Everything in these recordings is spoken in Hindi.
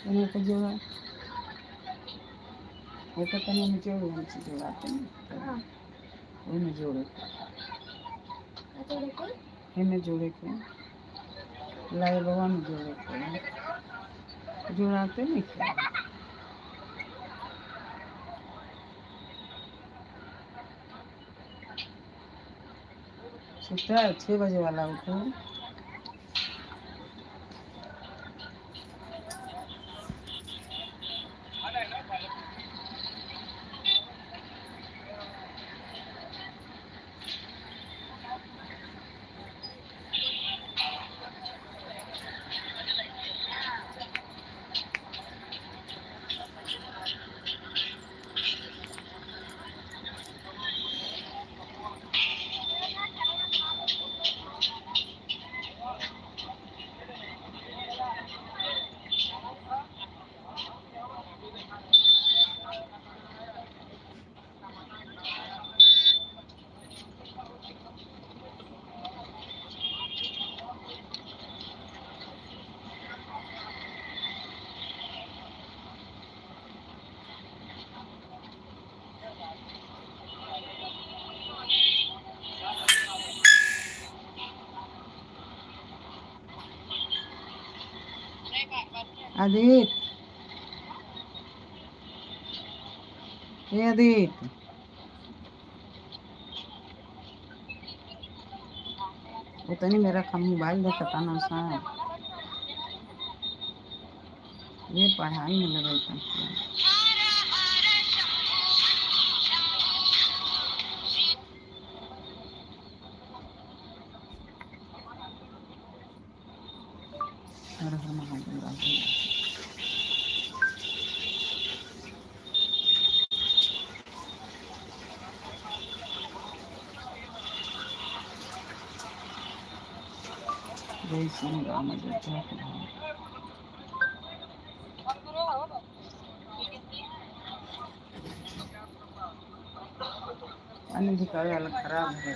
એને તો જોવા એ તો તને એને જોડું એમ છે જોડાते ને એને જોડે એને જોડે કે લાય ભવાનું જોડે કે જોડાते नहीं क्या सुता है 6 बजे वाला उठो आदित ये आदित वो तो नहीं मेरा कम मोबाइल देखता ना सा ये पढ़ाई में लगा था हर हर महादेव राधे जय श्री राम जय जय अन्य दिखावे वाला खराब है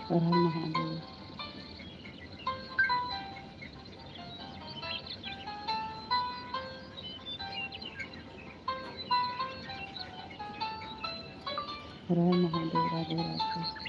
हर हर महादेव हर हर महादेव राधे राधे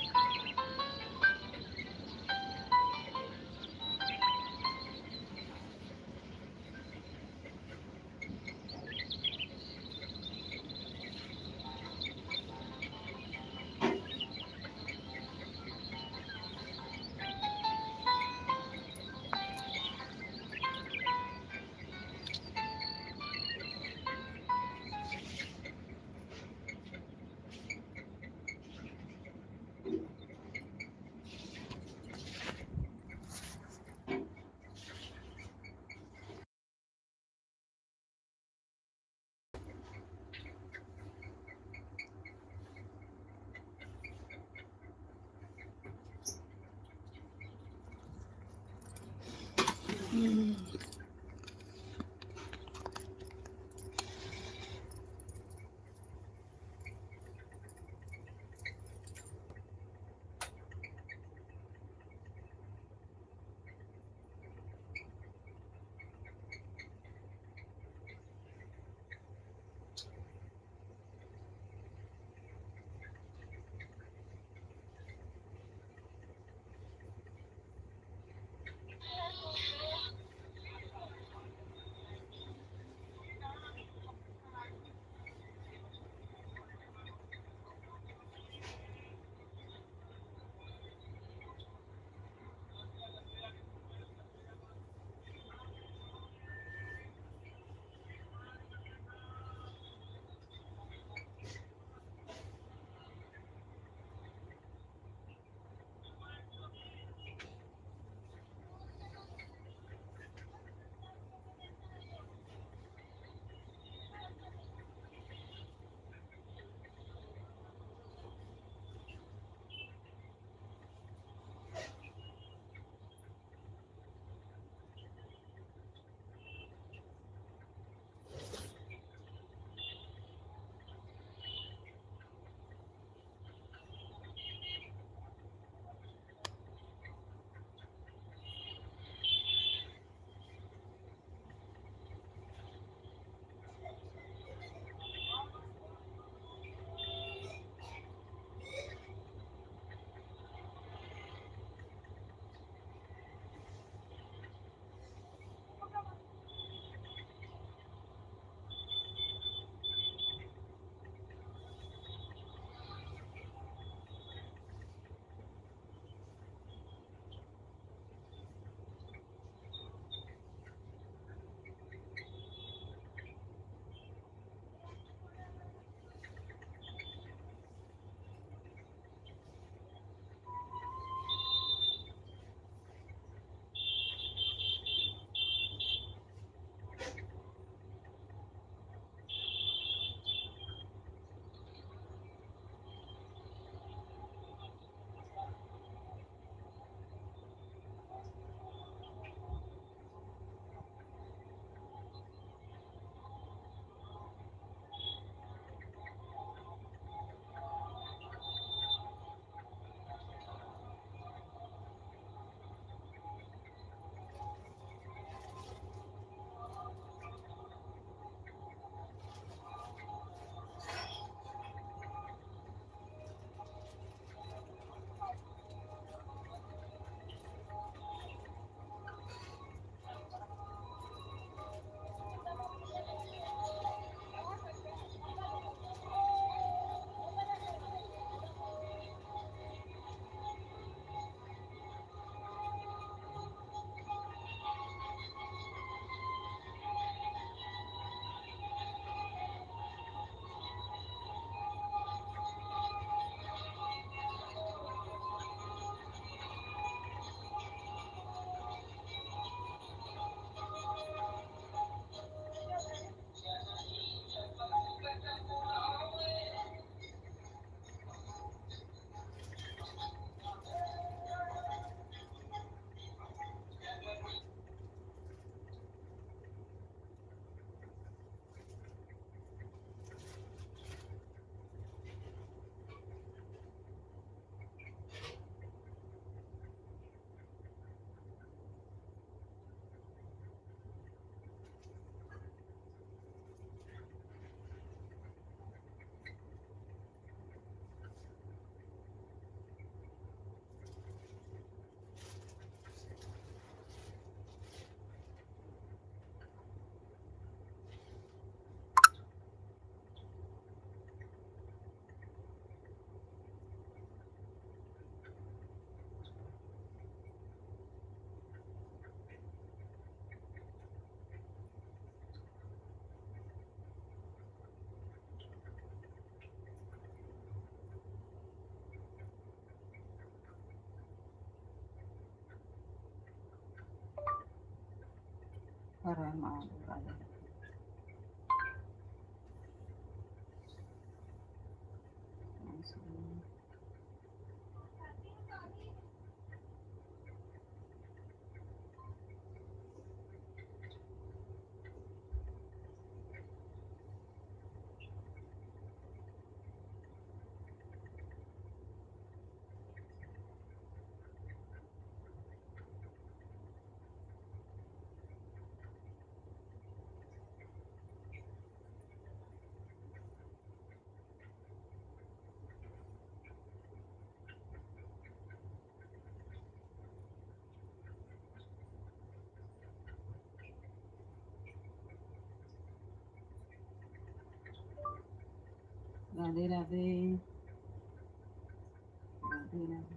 हर हर महादेव राधे राधे। राधे राधे राधे राधे।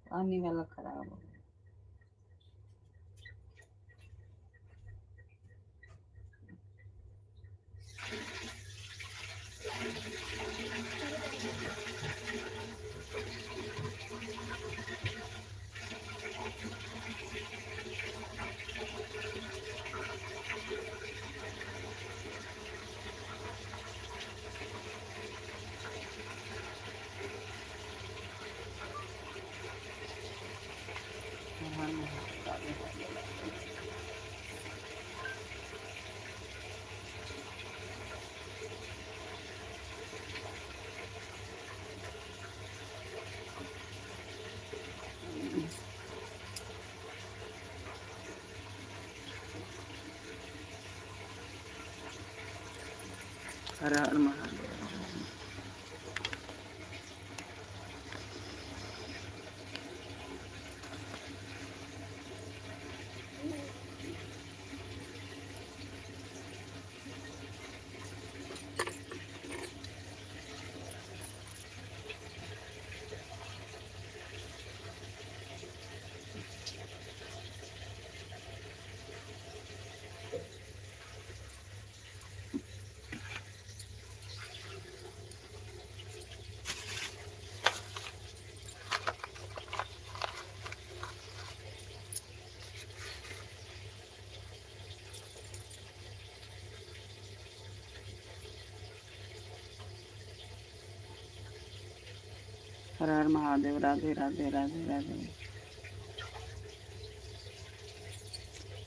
पानी वाला खराब हो गया। हर महादेव राधे राधे राधे। हर हर महादेव। हर हर महादेव राधे राधे राधे राधे।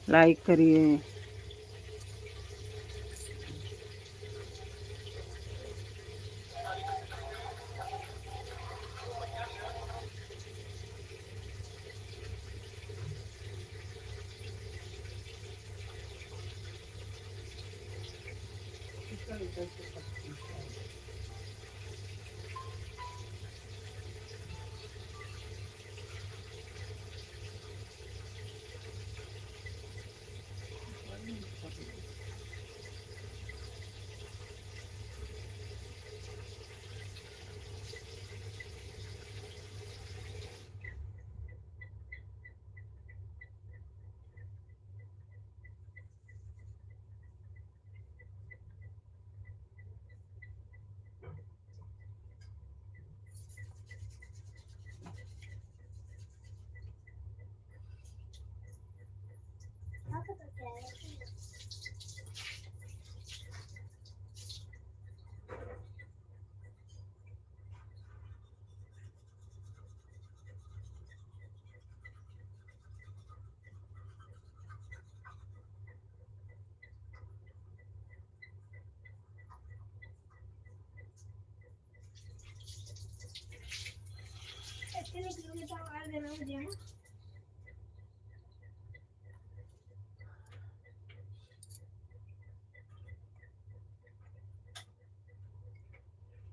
लाइक करिए।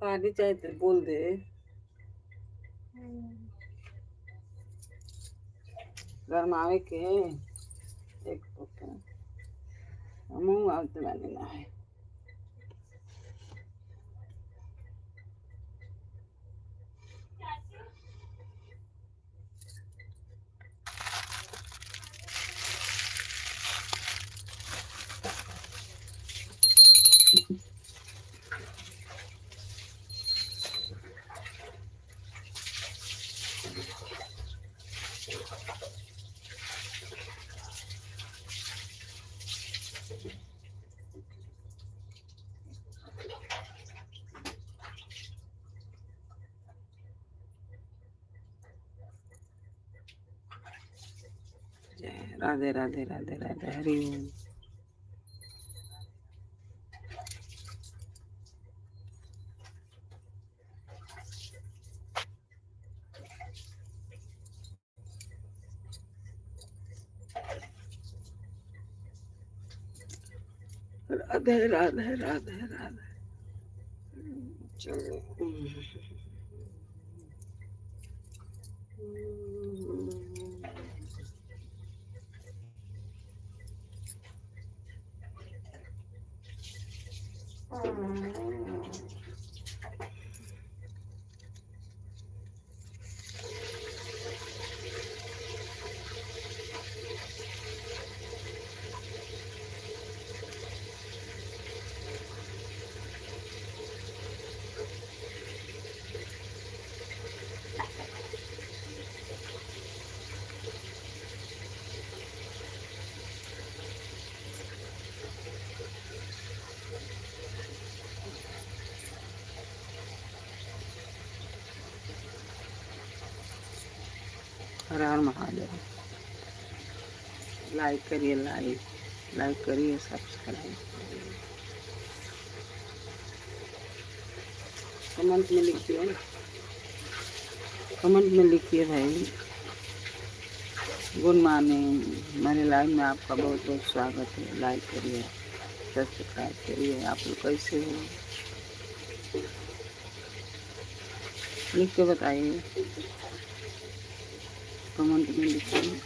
पानी चाहिए तो बोल दे। गरमावे के एक मुँह आवत लेना है। राधे राधे राधे राधे हरि ओम। राधे राधे राधे राधे। चलो हर हर महादेव। लाइक करिए, लाइक करिए, सब्सक्राइब करिए, कमेंट में लिखिए, कमेंट में लिखिए भाई। गुड मॉर्निंग, मेरे लाइव में आपका बहुत बहुत स्वागत है। लाइक करिए, सब्सक्राइब करिए। आप लोग कैसे हो लिख के बताइए, कमेंट में लिखिए।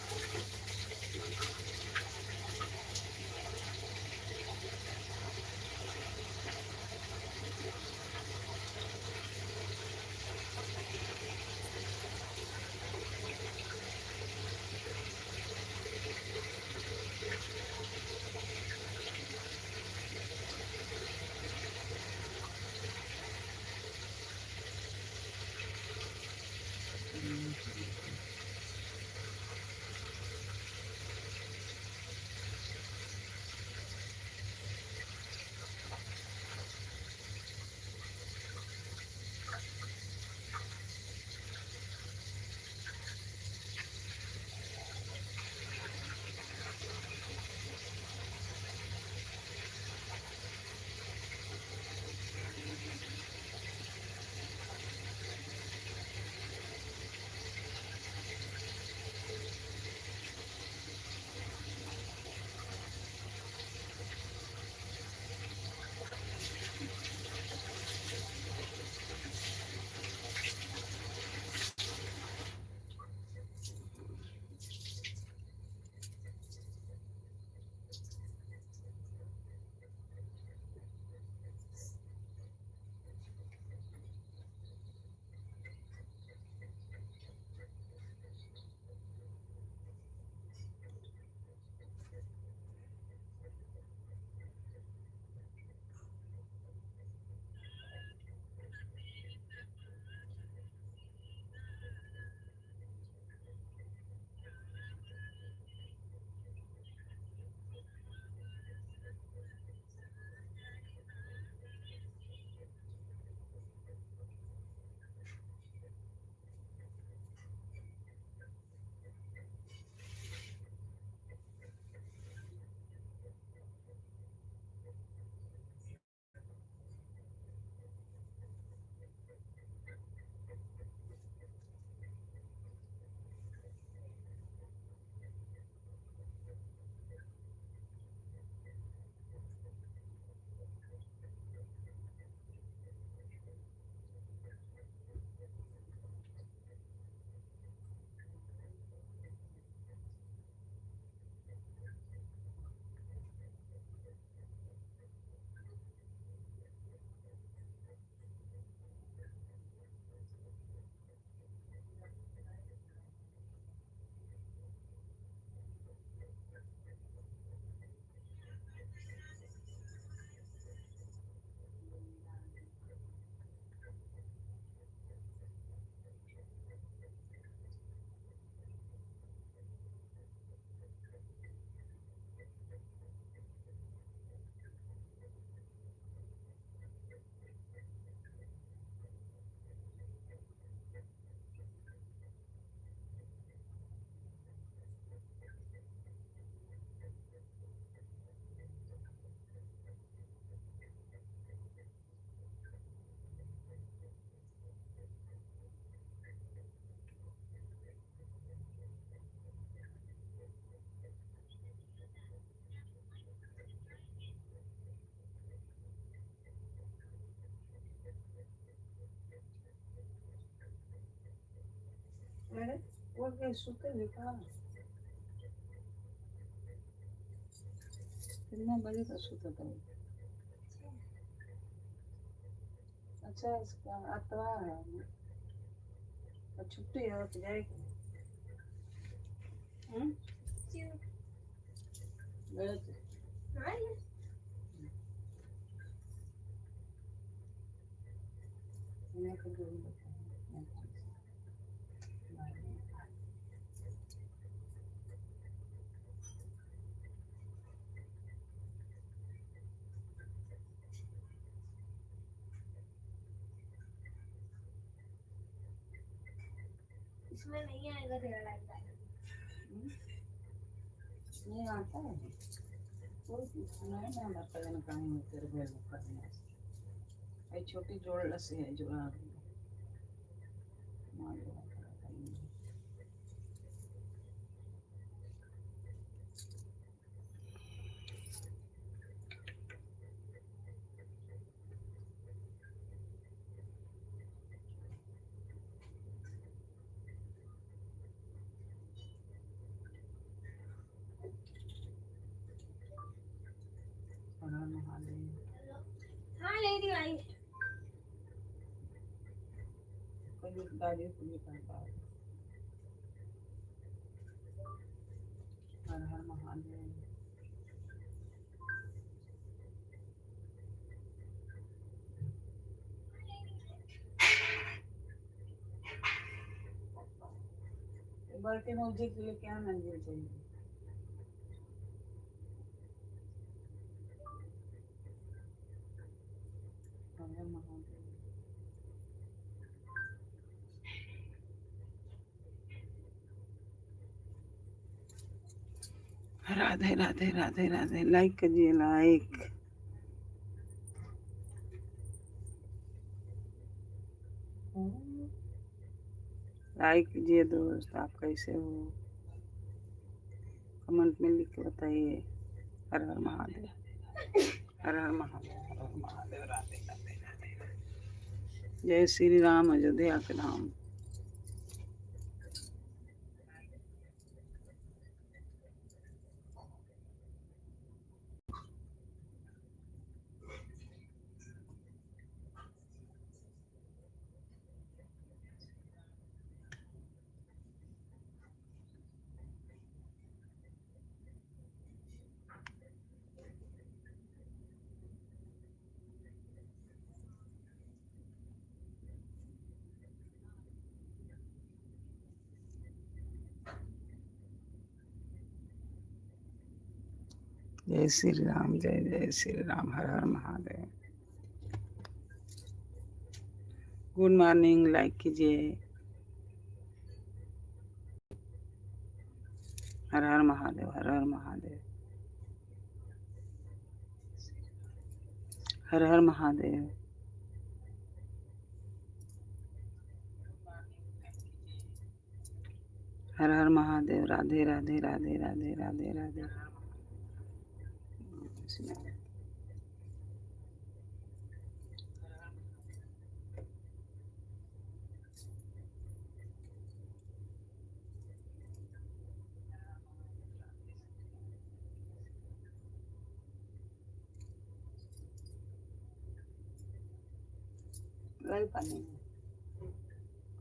वागे सुते देखा कितने बजे तक सोता था? अच्छा इसका अतवार है ना, और छुट्टी है तो जाएगी। गए थे इन्हें को दूर इसमें नहीं आएगा तेरा लाइक नहीं आता है कोई नहीं ना आता है ना कहीं में तेरे घर में करना है छोटी जोड़ से है जोड़ा मार दो महादेव हाँ लेडी आई कोई गाड़ी को नहीं करता हर हर महादेव बड़के मौजे के लिए क्या मंजिल चाहिए हर हर महादेव राधे राधे राधे राधे लाइक कीजिए लाइक लाइक कीजिए दोस्त आप कैसे हो कमेंट में लिख के बताइए हर हर महादेव हर हर महादेव हर हर महादेव राधे राधे राधे जय श्री राम अयोध्या के धाम जय श्री राम जय जय श्री राम हर हर महादेव गुड मॉर्निंग लाइक कीजिए हर हर महादेव हर हर महादेव हर हर महादेव हर हर महादेव राधे राधे राधे राधे राधे राधे लाई पानी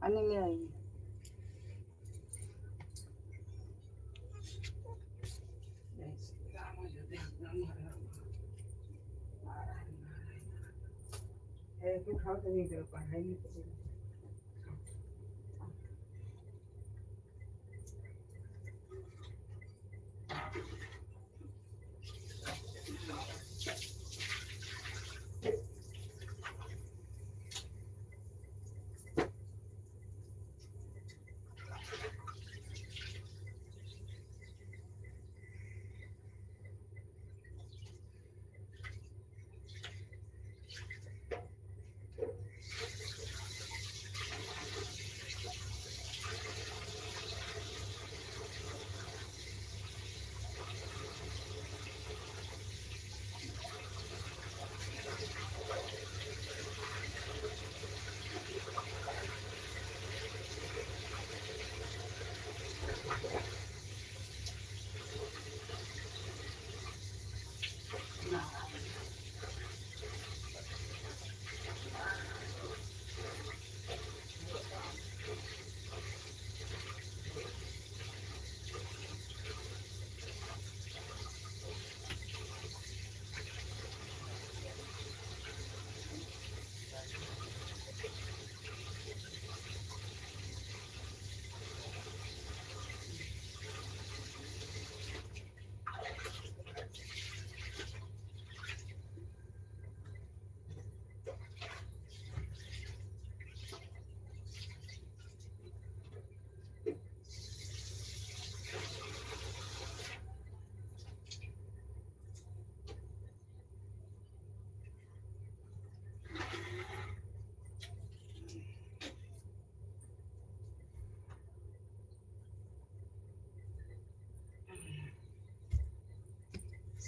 पानी ले आइए जय श्री राम अयोध्या के धाम हर हर महादेव तू खाओ तो नहीं कर पढ़ाई नहीं करेगा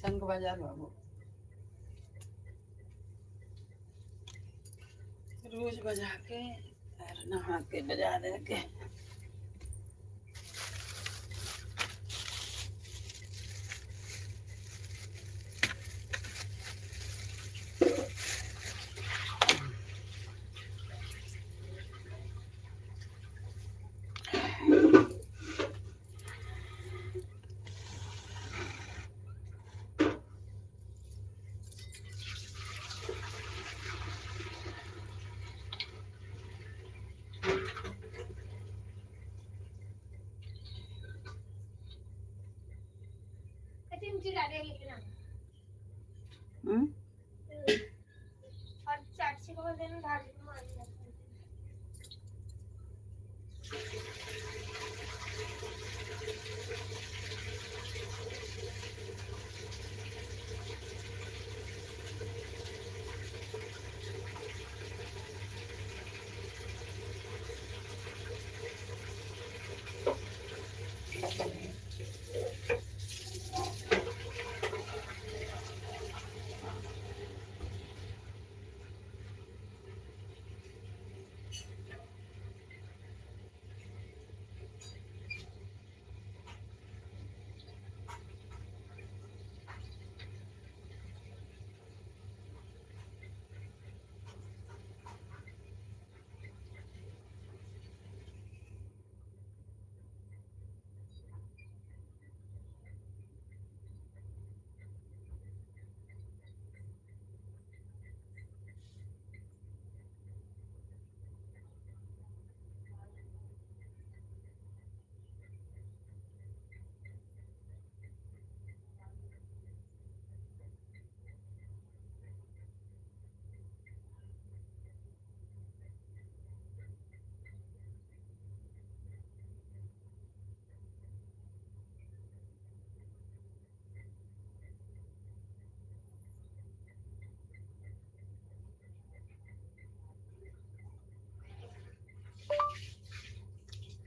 शंख बजा बाबू, रोज बजा के और नहा के बजा दे के। चिमची डाले लेकिन हम्म? और चाची को देना ढाल के मार दिया।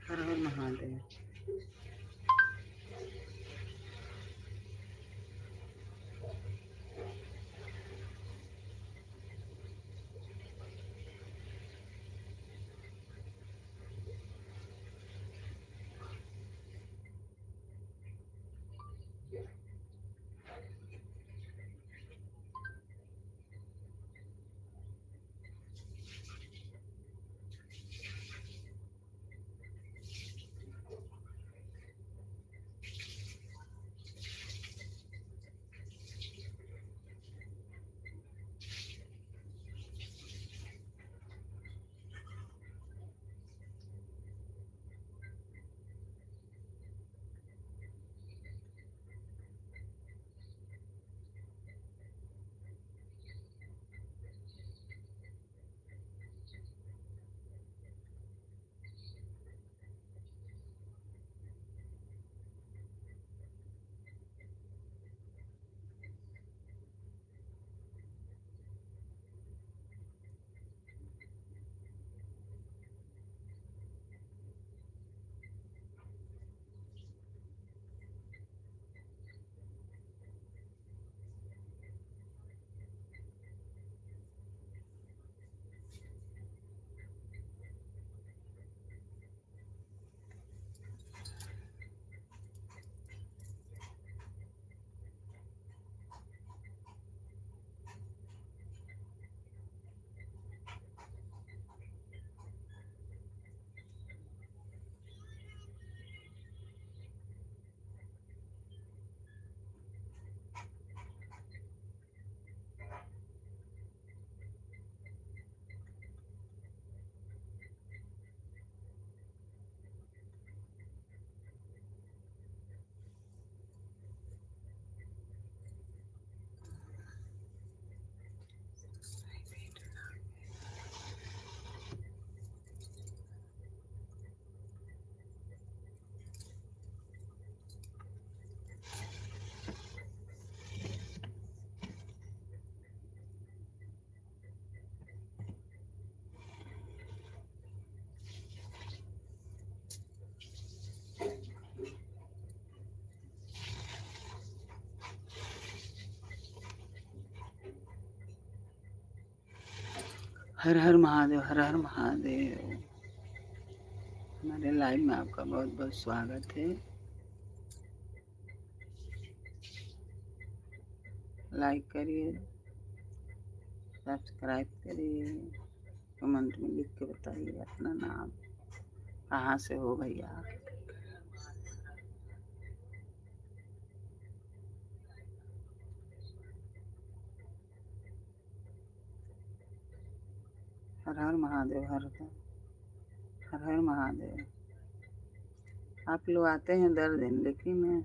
हर हर महादेव। हर हर महादेव, हर हर महादेव। हमारे लाइव में आपका बहुत बहुत स्वागत है। लाइक करिए, सब्सक्राइब करिए, कमेंट में लिख के बताइए अपना नाम, कहाँ से हो भैया। हर हर महादेव, हर हर महादेव। आप लोग आते हैं 10 दिन, लेकिन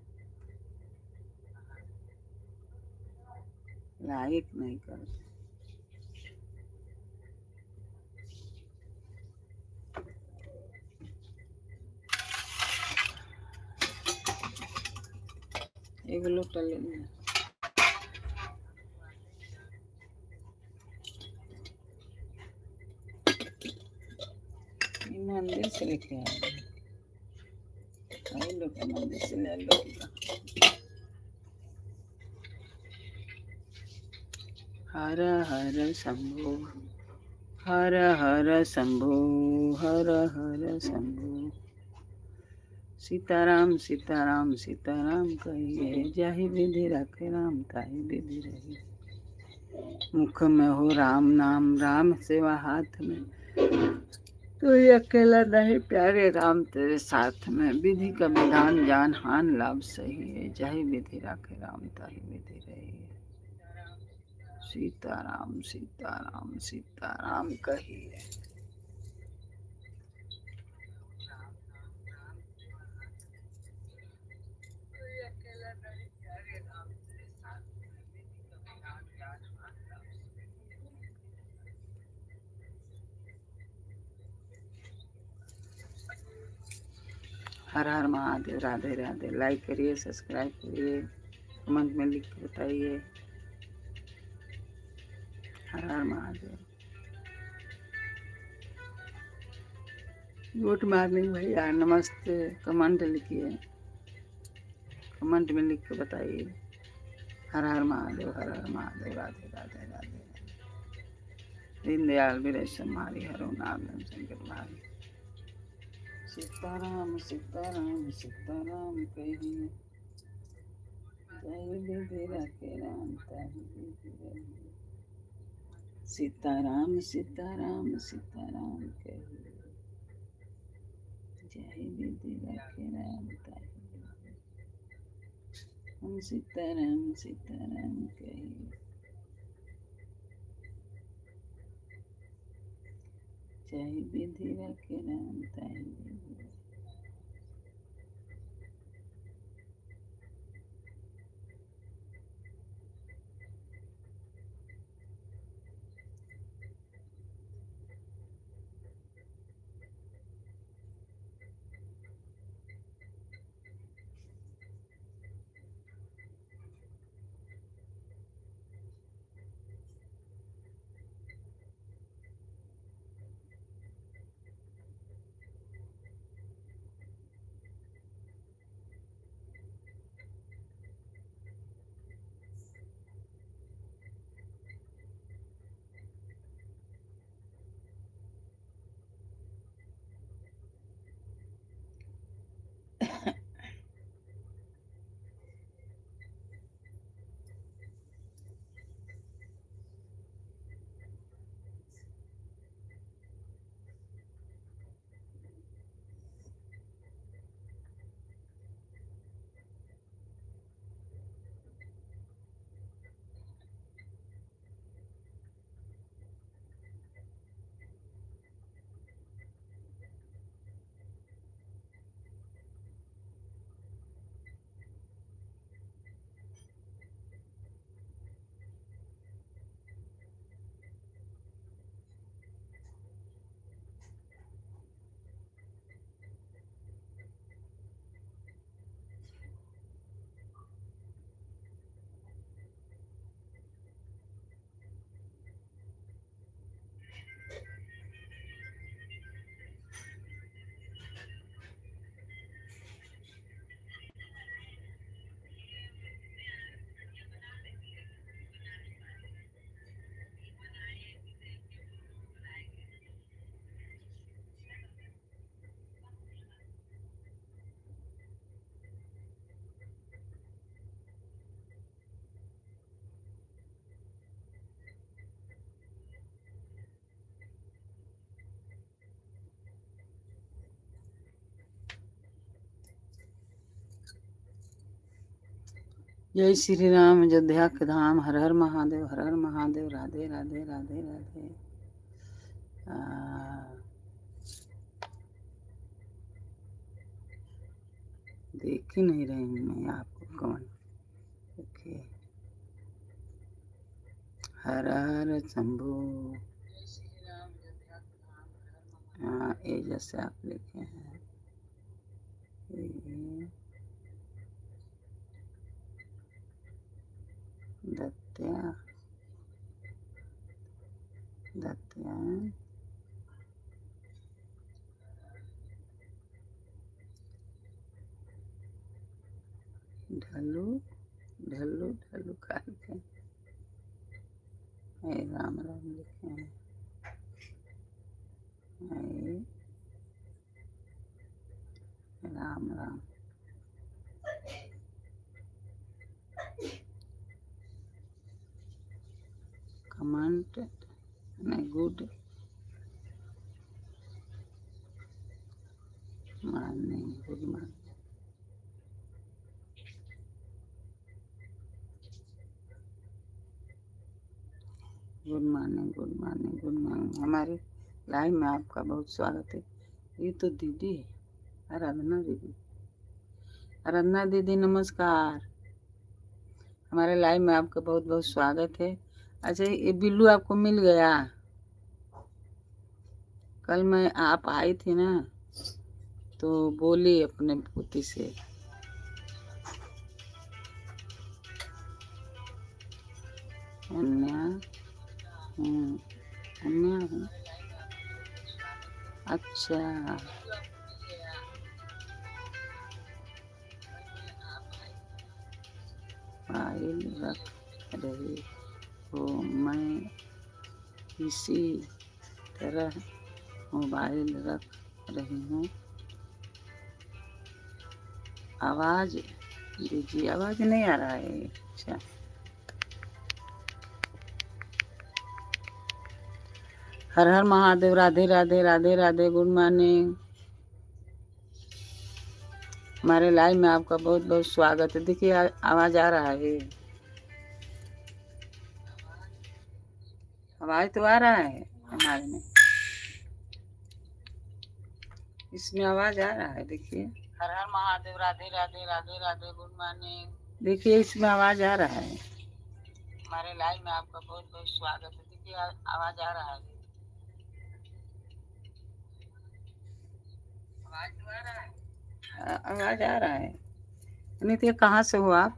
लाइक नहीं करते। एक लोटा ले लेना। मंदिर से लेके आए, लोटा मंदिर से ले लो। हर हर शंभो, हर हर शंभो, हर हर शंभो। सीताराम सीताराम सीताराम कहिए, जाहि विधि रखे राम ताहि विधि रही। मुख में हो राम नाम, राम सेवा हाथ में, तो ये अकेला नहीं प्यारे राम तेरे साथ में। विधि का विधान जान हान लाभ सही है, जाहि विधि रखे राम ताहि विधि रही। सीताराम सीताराम सीताराम कहिए। हर हर महादेव, राधे राधे। लाइक करिए, सब्सक्राइब करिए, कमेंट में लिख के बताइए। हर हर महादेव। गुड मॉर्निंग भैया, नमस्ते। कमेंट लिखिए, कमेंट में लिख के बताइए। हर हर महादेव, हर हर महादेव, राधे राधे राधे। दीनदयाल विरय समारी, हरो नाम शंकर भाई। सीताराम सीताराम सीताराम कहिए, जय विधि रखे राम ताहि विधि रही। सीताराम सीताराम सीताराम कहिए, जय विधि रखे राम ताहि विधि रही। हम सीताराम सीताराम कहिए, जय विधि रखे राम ताहि विधि रही। जय श्री राम अयोध्या के धाम, हर हर महादेव, हर हर महादेव, राधे राधे राधे राधे। देख ही नहीं रही हूँ मैं आपको कौन। देखिए, हर हर शंभू। हाँ, ये जैसे आप लिखे हैं ये दत्या दत्या ढल्लू ढल्लू ढल्लू का लिखे हैं। ये राम राम लिखे हैं। ये राम राम। कमेंट नहीं, good morning, good morning, good morning, good morning, good morning. हमारे लाइव में आपका बहुत स्वागत है। ये तो दीदी है, आराधना दीदी। आराधना दीदी नमस्कार। हमारे लाइव में आपका बहुत बहुत स्वागत है। अच्छा, ये बिल्लू आपको मिल गया? कल मैं आप आई थी ना, तो बोली अपने पोती से, अन्या अन्या हूँ। अच्छा, फाइल रख रही हो, मैं इसी तरह मोबाइल रख रही हूँ। आवाज दीजिए, आवाज नहीं आ रहा है। अच्छा, हर हर महादेव, राधे राधे राधे राधे, गुड मॉर्निंग। हमारे लाइव में आपका बहुत बहुत स्वागत है। देखिए, आवाज आ रहा है, आवाज तो आ रहा है हमारे में, इसमें आवाज आ रहा है। देखिए, हर हर महादेव, राधे राधे राधे राधे, गुड मॉर्निंग। देखिए, इसमें आवाज आ रहा है। हमारे लाइव में आपका बहुत बहुत स्वागत है। देखिए, आवाज आ रहा है, आवाज तो आ रहा है, आवाज आ रहा है। नित्य, कहाँ से हो आप?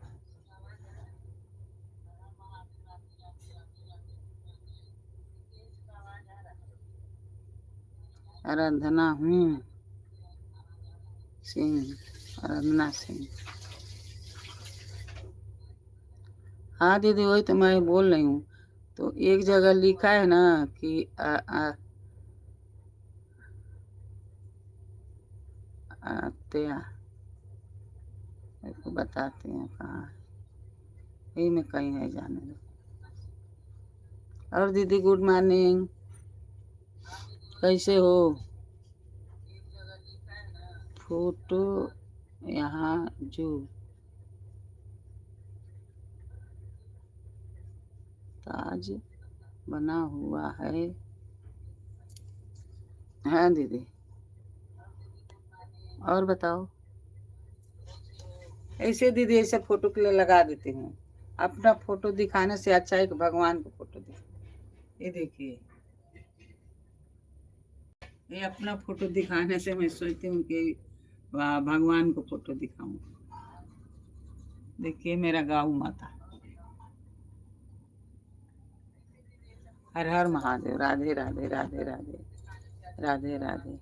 आराधना हूँ सिंह, आराधना सिंह। हाँ दीदी, वही तो मैं बोल रही हूँ। तो एक जगह लिखा है ना कि आत्या, को बताते हैं कहाँ है, यही में कहीं है, जाने दो। और दीदी गुड मॉर्निंग, कैसे हो? फोटो यहाँ जो ताज बना हुआ है। हाँ दीदी, और बताओ। ऐसे दीदी, ऐसे फोटो के लिए लगा देती हूँ। अपना फोटो दिखाने से अच्छा है कि भगवान को फोटो दिखा। ये देखिए, ये अपना फोटो दिखाने से मैं सोचती हूँ कि भगवान को फोटो दिखाऊं। देखिए, मेरा गौ माता। हर हर महादेव, राधे राधे राधे राधे राधे राधे।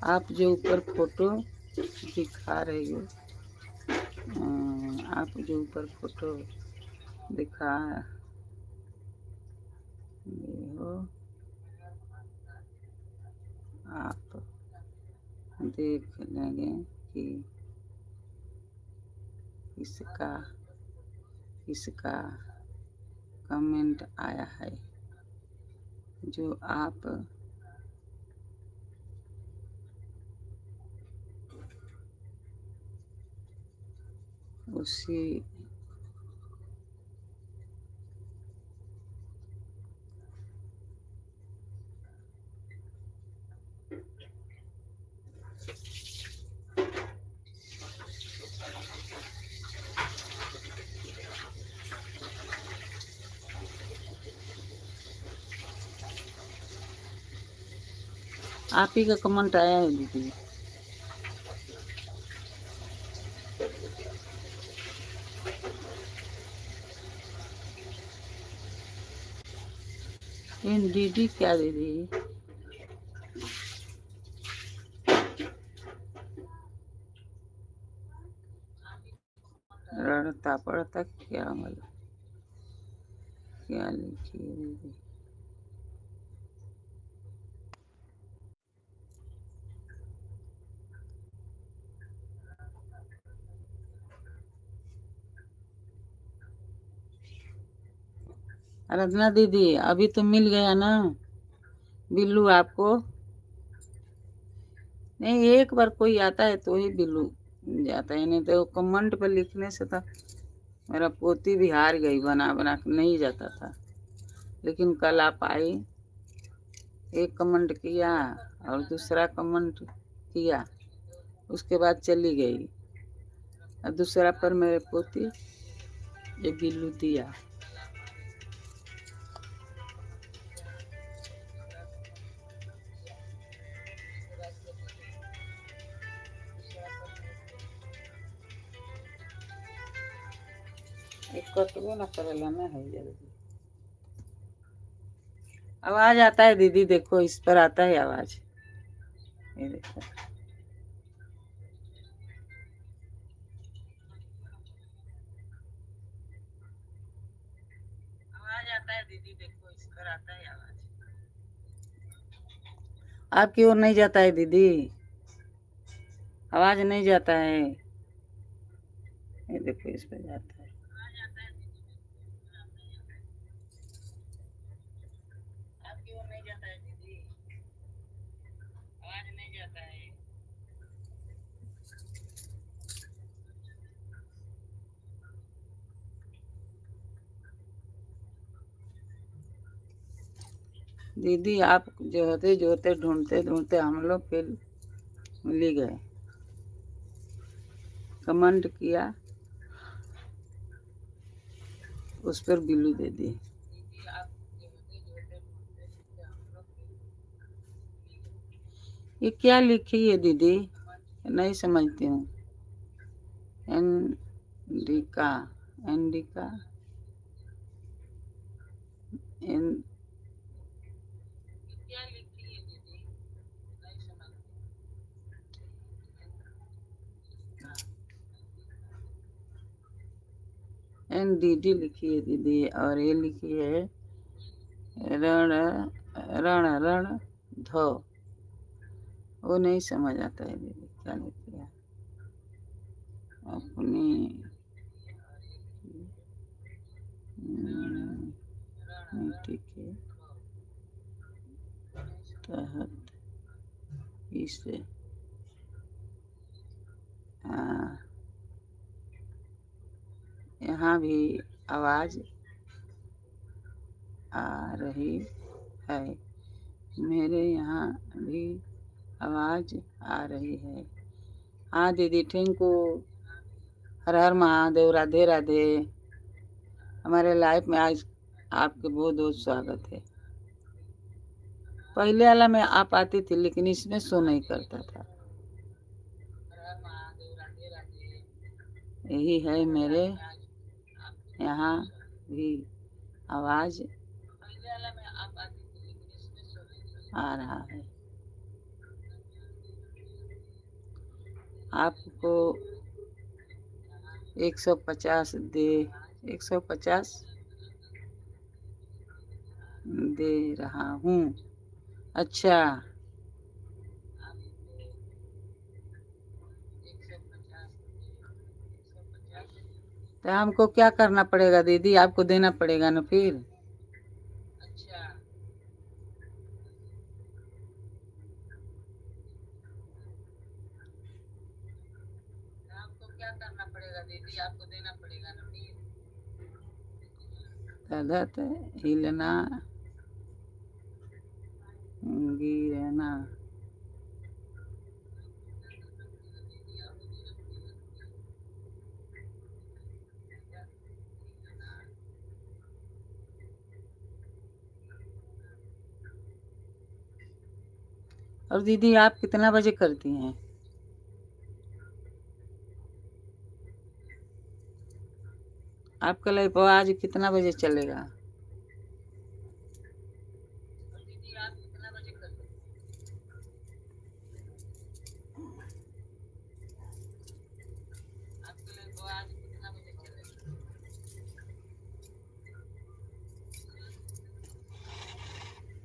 आप जो ऊपर फोटो दिखा रही हो, आप जो ऊपर फोटो दिखा रही हो, आप देख लेंगे कि किसका किसका कमेंट आया है। जो उसी आप ही का कमेंट आया है दीदी। ये दीदी क्या दीदी? रड़ता पड़ता क्या मतलब क्या लिखी है दीदी? आराधना दीदी अभी तो मिल गया ना बिल्लू आपको? नहीं, एक बार कोई आता है तो ही बिल्लू जाता है, नहीं तो कमेंट पर लिखने से तो मेरा पोती भी हार गई, बना बना के नहीं जाता था। लेकिन कल आप आई, एक कमेंट किया और दूसरा कमेंट किया, उसके बाद चली गई और दूसरा पर मेरे पोती ये बिल्लू दिया। एक कटबो ना करेला ना है जल्दी। आवाज आता है दीदी, देखो इस पर आता है आवाज, ये देखो आवाज आता है दीदी, देखो इस पर आता है आवाज। आपकी ओर नहीं जाता है दीदी, आवाज नहीं जाता है, ये देखो इस पर जाता है। आपकी ओर नहीं जाता है दीदी, आवाज नहीं जाता है। दीदी आप जो होते ढूंढते ढूंढते हम लोग फिर मिल ही गए। कमेंट किया, उस पर बिल्लू दे दी। ये क्या लिखी है दीदी, नहीं समझती हूँ। एंडिका, एंडिका, एन क्या लिखी है दीदी, नहीं समझती। एन दीदी लिखी है दीदी, और ये लिखी है रण रण रण धो, वो नहीं समझ आता है दीदी क्या लिखी है। अपनी मिट्टी के तहत इसे यहाँ भी आवाज आ रही है, मेरे यहाँ भी आवाज आ रही है। हाँ दीदी, थैंक यू। हर हर महादेव, राधे राधे। हमारे लाइफ में आज आपके बहुत बहुत स्वागत है। पहले वाला में आप आती थी लेकिन इसमें शो नहीं करता था। यही है, मेरे यहाँ भी आवाज आ रहा है। आपको 150 दे, 150 दे रहा हूँ। अच्छा, तो हमको क्या करना पड़ेगा दीदी, आपको देना पड़ेगा ना फिर। अच्छा, आपको क्या करना पड़ेगा तदत हिलना गिरना। और दीदी आप कितना बजे करती हैं? आपका लाइफ आज कितना बजे चलेगा?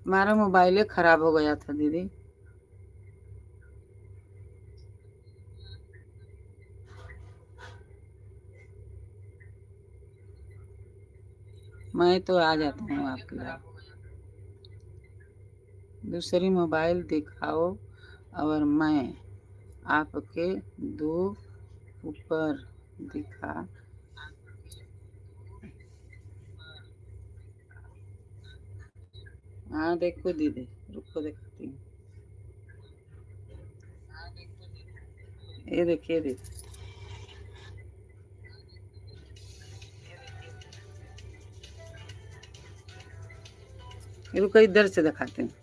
हमारा मोबाइल खराब हो गया था दीदी। मैं तो आ जाती हूँ आपके लिए। दूसरी मोबाइल दिखाओ और मैं आपके दो ऊपर दिखा। हाँ देखो दीदी, रुको दिखाती हूँ। ये देखिए दीदी, रुको इधर से दिखाते हैं,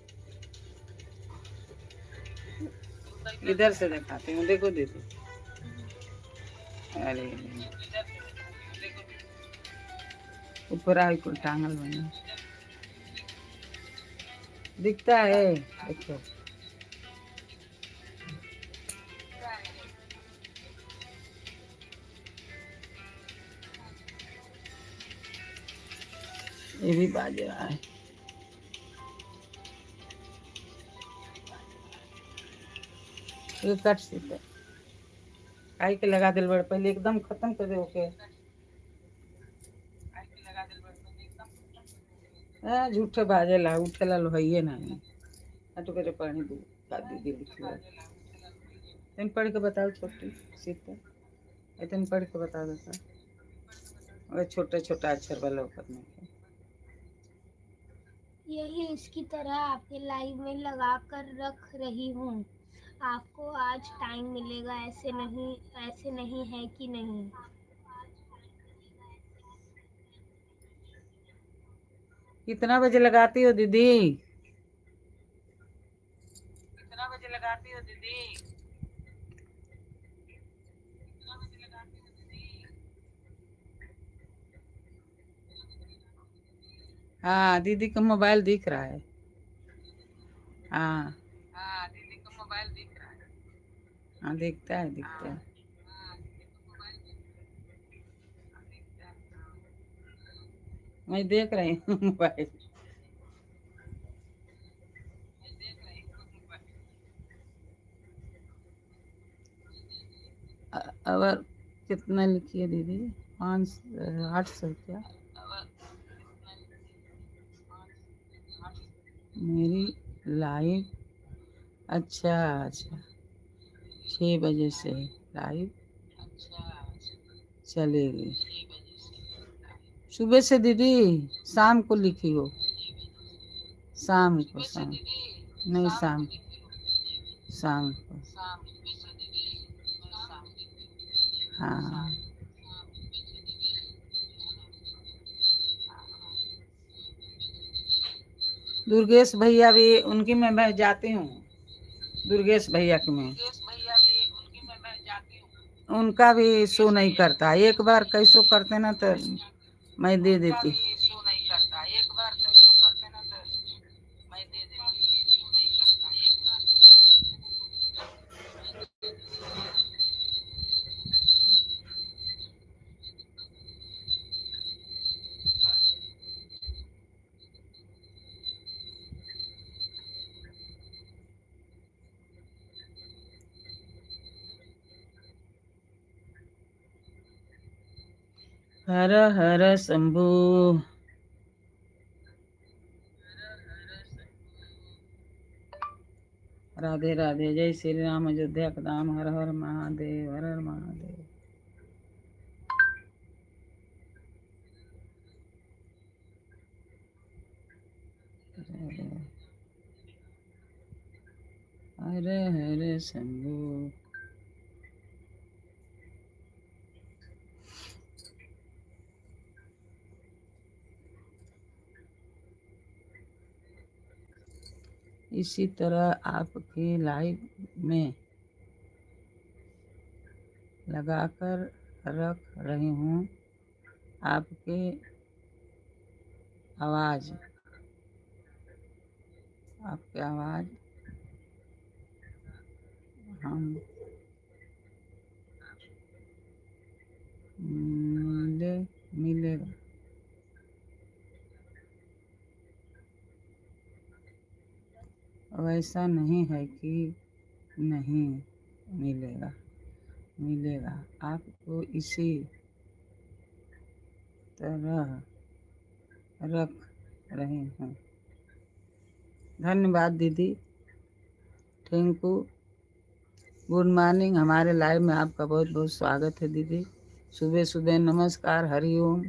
इधर से दिखाते हैं। देखो दीदी, अरे ऊपर आई को टांगल बना दिखता है, देखो ये भी बाज रहा है। ये कट सीधे काई के लगा दिल बड़, पहले एकदम खत्म कर दे। ओके झूठे बाजे ला उठेला लोहिए नहीं। हटो करे पानी दो दीदी लिखी तुम पढ़ के बताओ छोटी सीते, तुम पढ़ के बता देता। और छोटे छोटा अक्षर वाला करने के यही इसकी तरह आपके लाइव में लगा कर रख रही हूँ। आपको आज टाइम मिलेगा, ऐसे नहीं है कि नहीं। कितना बजे लगाती हो दीदी? कितना बजे लगाती हो दीदी? हाँ दीदी का मोबाइल दिख रहा है। हाँ हाँ दीदी का मोबाइल दिख रहा है। हाँ दिखता है, दिखता है। मैं देख रही हूँ मोबाइल। और कितना लिखिए दीदी? 800 क्या? मेरी लाइव अच्छा अच्छा 6 बजे से लाइव चलेगी। सुबह से दीदी शाम को लिखी हो? शाम को, शाम नहीं, शाम शाम को। हाँ दुर्गेश भैया भी उनकी मैं जाती हूँ। दुर्गेश भैया की मैं उनका भी शो नहीं करता। एक बार कैसो करते ना तो मैं दे देती। हर हर शंभू। राधे राधे। जय श्री राम। अयोध्या का धाम। हर हर महादेव, हर हर महादेव। शंभो। इसी तरह आपके लाइव में लगाकर रख रही हूँ। आपके आवाज़ हम मिलेगा। वैसा नहीं है कि नहीं मिलेगा। आपको इसी तरह रख रही हूँ। धन्यवाद दीदी, थैंक यू। Good morning. हमारे लाइव में आपका बहुत बहुत स्वागत है दीदी। सुबह सुबह नमस्कार, हरिओम।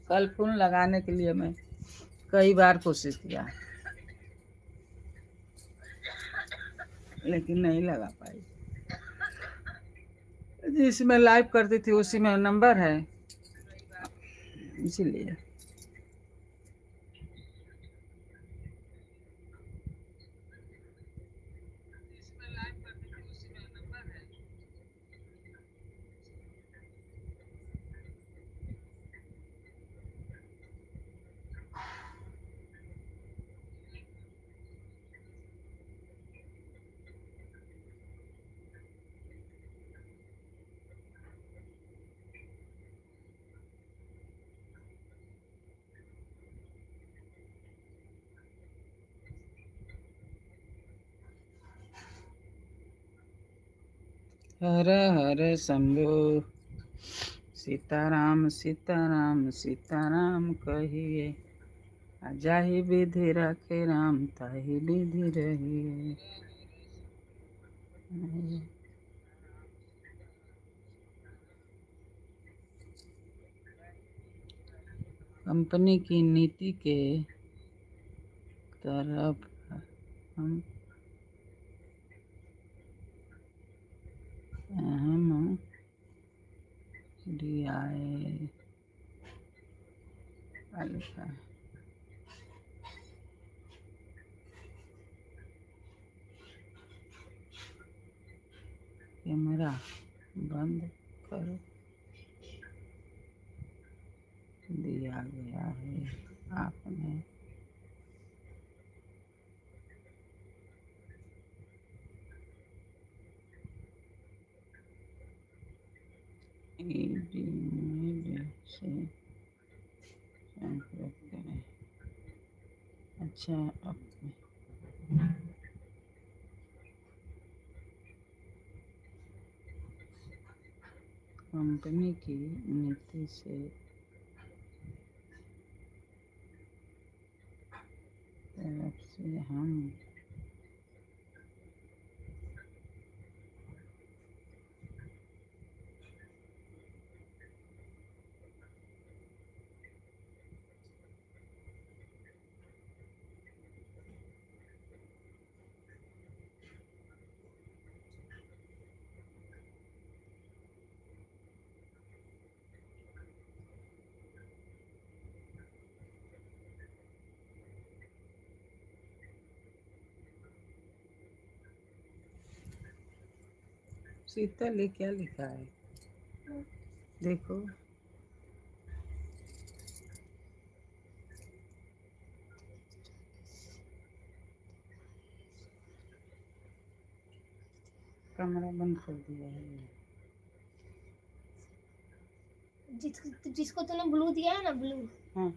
कल फोन लगाने के लिए मैं कई बार कोशिश किया, लेकिन नहीं लगा पाई। जिसमें लाइव करती थी उसी में नंबर है, इसीलिए। हर हर शंभो। सीताराम सीताराम सीताराम कहिए। जाहि विधि रखे राम ताहि विधि रहिए। कंपनी की नीति के तरफ हम अहम DI अल्फा। कैमरा बंद कर दिया गया है। आपने ईमेल से संपर्क करें। अच्छा, कंपनी की नीति से तरफ से हम शीतल, ये क्या लिखा है? देखो, कमरा बंद कर दिया है। जिसको तूने ब्लू दिया है ना, ब्लू, हाँ,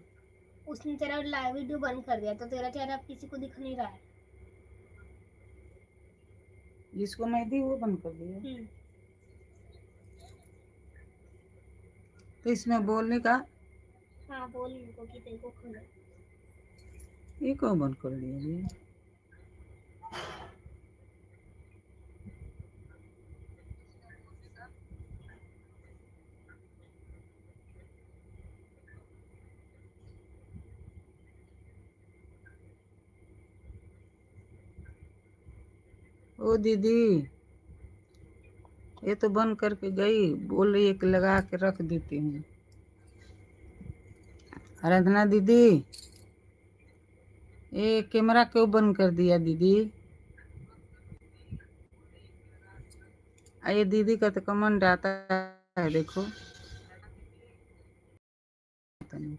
उसने तेरा लाइव वीडियो बंद कर दिया, तो तेरा चेहरा अब किसी को दिख नहीं रहा है। जिसको मैं दी वो बंद कर दिया। तो इसमें बोलने का हाँ, बोल इनको कि तेरे को खुला। ये क्यों बंद कर दिया जी? ओ दीदी, ये तो बंद करके गई, बोल रही है कि लगा के रख देती हूँ। आराधना दीदी, ये कैमरा क्यों बंद कर दिया दीदी? ये दीदी का तो कमेंट आता है, देखो। मैं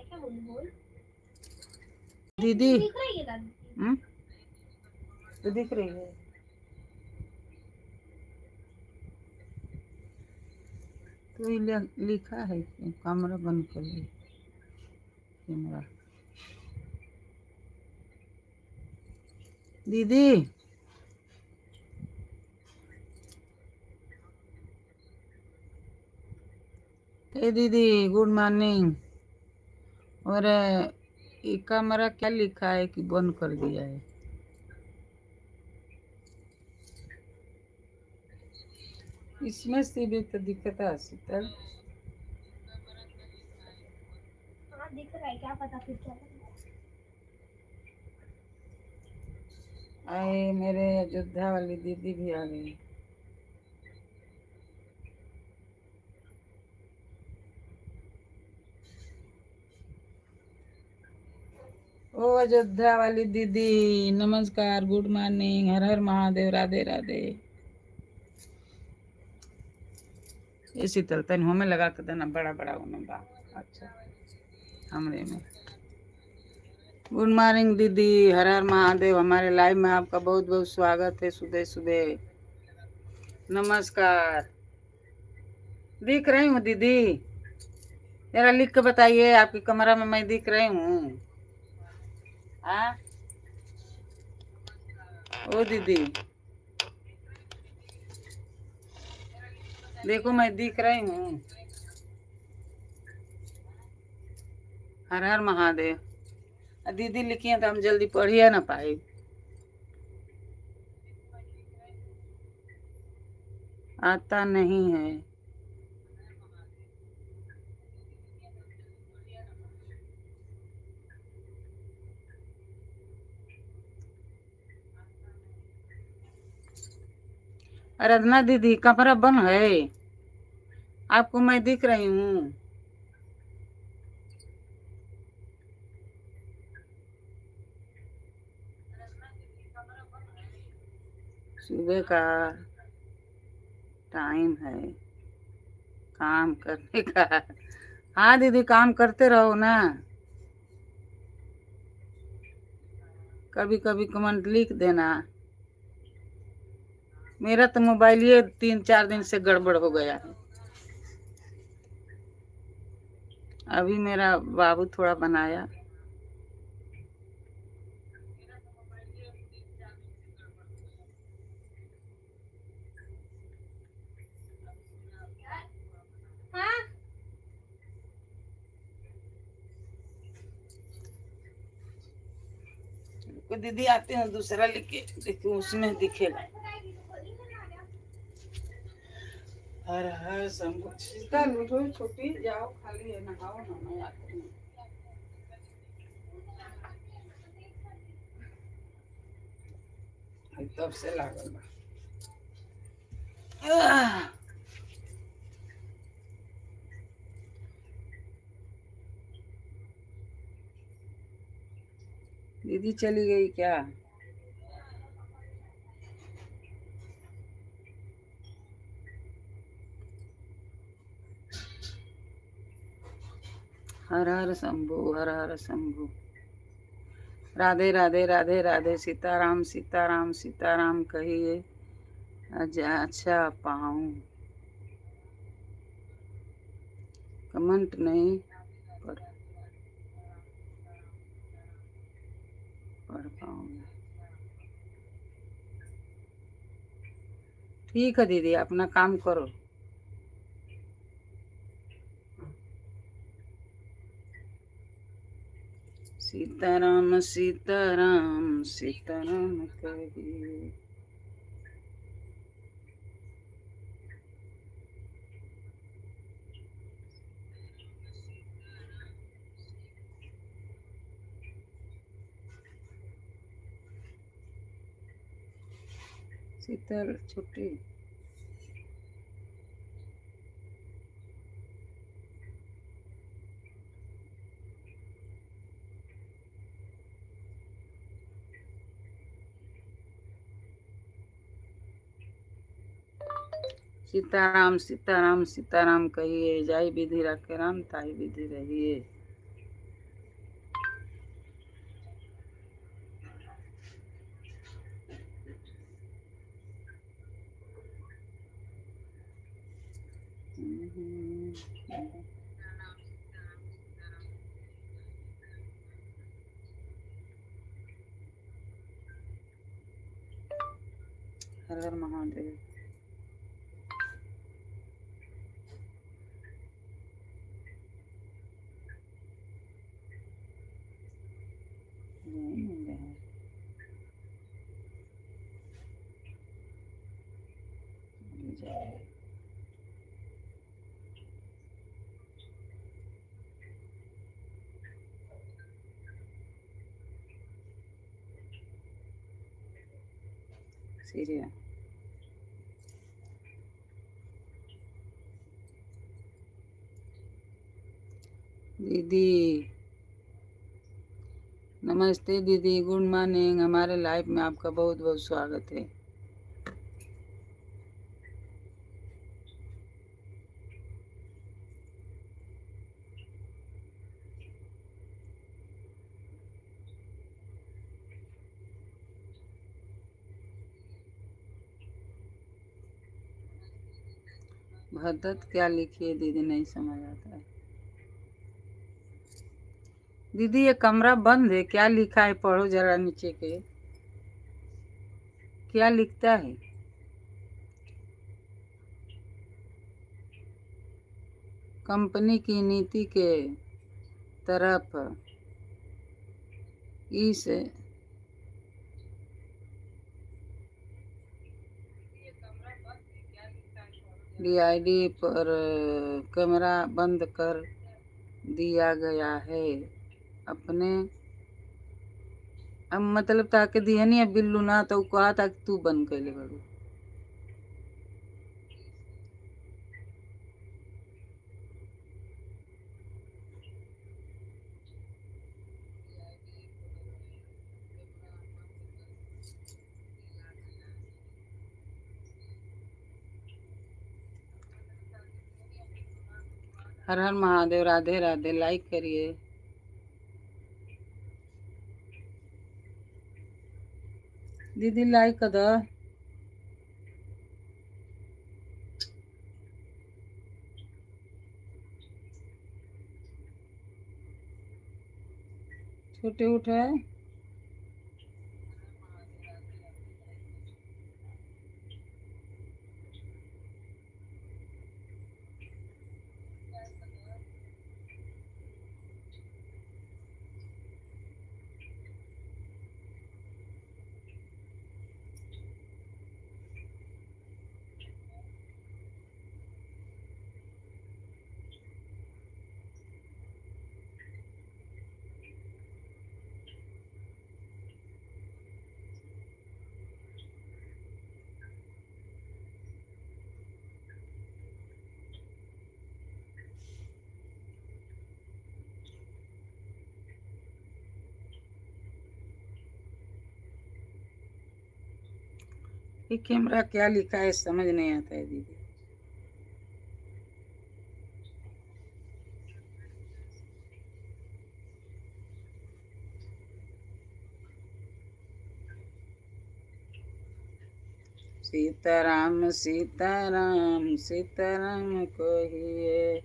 क्या बोल दीदी दिख रही है दादी? तो दिख रही है। तो ये लिखा है कि कैमरा बंद कर दी, कैमरा। दीदी, ए दीदी, गुड मॉर्निंग। और ये कैमरा क्या लिखा है कि बंद कर दिया है? इसमें से भी तो दिखता है शीतल। हाँ दिख रहा है, क्या पता फिर क्या करना। आए मेरे अयोध्या वाली दीदी भी आ गई। ओ अयोध्या वाली दीदी, नमस्कार, गुड मॉर्निंग, हर हर महादेव, राधे राधे। ये शीतल तन हमें लगा के देना, बड़ा बड़ा होने बा। अच्छा, हमरे में। गुड मॉर्निंग दीदी, हर हर महादेव। हमारे लाइव में आपका बहुत बहुत स्वागत है। सुबह सुबह नमस्कार। दिख रही हूँ दीदी? जरा लिख के बताइए, आपकी कमरा में मैं दिख रही हूँ? हाँ, ओ दीदी, देखो मैं दिख रही हूँ। हर हर महादेव। दीदी लिखी है तो हम जल्दी पढ़िए ना पाए। आता नहीं है। आराधना दीदी, कमरा बंद है? आपको मैं दिख रही हूँ? सुबह का टाइम है काम करने का। हाँ दीदी, काम करते रहो ना। कभी कभी कमेंट लिख देना। मेरा तो मोबाइल ये 3-4 दिन से गड़बड़ हो गया है। अभी मेरा बाबू थोड़ा बनाया। हाँ कोई दीदी आते हैं, दूसरा लिख के देखो, उसमें दिखेगा। हर हर शंभू। शीतल उठो, छोटी जाओ, खाली है, नहाओ ना, मैं आती हूँ। तब से लागल बा। दीदी चली गई क्या? हर हर शंभू, हर हर शंभू। राधे राधे, राधे राधे, सीताराम सीताराम सीताराम कहिए। अच्छा पाऊँ। कमेंट नहीं पढ़ पाऊंगी। ठीक है दीदी, अपना काम करो। सीताराम सीताराम सीताराम कहिए। शीतल छुट्टी। सीताराम सीताराम सीताराम कहिए, जाई विधि रखे राम ताई विधि रहिए। हर हर महादेव। सीरिया दीदी नमस्ते दीदी, गुड मॉर्निंग। हमारे लाइव में आपका बहुत बहुत स्वागत है। भदत क्या लिखी है दीदी, नहीं समझ आता है। दीदी ये कमरा बंद है, क्या लिखा है पढ़ो जरा नीचे के, क्या लिखता है? कंपनी की नीति के तरफ इस DID पर कैमरा बंद कर दिया गया है। अपने अब मतलब ताकि दिया नहीं, अब बिल्लू ना तो कहा था कि तू बंद कर ले बड़ू। हर हर महादेव, राधे राधे। लाइक करिए। दीदी लाइक कर दो। छोटे उठे ये कैमरा क्या लिखा है समझ नहीं आता है दीदी। सीताराम सीताराम सीताराम कहिए,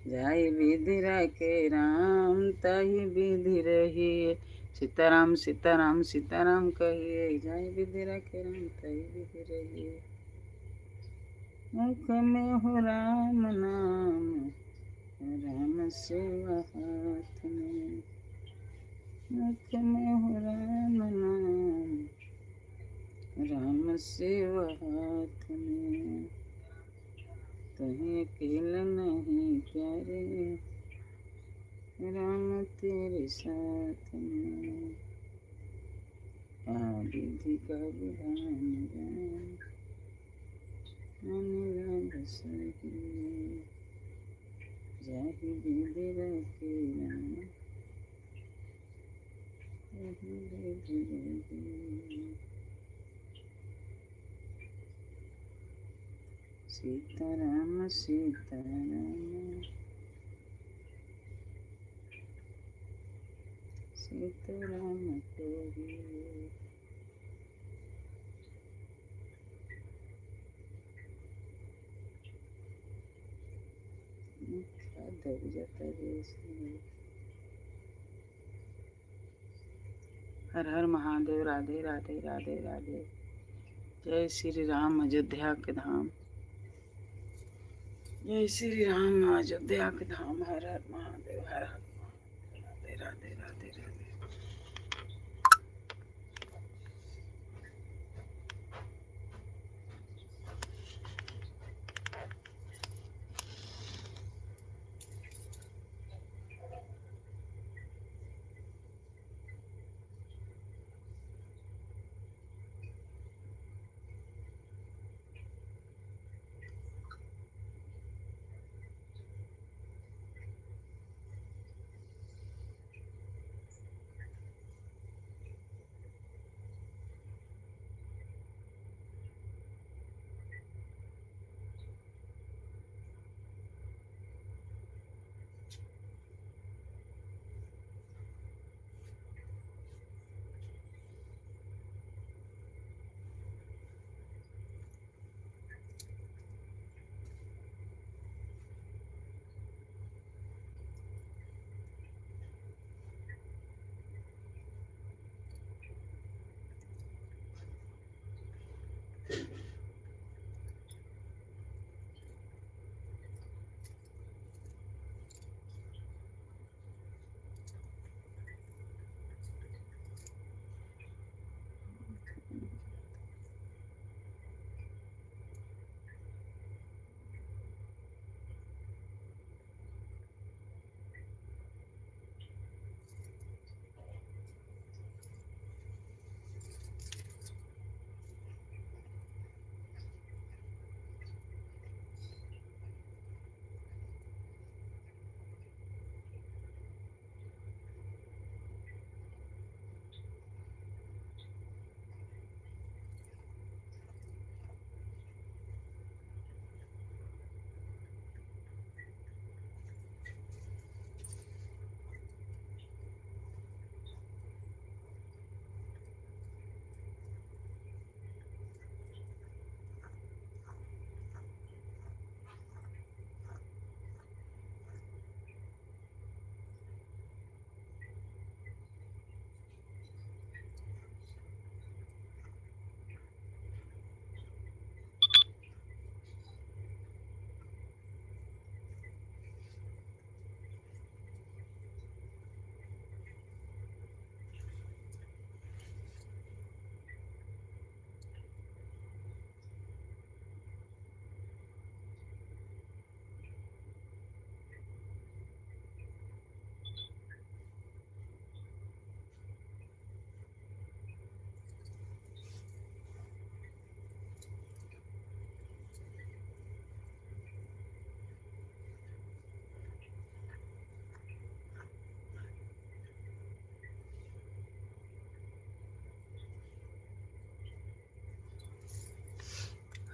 जाई विधि रखे राम ताई विधि रहिए। सीताराम सीताराम सीताराम कहिए, जाई विधि रखे राम ताई विधि रहिए। मुख में हो राम नाम, राम सेवा हाथ में। मुख में हो राम नाम, राम सेवा हाथ में। कहीं अकेला नहीं प्यारे, राम तेरे साथ में। विधि का विधान जान, अनुराग सही जाहि विधि रखे राम, जाहि विधि रखे। सीताराम सीताराम सीताराम कोई। दब जाता है। हर हर महादेव। राधे राधे राधे राधे। जय श्री राम अयोध्या के धाम। जय श्री राम अयोध्या के धाम। हर हर महादेव। हर हर महादेव। राधे राधे राधे।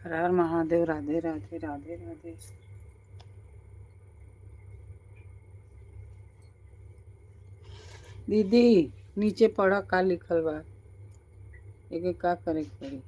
हर हर महादेव। राधे राधे राधे राधे। दीदी नीचे पढ़ा का लिखल बा, एके का करे के पड़ी।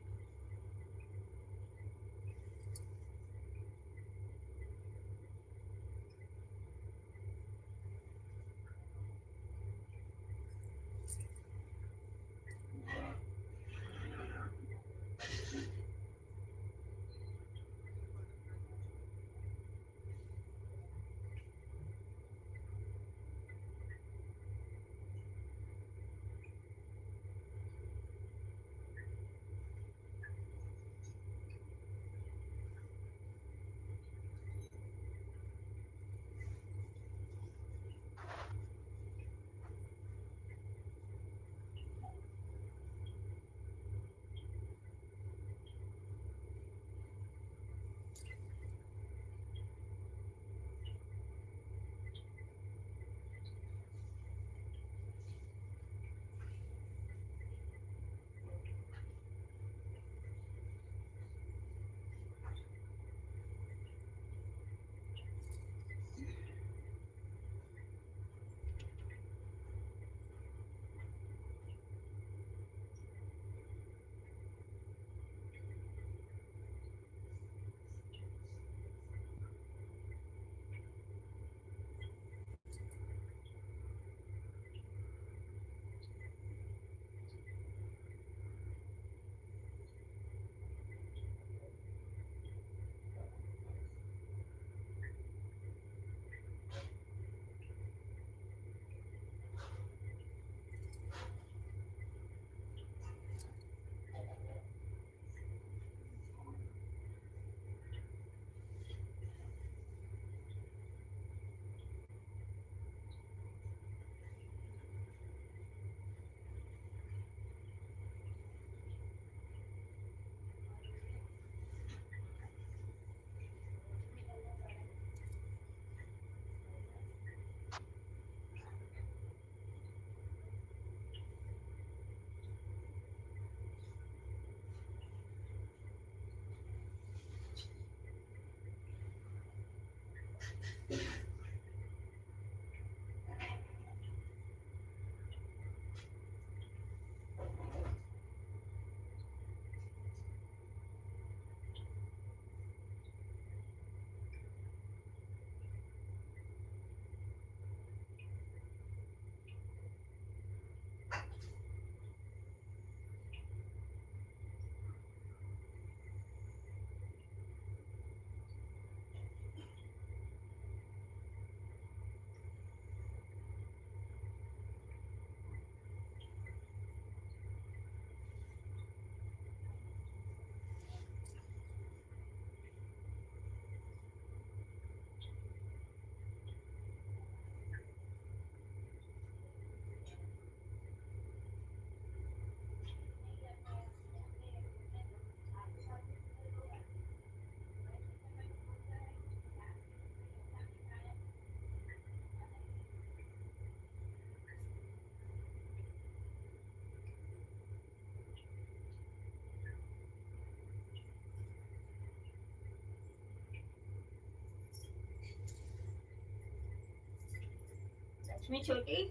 लक्ष्मी छोटी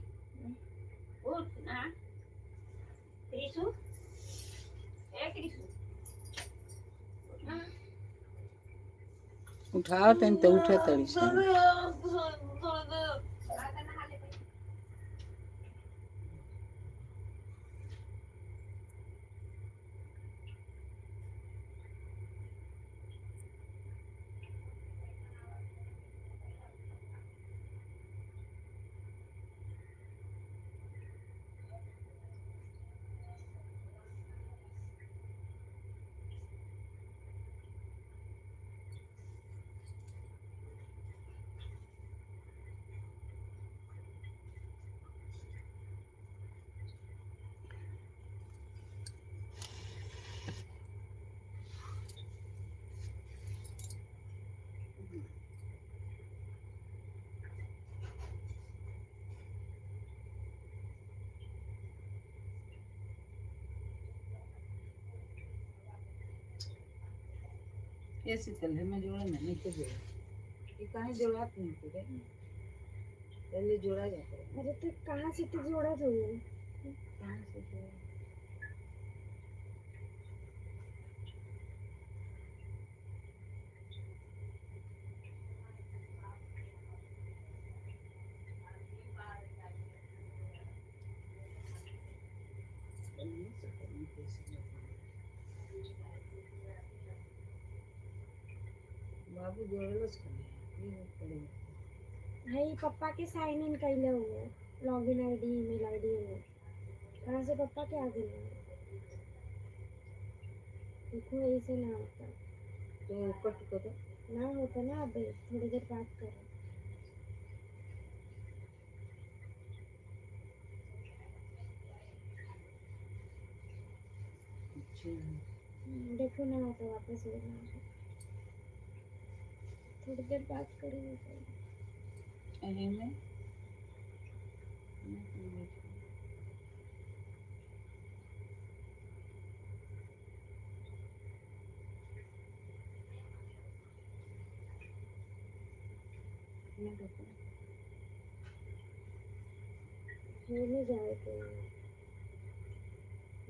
उठ ना। त्रिशु ए त्रिशु उठाओ तन तो उठा तड़ी से। ऐसे तले में जोड़ा नहीं तो जोड़ा ये कहाँ जोड़ाते हैं पूरे पहले जोड़ा जाता है। अरे तो कहाँ से तो जोड़ा तो कहाँ से जोड़ा बाबू जोड़लस कने भाई पप्पा के साइन इन कैले हुए लॉगिन आईडी ईमेल आईडी है कहाँ से पप्पा के आगे देखो ऐसे ना होता तो कट करो ना होता ना अब थोड़ी देर बात करो। देखो ना होता वापस हो जाना थोड़ी देर बात करेंगे तो अरे में खेलने जाए तो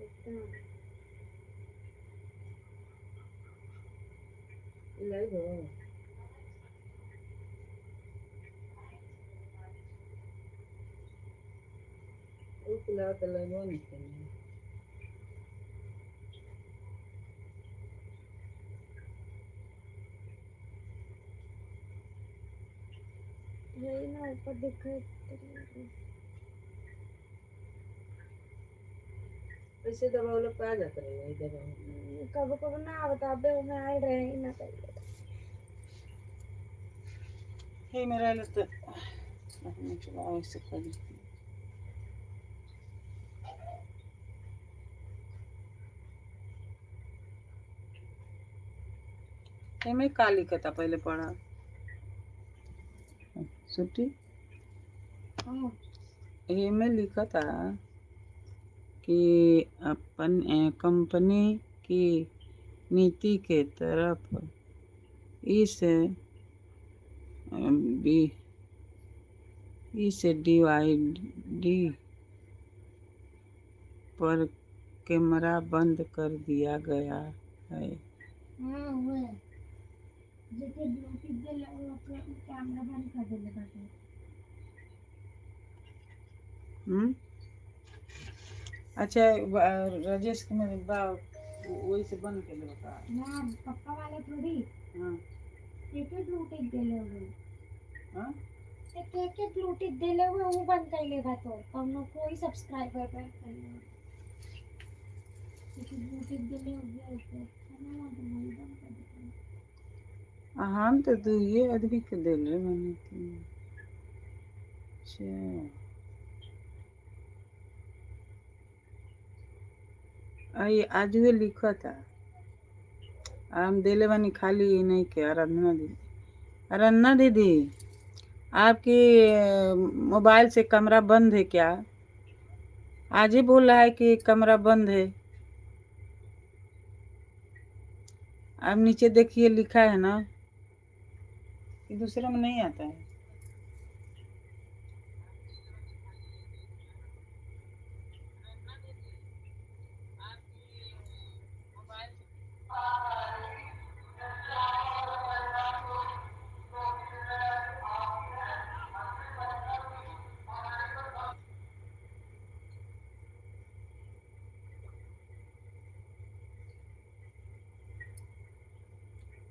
इतना ले दो उकला तो लगो नहीं करना यही ना ऊपर दिखे वैसे दवा वाला पा जाता है ये दवा कब कब ना बता बे मैं आ रहे ही ना करिए हे मेरा लत मैं चलाओ इससे कर हे मैं काली कथा पहले पढ़ा छुट्टी ये में लिखा था कि अपन कंपनी की नीति के तरफ इस डीवाईडी पर कैमरा बंद कर दिया गया है। हाँ हुए जेके ब्लूटूथ दे कैमरा बंद कर देले बाटे अच्छा राजेश के मेरे वही से बंद कर लो का ना पप्पा वाले थोड़ी हाँ एक ब्लूटूथ देले हुए हाँ एक ब्लूटूथ देले हुए वो बंद कर लेगा तो हम लोग कोई सब्सक्राइबर पे एक ब्लूटूथ देले हुए उसको ना बंद कर देगा हम तो तू ये आदमी के दे ले मैंने अच्छा आई आज वे लिखा था हम देले बनी खाली नहीं के आराधना दीदी आपकी मोबाइल से कमरा बंद है क्या? आज ही बोल रहा है कि कमरा बंद है। आप नीचे देखिए लिखा है ना कि दूसरे में नहीं आता है।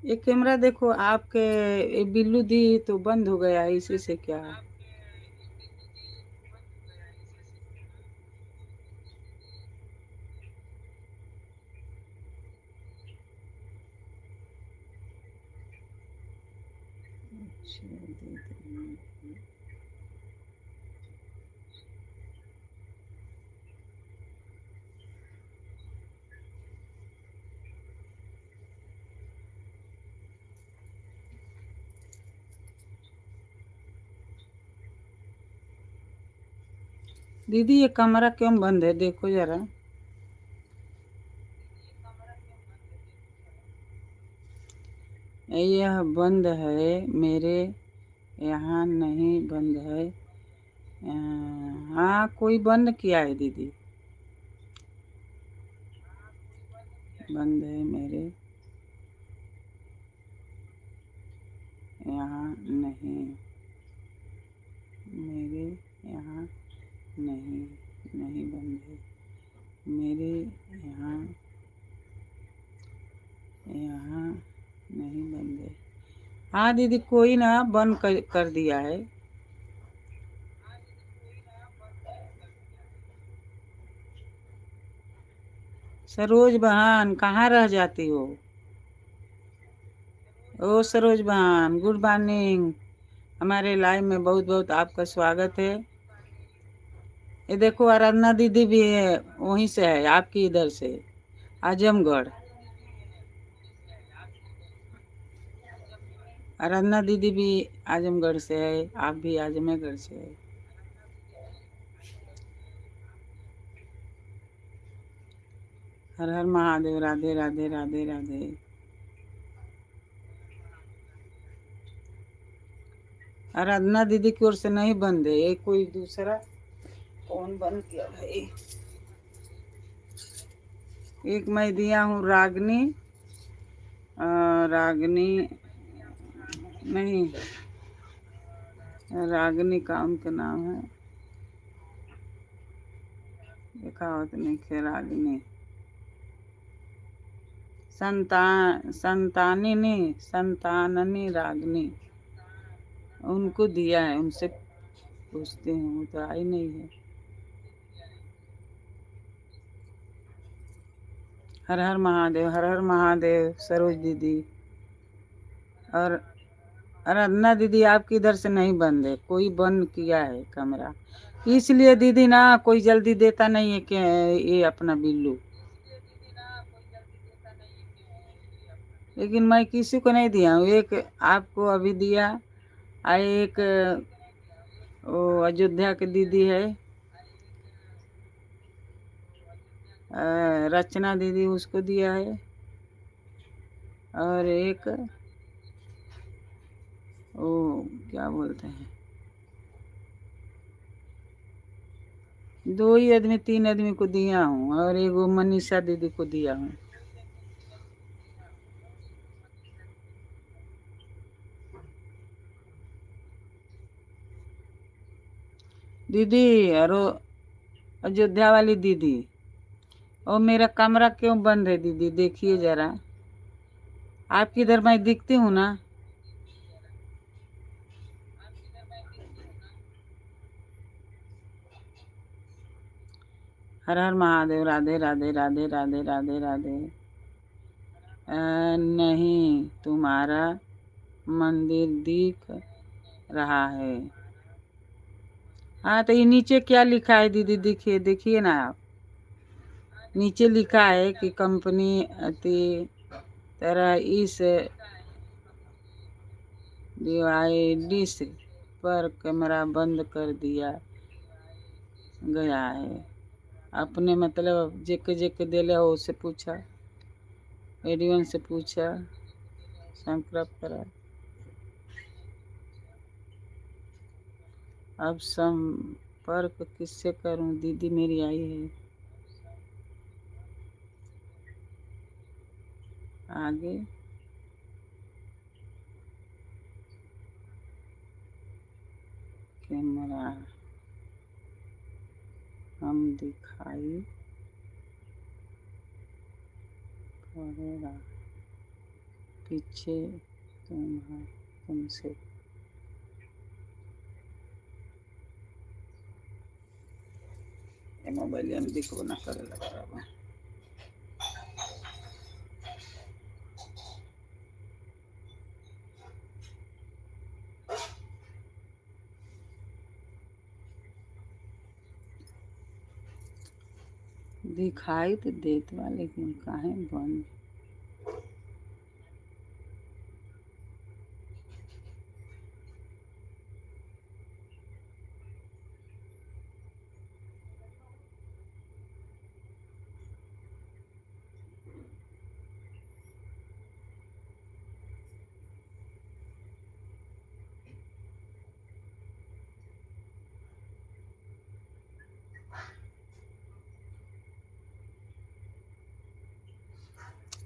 ये कैमरा देखो आपके, ये बिल्लू दी तो बंद हो गया है, इसी से क्या है? अच्छा, दे देंगे। दीदी ये कमरा क्यों बंद है, देखो जरा। यह बंद है, मेरे यहाँ नहीं बंद है। हाँ, कोई बंद किया है दीदी। बंद है मेरे यहाँ नहीं, मेरे यहाँ नहीं, नहीं बंद है मेरे यहाँ, यहाँ नहीं बंद है। हाँ दीदी, कोई ना बंद कर दिया है। सरोज बहन कहाँ रह जाती हो? ओ सरोज बहन, गुड मॉर्निंग। हमारे लाइव में बहुत बहुत आपका स्वागत है। ये देखो आराधना दीदी भी है, वहीं से है, आपकी इधर से, आजमगढ़। आराधना दीदी भी आजमगढ़ से है, आप भी आजमगढ़ से है। हर हर महादेव, राधे राधे राधे राधे। आराधना दीदी की ओर से नहीं बंद है, ये कोई दूसरा कौन बंद किया भाई? एक मैं दिया हूँ रागनी, रागनी नहीं, रागनी का उनका नाम है, देखा हो तो नहीं खे, रागनी संताननी रागनी, उनको दिया है, उनसे पूछते हैं, वो तो आई नहीं है। हर हर महादेव, हर हर महादेव सरोज दीदी। और आराधना दीदी आपकी इधर से नहीं बंद है, कोई बंद किया है कमरा, इसलिए दीदी ना कोई जल्दी देता नहीं है कि ये अपना बिल्लू। लेकिन मैं किसी को नहीं दिया हूँ, एक आपको अभी दिया, एक वो अयोध्या की दीदी है, रचना दीदी, उसको दिया है, और एक वो क्या बोलते हैं, दो ही आदमी, तीन आदमी को दिया हूँ, और एक वो मनीषा दीदी को दिया हूँ। दीदी और वो अयोध्या वाली दीदी, और मेरा कमरा क्यों बंद है दीदी, देखिए जरा। आपकी इधर मैं दिखती हूँ ना? हर हर महादेव, राधे राधे राधे राधे राधे राधे। नहीं, तुम्हारा मंदिर दिख रहा है। हाँ तो ये नीचे क्या लिखा है दीदी, देखिए, देखिए ना आप, नीचे लिखा है कि कंपनी अति तरह इस डिवाइस पर कैमरा बंद कर दिया गया है। अपने मतलब जेके जेके दिले हो उससे पूछा, एडियन से पूछा, संपर्क करा। अब संपर्क किससे करूं, दीदी मेरी आई है, आगे कैमरा हम दिखाई पड़ेगा, पीछे तुमसे मोबाइल में दिखो ना करे लग रहा है। दिखाई तो देत बा लेकिन काहे बंद।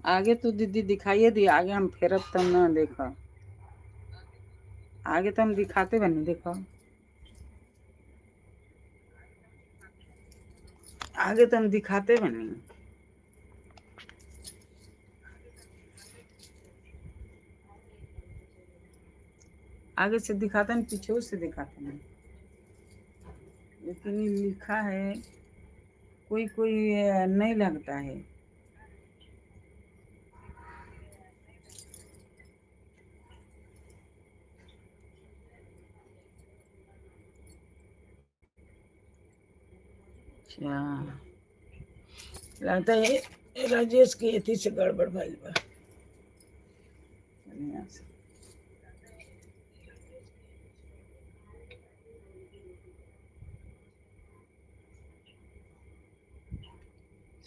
आगे तो दीदी दिखाइए दी, आगे हम फेरब तब ना देखा। आगे तो हम दिखाते बनी, देखो आगे तो हम दिखाते बनी। आगे से दिखाते नहीं, पीछे से दिखाते नहीं, लेकिन ये लिखा है कोई कोई नहीं लगता है। अच्छा, लगता है राजेश की एथी से गड़बड़ भइल बा। यहाँ से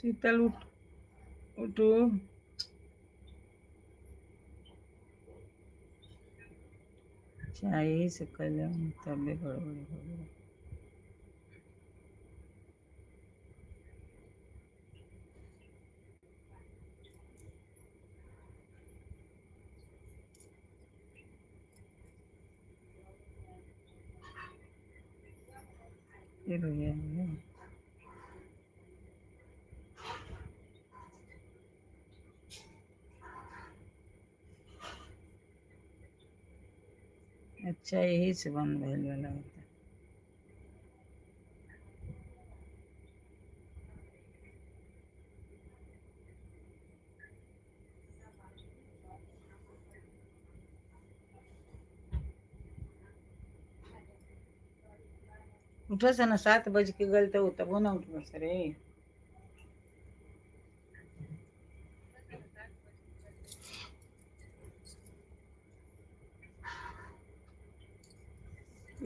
शीतल उठो। अच्छा, यही से कल तबे गड़बड़ हो गया। फिर हो गया। अच्छा, यही से बंद भइल वाला होता। उठो से ना, 7 बज के गल तो तबो ना उठो सरे।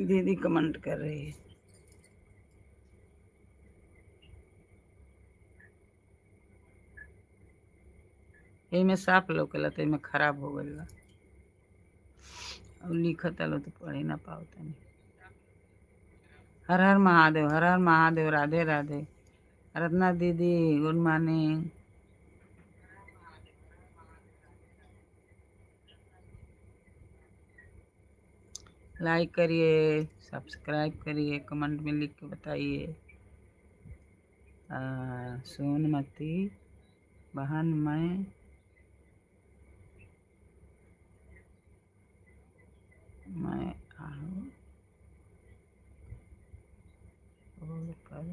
दीदी कमेंट कर रही है। में साफ लौकेला तो में खराब हो गइल बा। अब लिखत आलो तो पढ़े ना पाओ तनी। हर हर महादेव, हर हर महादेव, राधे राधे। रत्ना दीदी गुड मॉर्निंग। लाइक करिए, सब्सक्राइब करिए, कमेंट में लिख के बताइए। सोनमती बहन मैं आऊँ कर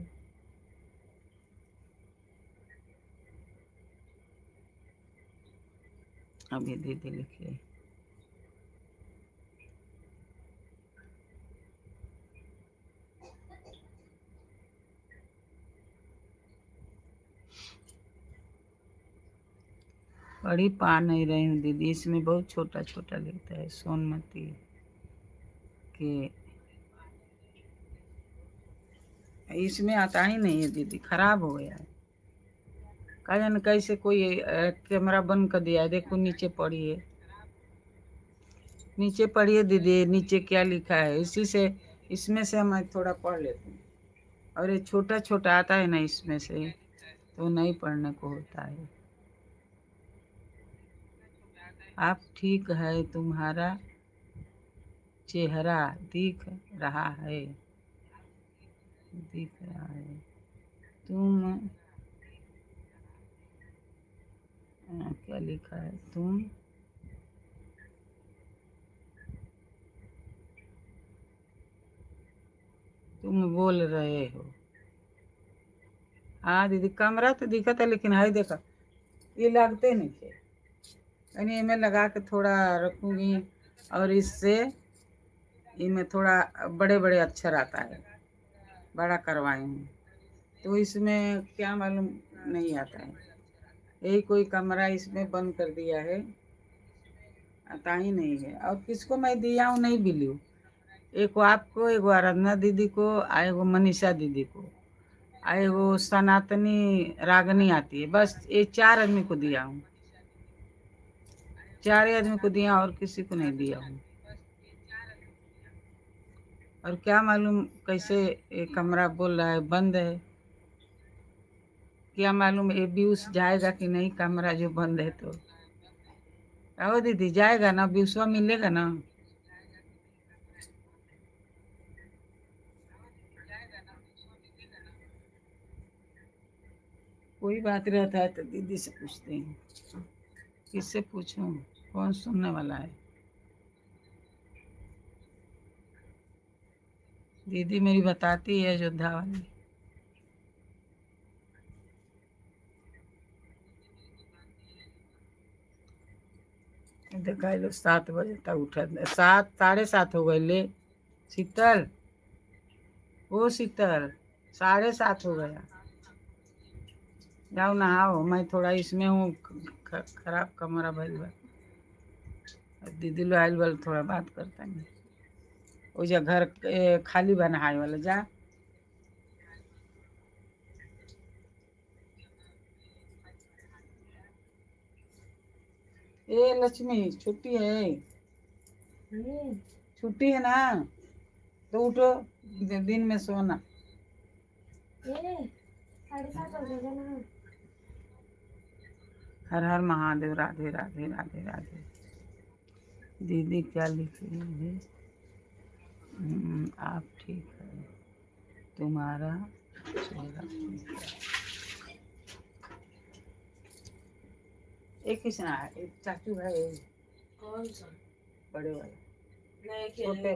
अभी दीदी लिखिए। पढ़ी पा नहीं रही हूँ दीदी, इसमें बहुत छोटा छोटा लिखता है। सोनमती के इसमें आता ही नहीं है दीदी, खराब हो गया है। कहा जाने कैसे कोई कैमरा बंद कर दिया है। देखो नीचे पढ़िए, नीचे पढ़िए दीदी, नीचे क्या लिखा है। इसी से इसमें से मैं थोड़ा पढ़ लेती हूँ, और ये छोटा छोटा आता है ना इसमें से, तो नहीं पढ़ने को होता है। आप ठीक है, तुम्हारा चेहरा दिख रहा है, दिख रहा है। तुम क्या लिखा है, तुम तुम बोल रहे हो। हाँ दीदी, कमरा तो दिखता है, लेकिन है देखा ये लगते नहीं थे। यानी मैं लगा के थोड़ा रखूँगी, और इससे इनमें थोड़ा बड़े बड़े अक्षर आता है, बड़ा करवाई हूँ, तो इसमें क्या मालूम नहीं आता है। यही कोई कमरा इसमें बंद कर दिया है, आता ही नहीं है। और किसको मैं दिया हूँ नहीं बिल्लू, एक को आपको, एक आराधना दीदी को, एगो मनीषा दीदी को, एगो सनातनी रागनी आती है, बस ये 4 आदमी को दिया हूँ। 4 आदमी को दिया, और किसी को नहीं दिया हूँ। और क्या मालूम कैसे ये कमरा बोल रहा है बंद है, क्या मालूम ये व्यूज जाएगा कि नहीं, कमरा जो बंद है तो। आओ दीदी, जाएगा ना, व्यूसवा मिलेगा ना। कोई बात रहता है तो दीदी से पूछते हैं। किससे पूछूं, कौन सुनने वाला है। दीदी मेरी बताती है अयोध्या वाली। देखा लोग 7 बजे तक उठा, 7 7:30 हो गए ले। शीतल, वो शीतल 7:30 हो गया, जाओ नहाओ। मैं थोड़ा इसमें हूँ, खराब कमरा भइल बा। दीदी लो आइल वाले थोड़ा बात करता है। वो जा घर खाली बा नहाए वाला, जा। ए लक्ष्मी, छुट्टी है, छुट्टी है ना, तो उठो, दिन में सोना। 7:30 हो गए ना। हर हर महादेव, राधे राधे राधे राधे। दीदी क्या लिख रही है? आप ठीक है, तुम्हारा चेहरा ठीक है। एक किसना है, एक चाचू है। कौन सा? बड़े वाला नहीं, छोटे,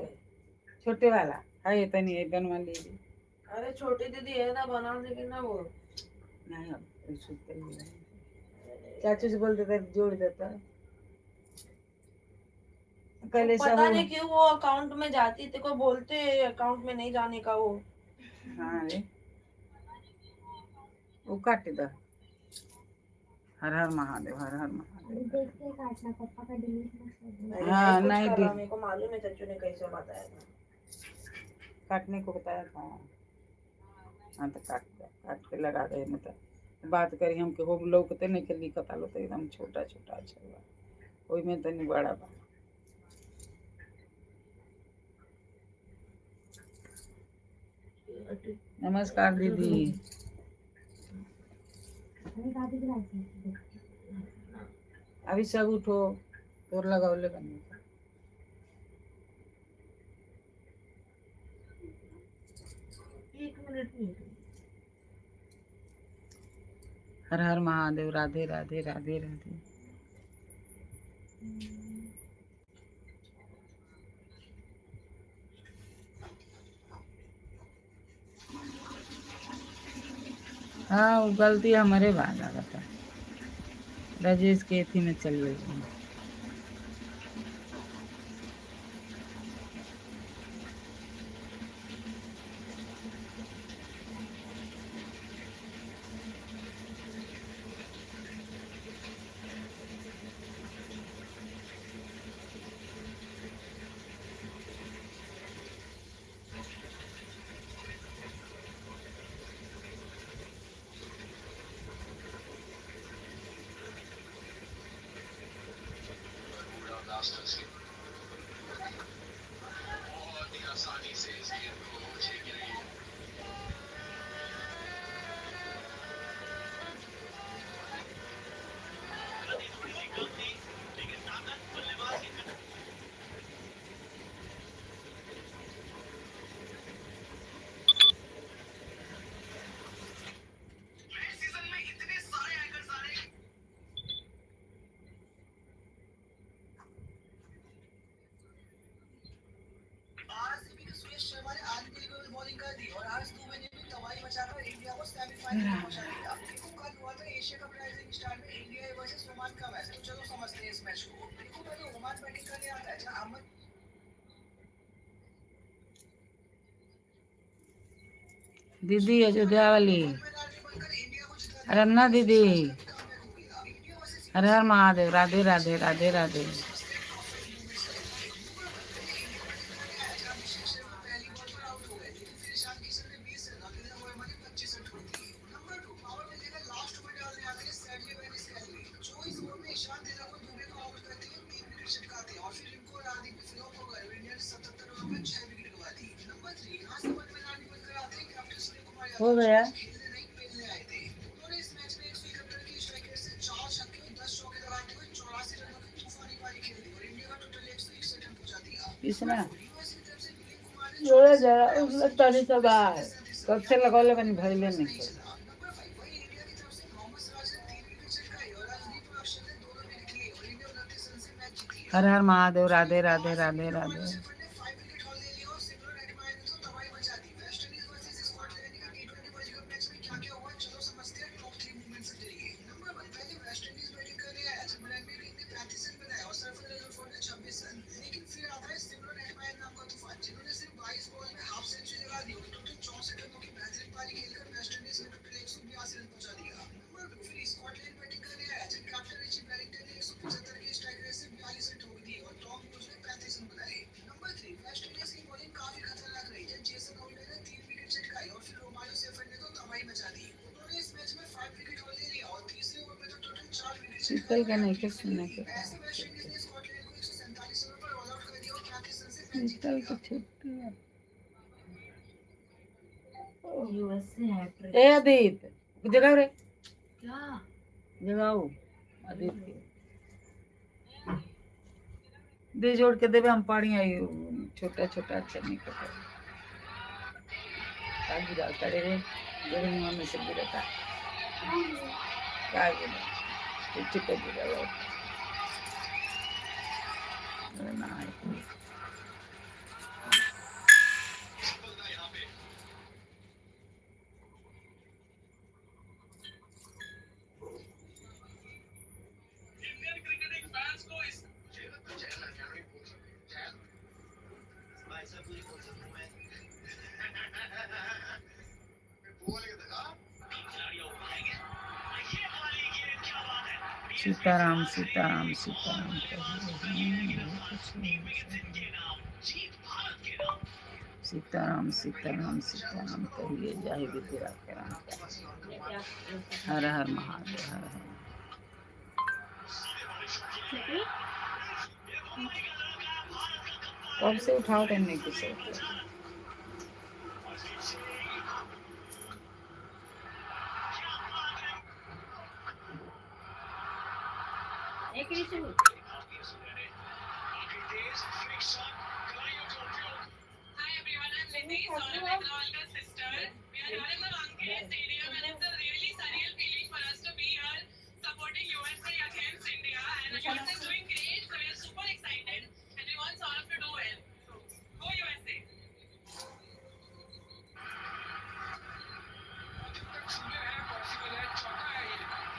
छोटे वाला है तनी, एक बनवा लीजिए। अरे छोटी दीदी है ना, बना देगी ना वो। नहीं, अब सुनते ही नहीं। चाचू से बोल देता, जोड़ देता। पहले पता सब नहीं क्यों वो अकाउंट में जाती, तेरे को बोलते अकाउंट में नहीं जाने का वो। हाँ रे, वो काट दो। हर हर महादेव, हर हर महादेव। देख के काटना, पापा का डिलीट मत कर दो। हाँ, कुछ नहीं करा, दी- मेरे को मालूम है चाचू ने कैसे बताया था। काटने को बताया था। हाँ तो काट दो, काट के लगा दे, मतलब बात करी हम के हो लोग तो नहीं के लिखता लो, तो एकदम छोटा छोटा अच्छा हुआ, ओई में तनी बड़ा बा। नमस्कार दीदी। अभी सब उठो, तोर लगावले बनी। एक मिनट नहीं। हर हर महादेव, राधे राधे राधे राधे। हाँ, वो गलती हमारे बाद आ था, राजेश के थी में चल गई। दीदी अयोध्या वाली, अरे अन्ना दीदी, हर हर महादेव, राधे राधे राधे राधे। हो गया। किसने जोड़ा जरा उसने तनी सा बाहर कब से लगौले बनी भइले नहीं के। हर हर महादेव, राधे राधे राधे राधे। शीतल का नहीं कुछ सुनने के शीतल की छुट्टी है। ए आदित्य जगाओ रे, क्या जगाओ आदित्य, दे जोड़ के देवे हम पानी आई छोटा छोटा अच्छा नहीं करता कागज डालता रे मेरे मुंह में से गिरता क्या गिरा चिपक गिरा वो ना सीताराम सीताराम सीताराम सीताराम सीताराम सीताराम कहिए जाहि विद्या के राम। हर हर महादेव, हर हर। कब से उठाओ करने की सोच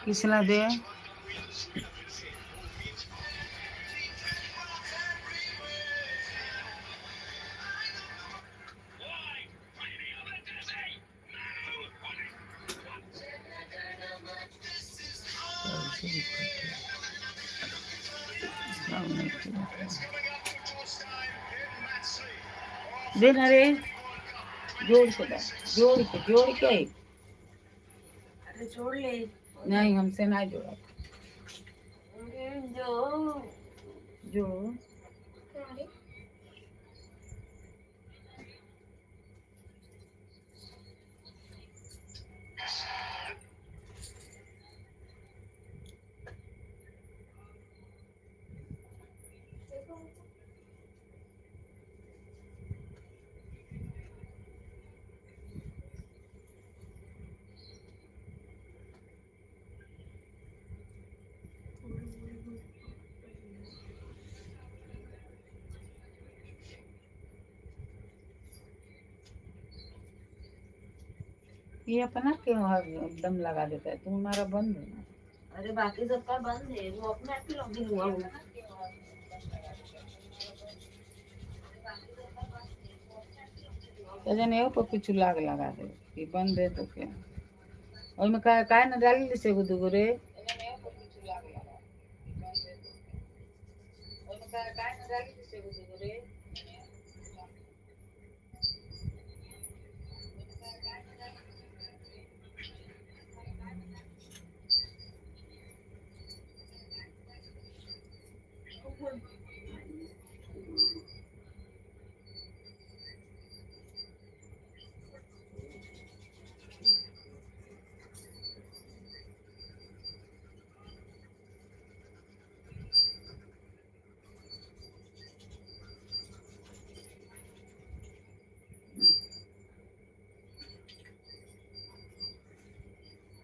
किसने दे देना रे जोड़ के जोड़ के अरे छोड़ ले नहीं हमसे ना जोड़ा जो जो ये अपना क्यों एकदम लगा देता है? तुम्हारा बंद है ना? अरे बाकी सबका बंद है, वो अपने आप ही लॉगिन हुआ हुआ है। तो जने को कुछ लाग लगा दे कि बंद है तो क्या और मैं काय न डाली से गुदु रे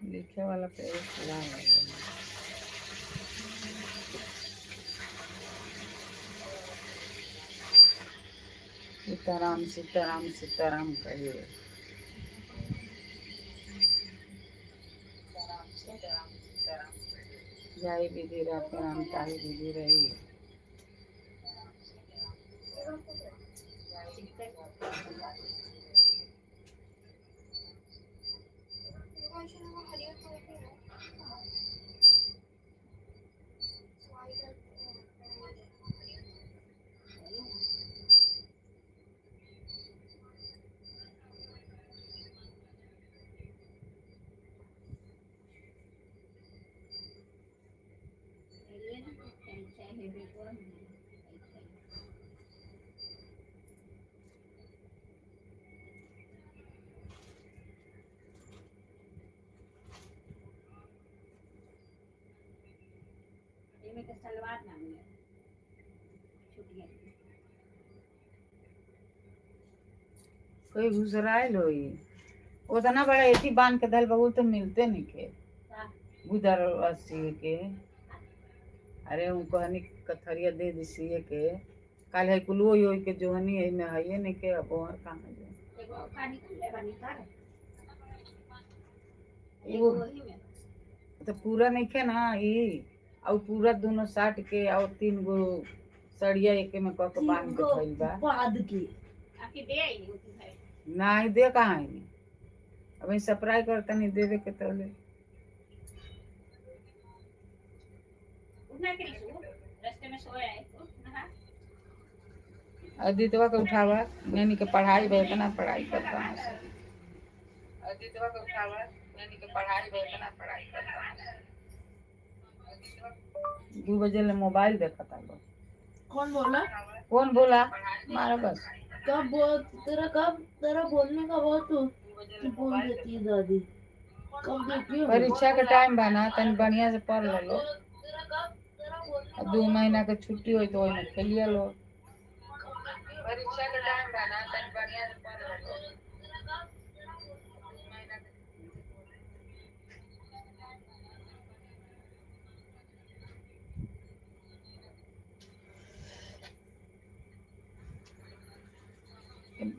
लिखे वाला पे ला सीताराम सीताराम सीताराम कहिए। जाई विधि राखे राम ताई विधि रही। कोई घुसराइल होई उतना बड़ा एथी बांध के दल बबूल तो मिलते नहीं के गुदर अस्सी के। अरे उनको हनी कथरिया दे दिसिए के काल है कुलुओ यो के जो हनी है में है नहीं के अब और कहां है वो तो पूरा नहीं के ना ई और पूरा दोनों साट के और 3 गो सड़िया एक में क के बांध के धइल बा बाद की आके दे आई होती है नहीं दे कहां है अब सप्राई करता नहीं दे दे के तले उठना करी सो रास्ते में सोया है तो नहा अदितवा के उठावा नैनी के पढ़ाई बे इतना पढ़ाई करता है अदितवा के उठावा नैनी के पढ़ाई बे इतना पढ़ाई करता है 2 बजे ले मोबाइल देखता है। कौन बोला मारा बस तेरा बोलने का बहुत बोल देती है दादी कब देती है परीक्षा के टाइम बना तन बढ़िया से पढ़ लो 2 महीना के छुट्टी हो तो ओइमे खेलिए लो परीक्षा के टाइम बना तन बढ़िया से पढ़ लो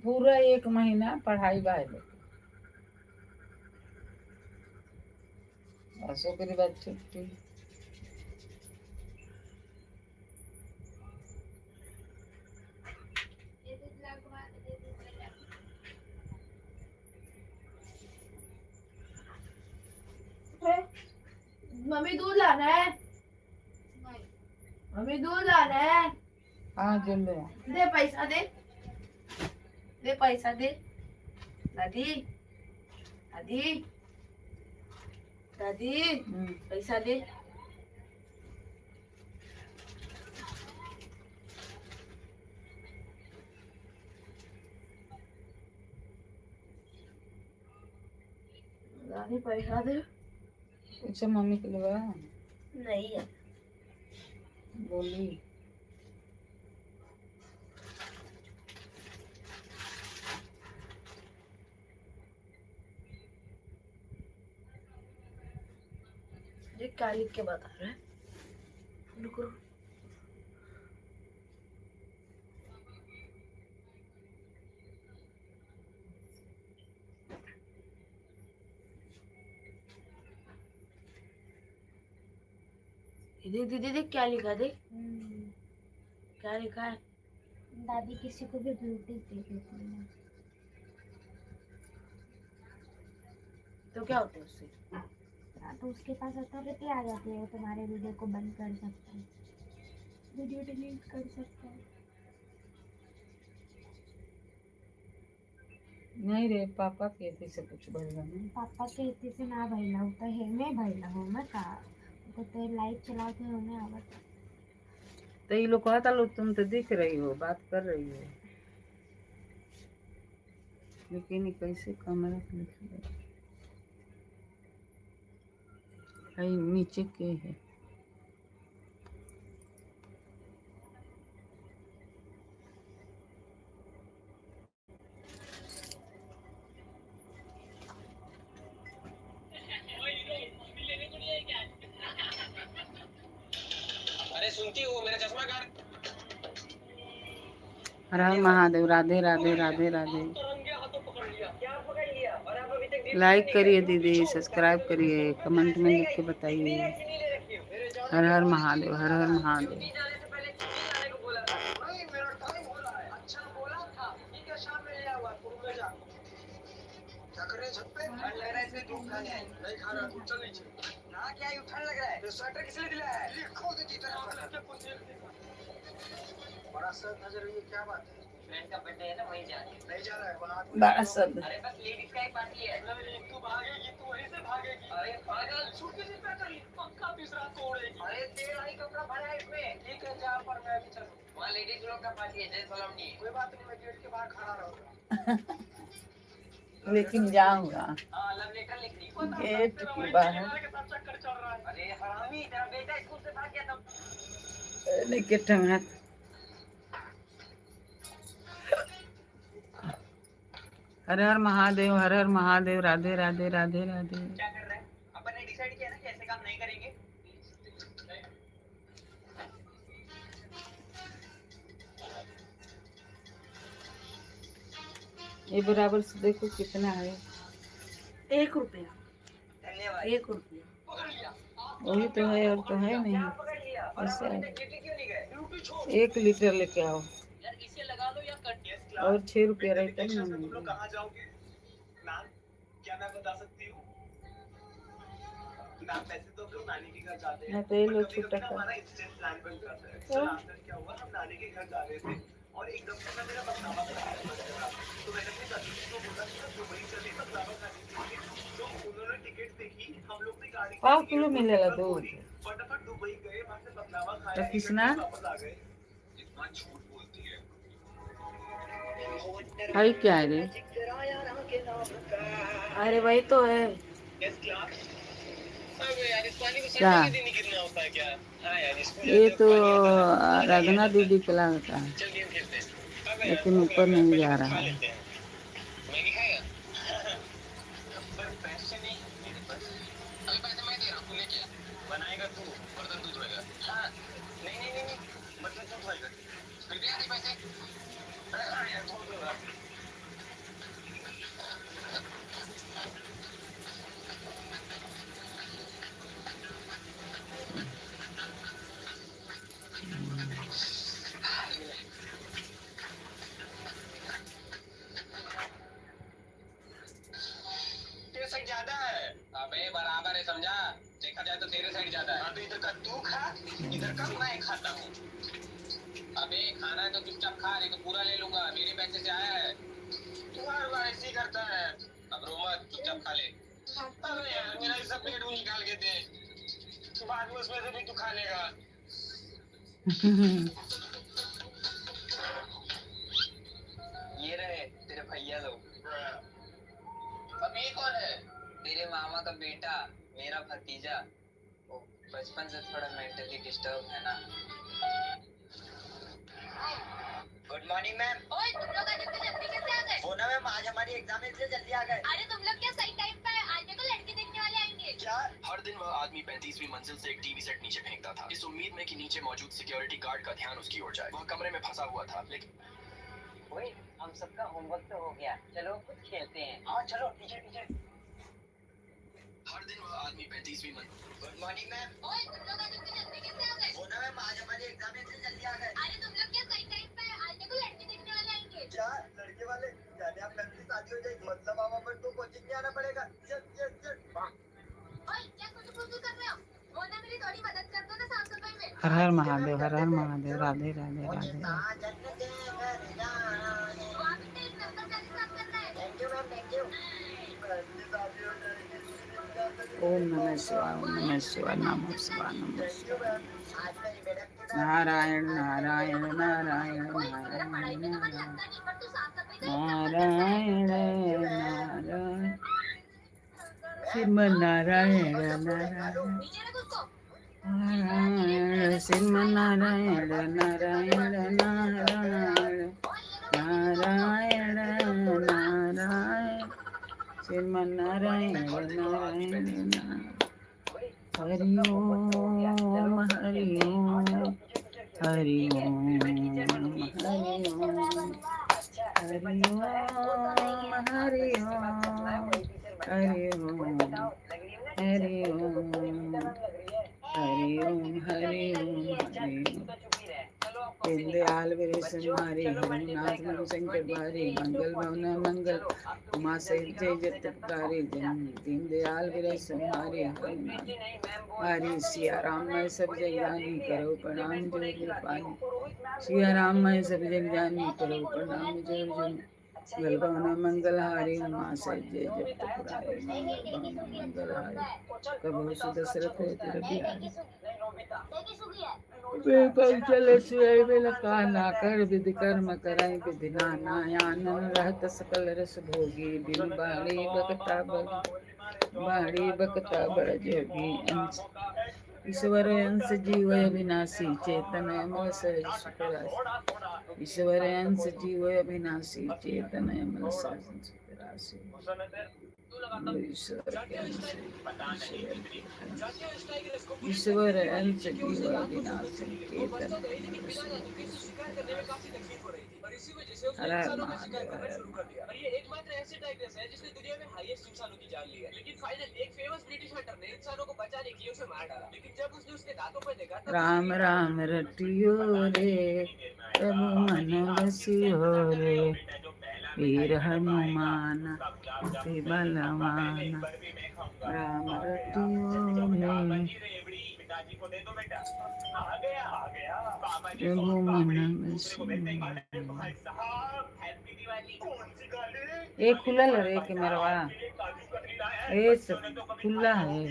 पूरा 1 महीना पढ़ाई बाहर बसों के बाद छुट्टी मम्मी दूध लाना है मम्मी दूध लाना है हाँ जल्दी दे पैसा दे दे पैसा दे दादी दादी दादी पैसा दे दादी पैसा दे अच्छा मम्मी के लिए नहीं है बोली ये क्या लिख के बता रहा है रुको देख दीदी देख क्या लिखा, देख क्या लिखा है। दादी किसी को भी ब्लूटूथ दे देती है तो क्या होता है उससे? तो उसके पास अथॉरिटी आ जाती है, वो तुम्हारे वीडियो को बंद कर सकता है, वीडियो डिलीट कर सकता है। नहीं रे, पापा कहते से कुछ भरना नहीं। पापा कहते से ना भरना होता है, मैं भरना हूँ मैं कहा तो लाइव चलाते हो मैं आवत। तो ये लोग कहता लो तुम तो दिख रही हो, बात कर रही हो, लेकिन ये कैसे कैमरा है नीचे के है। अरे सुनती हो मेरा चश्मा काट। हर हर महादेव। राधे राधे राधे राधे। लाइक करिए दीदी, सब्सक्राइब करिए, कमेंट में लिख के बताइए। हर हर महादेव, हर हर महादेव। क्या कर रहे हैं छत पे? ठंड लग रहा है इसलिए धूप खाने आए। नहीं खा रहा, तू चल नीचे। ना क्या यूं ठंड लग रहा है? तो स्वेटर किसने दिलाया है? लिखो दे की तरफ। बड़ा सर नजर है, ये क्या बात है? फ्रेंड का बर्थडे है ना, वहीं जा रहे हैं। नहीं जा रहा है वहाँ। बड़ा सद। अरे बस लेडीज का एक पार्टी है। अरे तू भागेगी, तू वहीं से भागेगी। अरे पागल, छुट्टी से पैदल पक्का तीसरा तोड़ेगी। अरे तेरा ही कपड़ा भरा है इसमें। ठीक है जा, पर मैं भी चलूं। वहाँ लेडीज लोग का पार्टी है, जय सोलम नहीं। कोई बात नहीं, मैं गेट के बाहर खड़ा रहूंगा। लेकिन जाऊंगा हाँ, लव लेटर लिख दी। गेट के बाहर। अरे हरामी, तेरा बेटा स्कूल से भाग गया तब। लेके टमाट। हर हर महादेव, हर हर महादेव। राधे राधे राधे राधे। क्या कर रहा है? अपन ने डिसाइड किया ना कि ऐसे काम नहीं करेंगे। ये बराबर से देखो कितना है। 1 रुपया। धन्यवाद। 1 रुपया। पकड़ लिया। वही तो है और तो है नहीं। पकड़ लिया। और ऐसा अपन है। ने गिट्टी क्यों नहीं गए? ड्यूटी छोड़। 1 लीटर लेके आओ यार इसे लगा लो या कट। और 6 रुपया रहता तुम ना। लोग कहाँ जाओगे? मैम, क्या मैं बता सकती हूँ? मैम वैसे तो हम लोग नानी के घर जाते हैं। मैं तो ये पर लोग कभी-कभी छुट्टा ना कर। हमारा इंसिडेंट प्लान बन जाता है। तो लास्ट टाइम क्या हुआ, हम नानी के घर जा रहे थे और एकदम से ना मेरा बकलावा खाने का मन करा। तो मैंने अपनी कजिन को बोला कि मैं दुबई चले बकलावा खाने के लिए। तो उन्होंने टिकट देखी, हम लोग भी गाड़ी 5 किलो मिलेगा दूध। फटाफट दुबई गए, वहाँ से बकलावा खाया, तो टिकट किसना लेके वापस आ गए। इतना झूठ बोलती है। है क्या है रे? अरे वही तो है। Yes, class. अबे यार इस पानी को क्या? संडे के दिन ही गिरना होता है क्या? हाँ यार स्कूल ये जाते तो वक्त पानी आता है। राधना दीदी खिलाता है, चल गेम खेलते हैं। अबे यार लेकिन भूख ऊपर लग रहा है, नहीं पहले जा कुछ रहा खा है। लेते हैं। मैगी खाएगा? पर पैसे नहीं मेरे पास। अभी पैसे मैं दे रहा हूँ, तूने क्या बनाएगा? तू बर्तन तू धोएगा। हाँ नहीं बर्तन तू धोएगा। फिर भी आधे पैसे। हाँ यार धो दूंगा। तेरे साइड ज्यादा है। अबे बराबर है, समझा? देखा जाए तो तेरे साइड ज्यादा है। हाँ तो इधर का तू खा, इधर का मैं खाता हूँ। अबे खाना है तो चुपचाप खा, नहीं तो पूरा ले लूंगा, मेरे पैसे से आया है। तू हर बार ऐसे ही करता है। अब रो मत, चुपचाप खा ले। अबे यार मेरा हिस्सा प्लेट में निकाल के दे, बाद में उसमें से भी तू खा लेगा। ये रहे तेरे भैया लोग। अब ये कौन है? तेरे मामा का बेटा, मेरा भतीजा। वो बचपन से थोड़ा मेंटली डिस्टर्ब है ना। Good morning ma'am. ओए तुम लोग आज इतनी जल्दी कैसे आ गए? वो ना मैम आज हमारी एग्जाम है इसलिए जल्दी आ गए। अरे तुम लोग क्या सही टाइम पे आए? आज देखो लड़के देखने वाले आएंगे। क्या? हर दिन वह आदमी 35वीं मंजिल से एक टीवी सेट नीचे फेंकता था, इस उम्मीद में कि नीचे मौजूद सिक्योरिटी गार्ड का ध्यान उसकी ओर जाए। वह कमरे में फंसा हुआ था, लेकिन ओए हम सबका होमवर्क तो हो गया, चलो कुछ खेलते हैं। हाँ चलो टीचर। हर दिन वह आदमी 35 35वीं मंजिल। Good morning ma'am. ओए तुम लोग आज इतनी जल्दी कैसे आ गए? वो ना मैम आज हमारे एग्जाम से जल्दी आ गए। अरे तुम लोग क्या सही टाइम पे आए? आज देखो लड़की देखने वाले आएंगे। क्या लड़के वाले? जाने आप कल की शादी हो जाएगी, मतलब अब अपन को कोचिंग नहीं आना पड़ेगा। चल चल चल। ओए क्या कुछ कर रहे हो? वो ना मेरी थोड़ी मदद कर दो ना साफ सफाई में। हर हर महादेव, हर हर महादेव, राधे राधे राधे राधे। साजन के घर जाना है। वहाँ पे तेल नंबर जाने साफ करना है। Thank you ma'am, thank you. कल की शादी हो जाएगी। ओम नमः शिवाय, ओम नमः शिवाय, नमः शिवाय, नमः थैंक यू शिवाय। मैम। आज मेरी मैडम की नारायण नारायण नारायण ओए मेरा पढ़ाई में तो मन नारायण लगता नहीं, पर तू साफ सफाई का नारायण नारायण श्रीमन नारायण नारायण नीचे रख उसको। नारायण श्रीमन नारायण नारायण नारायण नारायण नारायण श्रीमन नारायण नारायण नारायण। हरि ओम हरि ओम हरि ओम हरि ओम हरि ओम हरि ओम हरि ओम हरि ओम हरि ओम हरि ओम हरि ओम। दीनदयाल विरेशनहारी हरिनाथ शंकर भारी मंगल भवन मंगल उमा सहित जय जगतकारी जन। दीनदयाल विरेशनहारी हरिनाथ हरि सिया राम मैं सब जग जानी करो प्रणाम जोर पानी। सिया राम मैं सब जग जानी करो प्रणाम जोर जन। मंगल भवन मंगलहारी उमा सहित जय जगतकारी मंगल भवन मंगलहारी कबहु सुदशरथ बिहारी। चल सुय काला कर विधि कर्म कराई विधि नाना आनन रहत सकल रस भोगी बिन बाड़ी बकता बड़ जोगी। अंश ईश्वर अंश जीव अविनाशी चेतन अमल सहज सुख राशि। ईश्वर अंश जीव अविनाशी चेतन अमल सहज सुख राशि। ईश्वर अंश जीव अविनाशी चेतन हर हर महादेव हर हर महादेव। और ये एकमात्र ऐसे टाइगर्स है जिसने दुनिया में हाईएस्ट इंसानों की जान ली है। लेकिन फाइनल एक फेमस ब्रिटिश हंटर ने इंसानों को बचाने के लिए उसे मार डाला। लेकिन जब उसने उसके दांतों पर देखा राम राम रटियो रे प्रभु मन बसियो रे वीर हनुमान अति बलवान। राम रटियो रे प्रभु मन बसियो एक खुला रे के मरवा ए खुला है।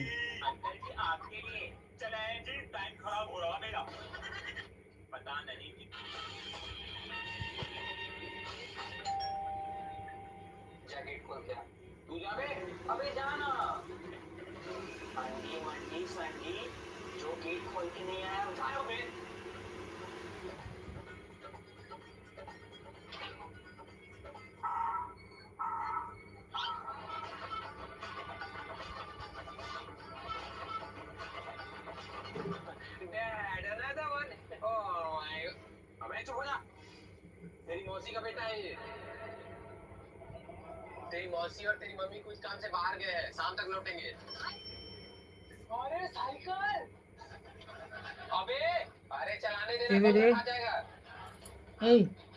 जैकेट खोल के तू जाबे, अबे जाना। अंडी मंडी संडी जो गेट खोल के नहीं आया उठाओ बे। अबे चुप हो जा, तेरी मौसी का बेटा है ये। तेरी मौसी और तेरी मम्मी कुछ काम से बाहर गए हैं, शाम तक लौटेंगे। अरे साइकिल, अबे अरे चलाने देना तो आ जाएगा। ए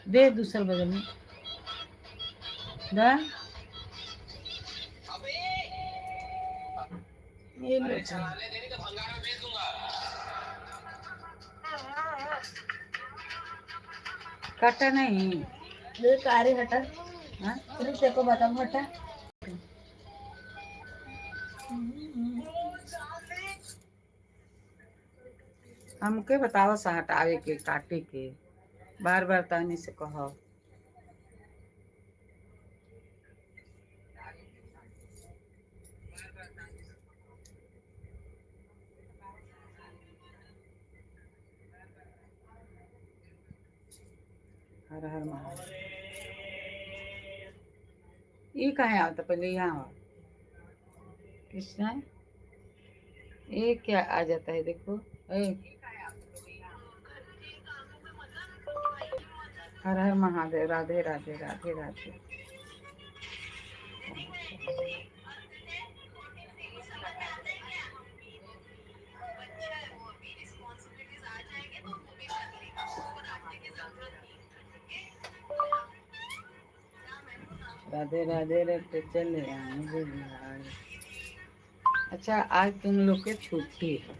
दे दूसरा बगल में दा अबे ये अरे लो चलाने देनी तो भंगार में बेच दूंगा। काटा नहीं ये कारे हटा, हाँ फिर तेरे को बताऊं हटा। हमके बताओ सा हटावे के काटे के बार बार तानी से कहो। हर हर महादेव। ये कहाँ आता पहले यहाँ कृष्णा ये क्या आ जाता है देखो। हर हर महादेव राधे राधे राधे राधे। राधे राधे रखते चले आए बिहार। अच्छा आज तुम लोग के छुट्टी है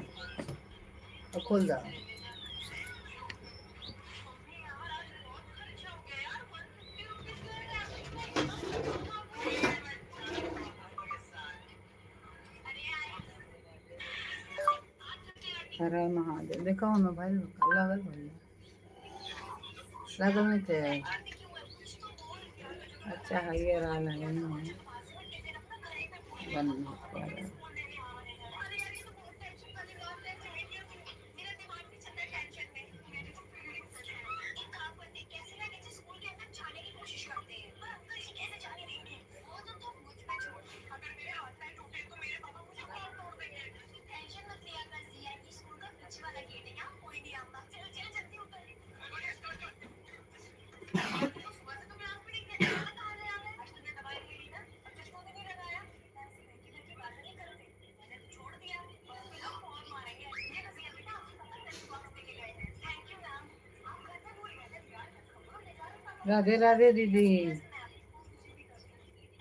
तो खोल जाओ। हर हर महादेव। देखो मोबाइल लगल भैया लगल नहीं थे। अच्छा है ये रहा है बंद कर। राधे राधे दीदी।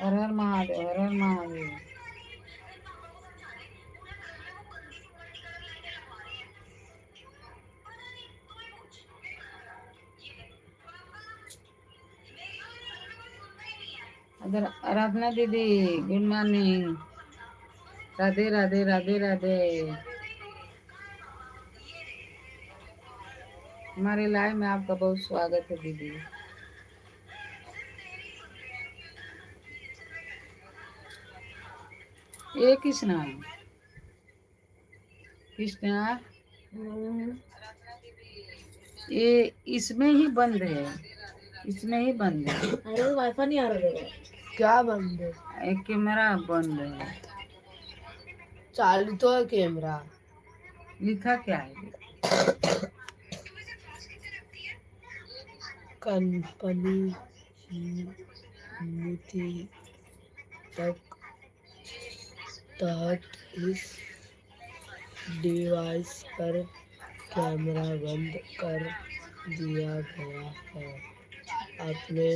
हर हर महादेव हर हर महादेव। अदर आराधना दीदी गुड मॉर्निंग। राधे राधे राधे राधे। हमारे लाइव में आपका बहुत स्वागत है दीदी। ये कृष्णा कृष्णा ये इसमें ही बंद है। इसमें ही बंद है। अरे वाईफाई नहीं आ रहा है। क्या बंद है? एक कैमरा बंद है। चालू तो है कैमरा। लिखा क्या है? कंपनी की नीति तहत इस डिवाइस पर कैमरा बंद कर दिया गया है। अपने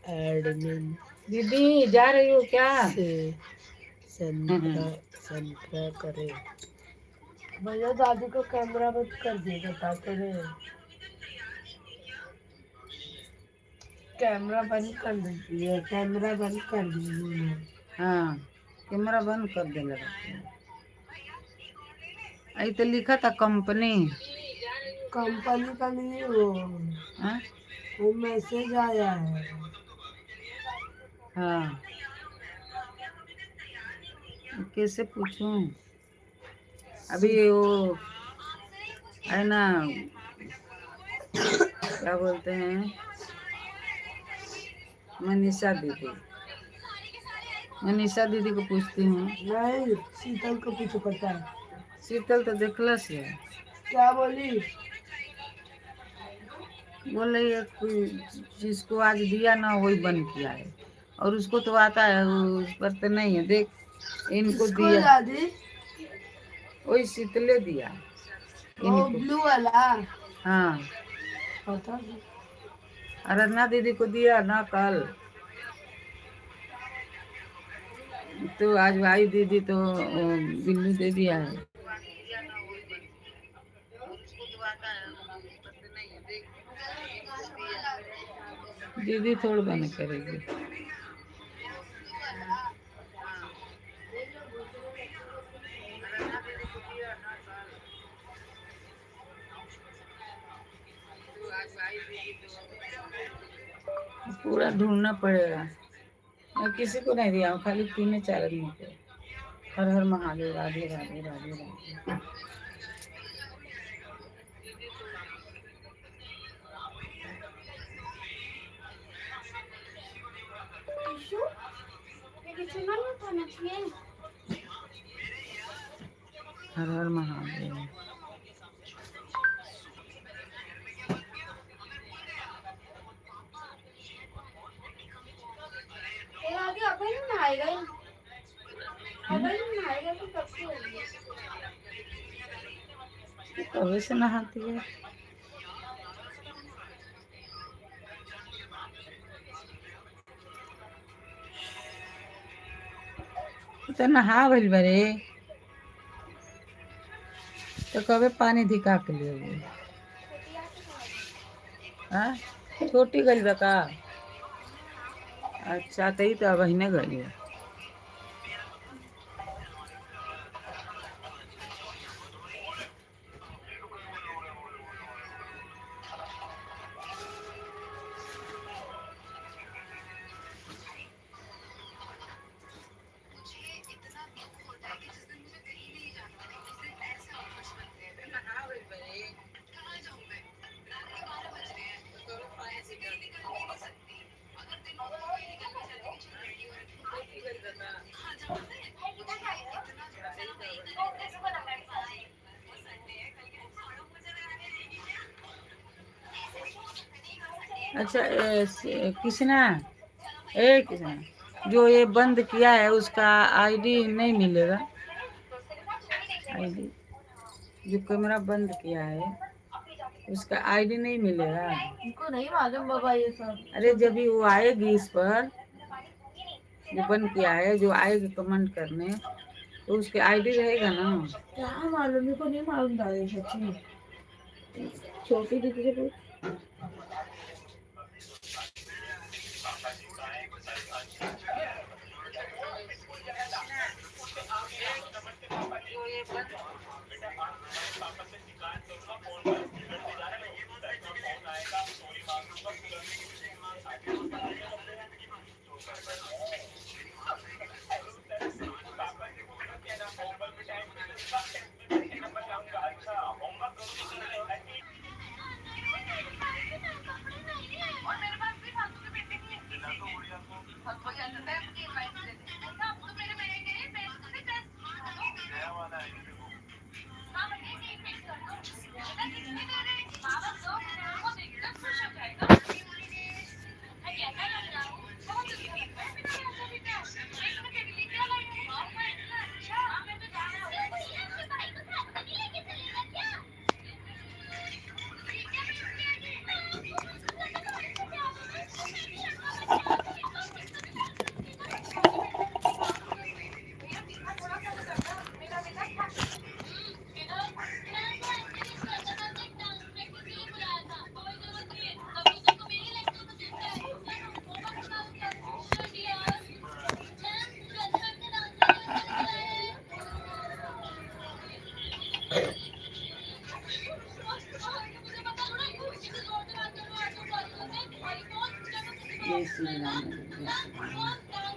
एडमिन दीदी जा रही हो क्या? से संपर्क करें। भैया दादी को कैमरा बंद कर देगा ताकि कैमरा बंद कर दीजिए। कैमरा बंद कर दीजिए। हाँ कैमरा बंद कर दे लगा। आई तो लिखा था कंपनी। कंपनी का नहीं हाँ? वो मैसेज आया है। हाँ कैसे पूछूं? अभी वो है ना क्या बोलते हैं मनीषा दीदी को पूछती हूँ। नहीं शीतल को पूछो पता है। शीतल तो देखला से है। क्या बोली? बोल रही है जिसको आज दिया ना वही बंद किया है और उसको तो आता है उस पर तो नहीं है। देख इनको दिया दादी वही शीतले दिया वो ब्लू वाला। हाँ पता आराधना दीदी को दिया ना कल तो आज भाई दीदी तो बिल्लू दे दिया है। दीदी थोड़ा बने करेगी। पूरा ढूंढना पड़ेगा। मैं किसी को नहीं दिया हूँ खाली 3-4 आदमी को। हर हर महादेव राधे राधे राधे राधे। हर हर महादेव। कब से नहाती है? तो नहा भइल बरे तो कबे पानी धिका के लिए हाँ छोटी गइल बा का अच्छा तो ही तो अब ही न गइल बा। अच्छा कृष्णा कृष्णा जो ये बंद किया है उसका आईडी नहीं मिलेगा। आईडी जो कैमरा बंद किया है उसका आईडी नहीं मिलेगा। उनको नहीं मालूम बाबा ये सब। अरे जब भी वो आएगी इस पर जो बंद किया है जो आएगी कमेंट करने तो उसके आईडी रहेगा ना। क्या मालूम, मेरे को नहीं मालूम था ये सच्ची। छोटी दीदी से पूछ। जय श्री राम जय श्री राम।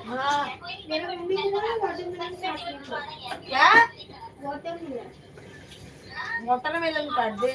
हाँ मेरा मम्मी को बोला वाटरमेलन काटने को। क्या वाटरमेलन काट दे।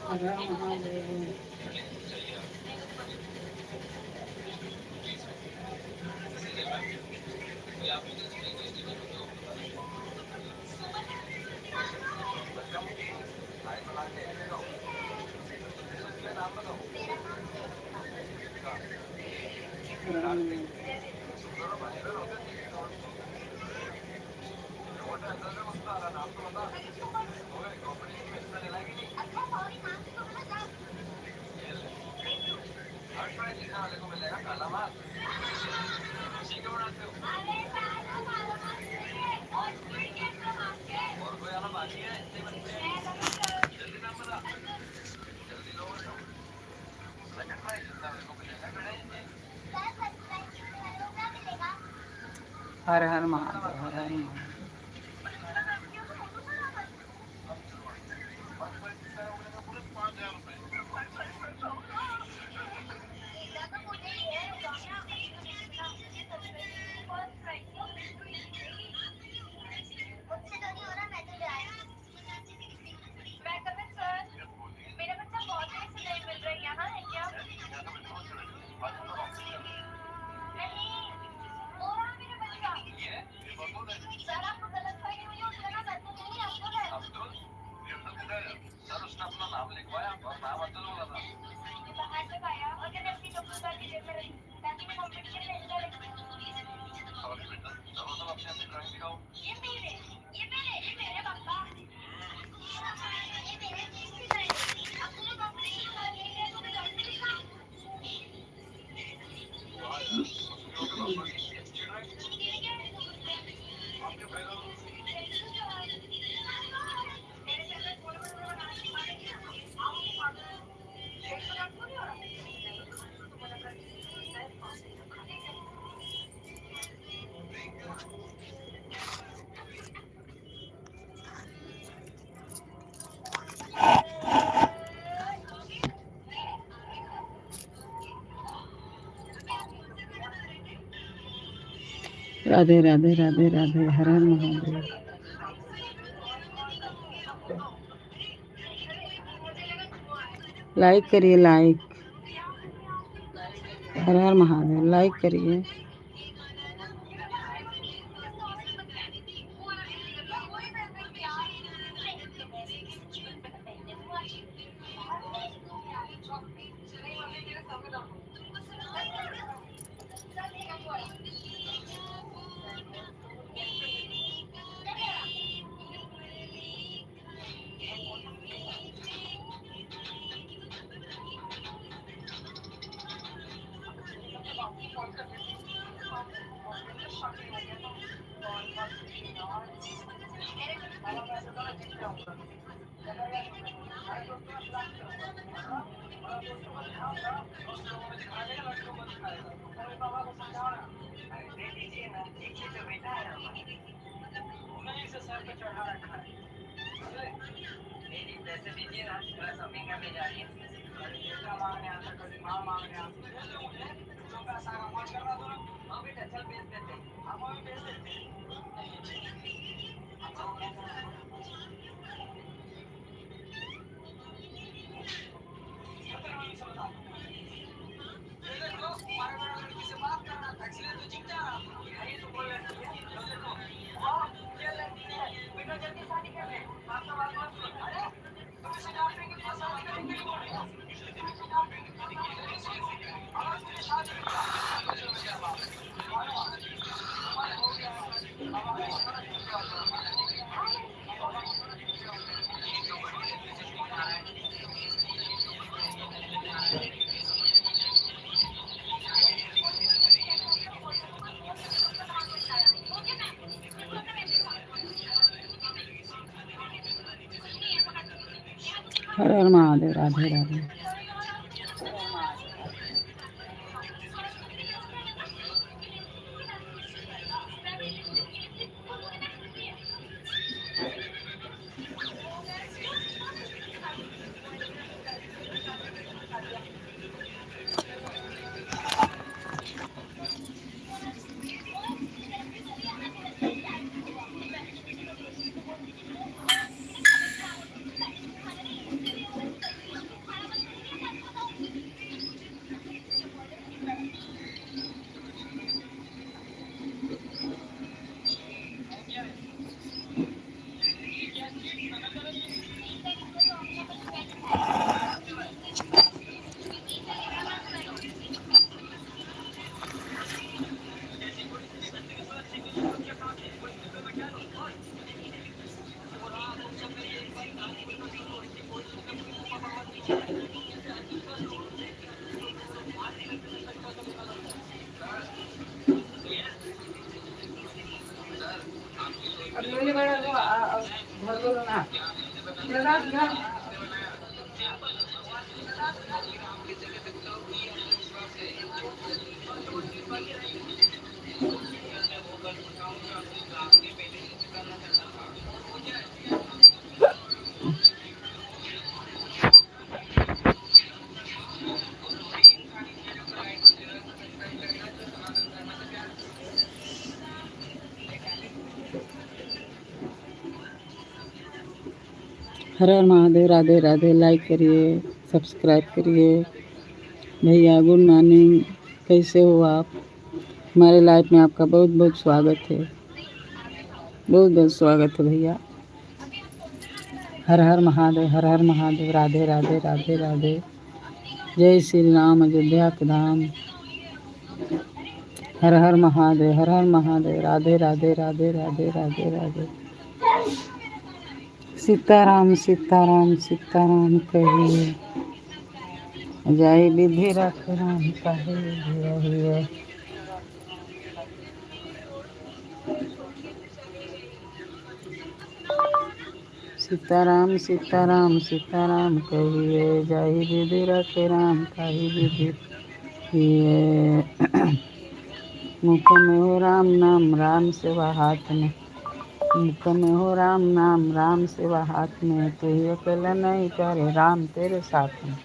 हर हर महादेव। हर हर महादेव, हर हर महादेव। राधे राधे राधे राधे, हर हर महादेव। लाइक करिए, लाइक। हर हर महादेव, लाइक करिए। हर हर महादेव, राधे राधे। अब मेरे बड़ा वो घर बोलो ना प्रकाश घर हर हर महादेव। राधे राधे। लाइक करिए, सब्सक्राइब करिए। भैया गुड मॉर्निंग, कैसे हो आप? हमारे लाइफ में आपका बहुत बहुत स्वागत है, बहुत बहुत स्वागत है भैया। हर हर महादेव, हर हर महादेव। राधे राधे राधे राधे। जय श्री राम अयोध्या के धाम। हर हर महादेव, हर हर महादेव। राधे राधे राधे राधे राधे राधे। सीताराम सीताराम सीताराम कहिए, जय विधि रख राम कहिए। सीताराम सीताराम सीताराम कहिए, जय विधि रख राम कहि विधि। मुख में हो राम नाम, राम सेवा हाथ में। मुख में हो राम नाम, राम सेवा हाथ में। तू ही अकेला नहीं करे, राम तेरे साथ में।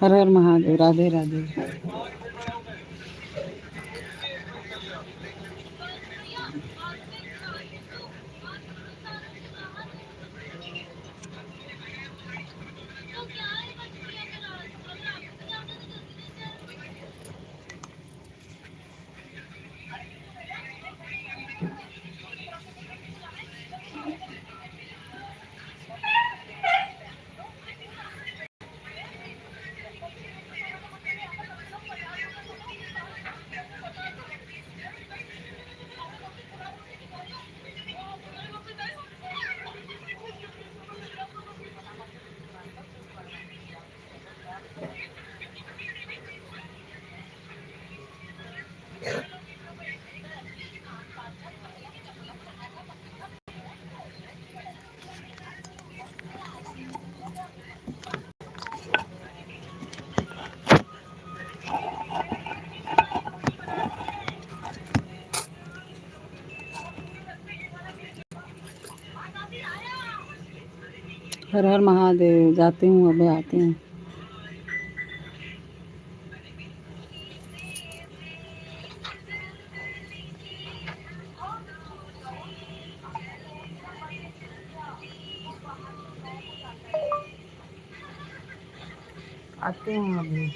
हर हर महादेव। राधे राधे। हर हर महादेव। जाती हूँ, अभी आती हूँ। आती हूँ अभी।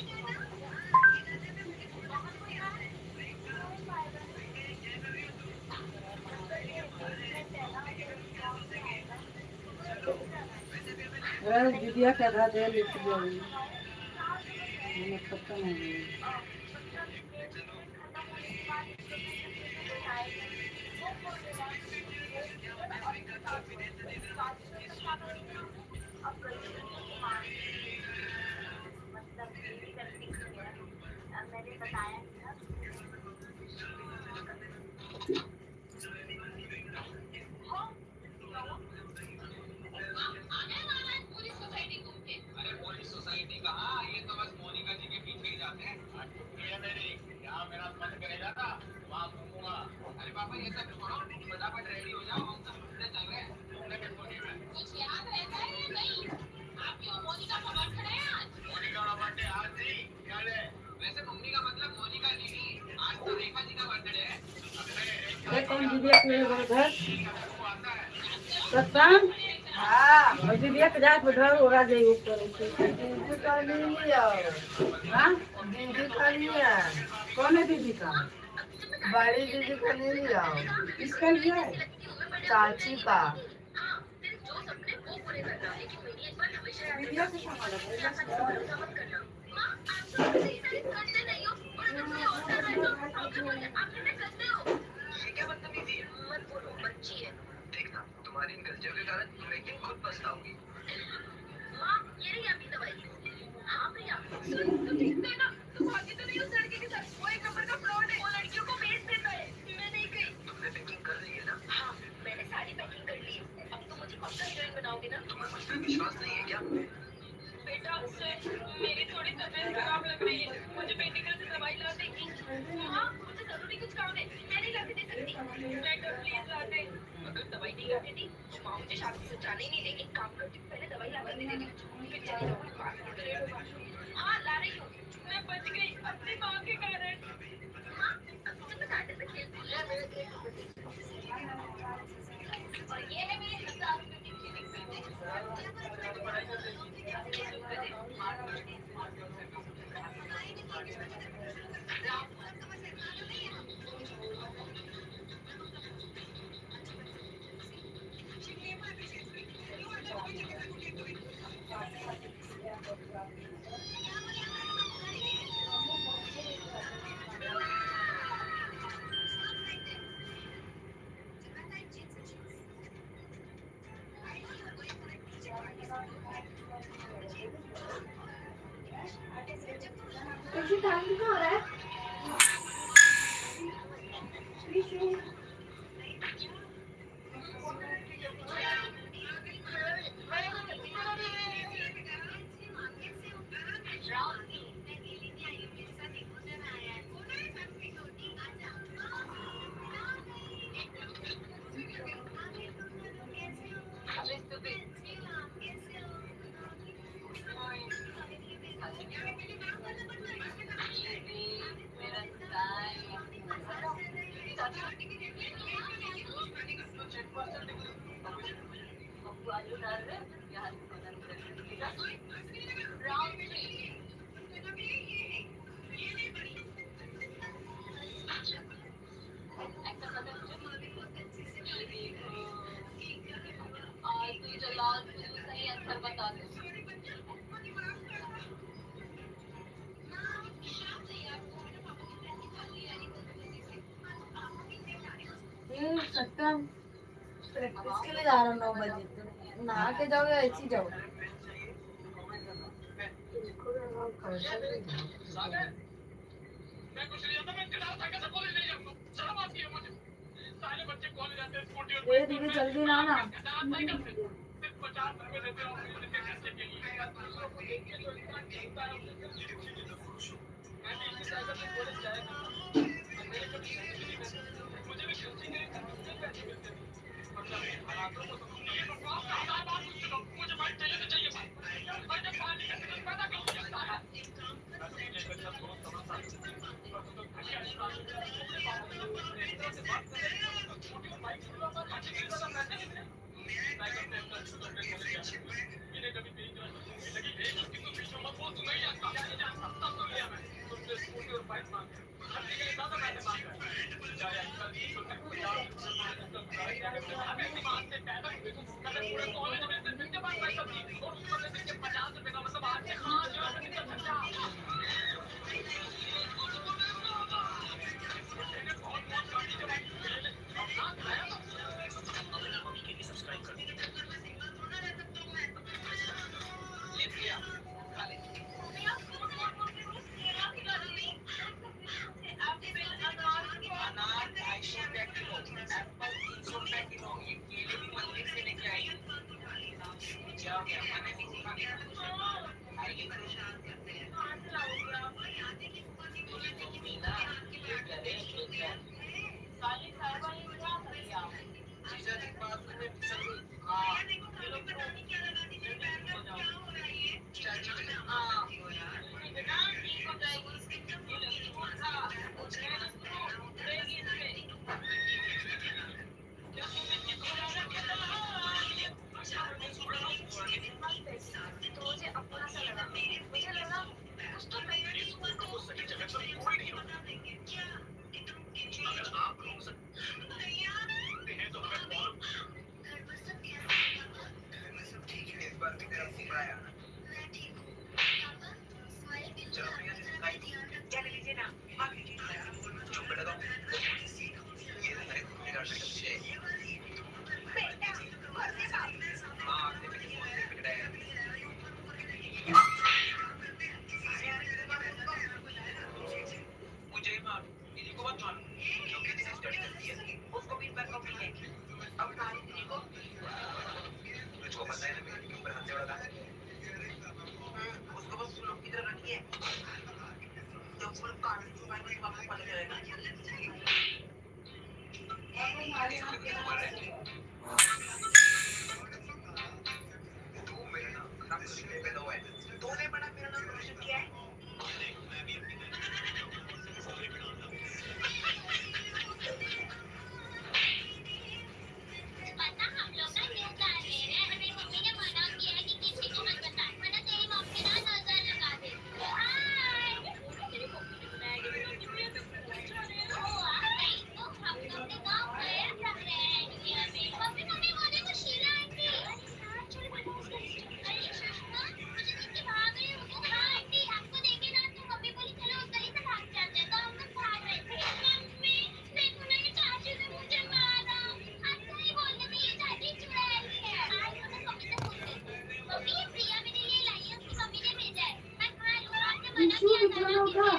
दीदिया क्या था दे लेती है, खत्म हो गई। कौन दीदी के घर सत्संग हाँ और दीदी के जात घर होगा जाई ऊपर दीदी का नहीं आओ हां दीदी का नहीं है कौन है दीदी का बड़ी दीदी का नहीं आओ इसका लिए है चाची का मीडिया से ये क्या बदतमीजी है? मत बोलो, बच्ची है। देखना, तुम्हारी इन गलतियों के कारण तुम एक दिन खुद पछताओगी। माँ, ये रही आपकी दवाई। हाँ भैया, तुम देखते हैं ना, तुम भागी तो नहीं उस लड़के के साथ। वो एक नंबर का फ्रॉड है। वो लड़कियों को बेच देता है। मैं नहीं गई। तुमने पैकिंग कर ली है ना? हाँ, मैंने सारी पैकिंग कर ली है। अब तुम मुझे पक्का हीरोइन बनाओगे ना? तुम्हें मुझ पर विश्वास नहीं है क्या? बेटा, मेरी थोड़ी तबीयत खराब लग रही है। मुझे मेडिकल से दवाई ला देगी। हाँ, मुझे जरूरी कुछ काम है। मैं नहीं ला के दे सकती। बेटा, प्लीज ला दे। अगर दवाई नहीं ला के दी, माँ मुझे शादी से जाने नहीं देगी। काम करती हूँ, पहले दवाई ला कर दे देती हूँ। फिर चली जाऊंगी पासपोर्ट लेट होगा। हाँ, ला रही हूँ। मैं बच गई अपनी माँ के कारण। हाँ, तुम कांटे से खेलती है मेरे लिए। और ये है मेरे 1000 रुपए की सत्यम प्रैक्टिस के लिए जा रहा हूँ 9 बजे नहा के जाओगे ऐसे ही जाओ धीरे जल्दी ना ना क्या हो गया? विशु कितना होगा?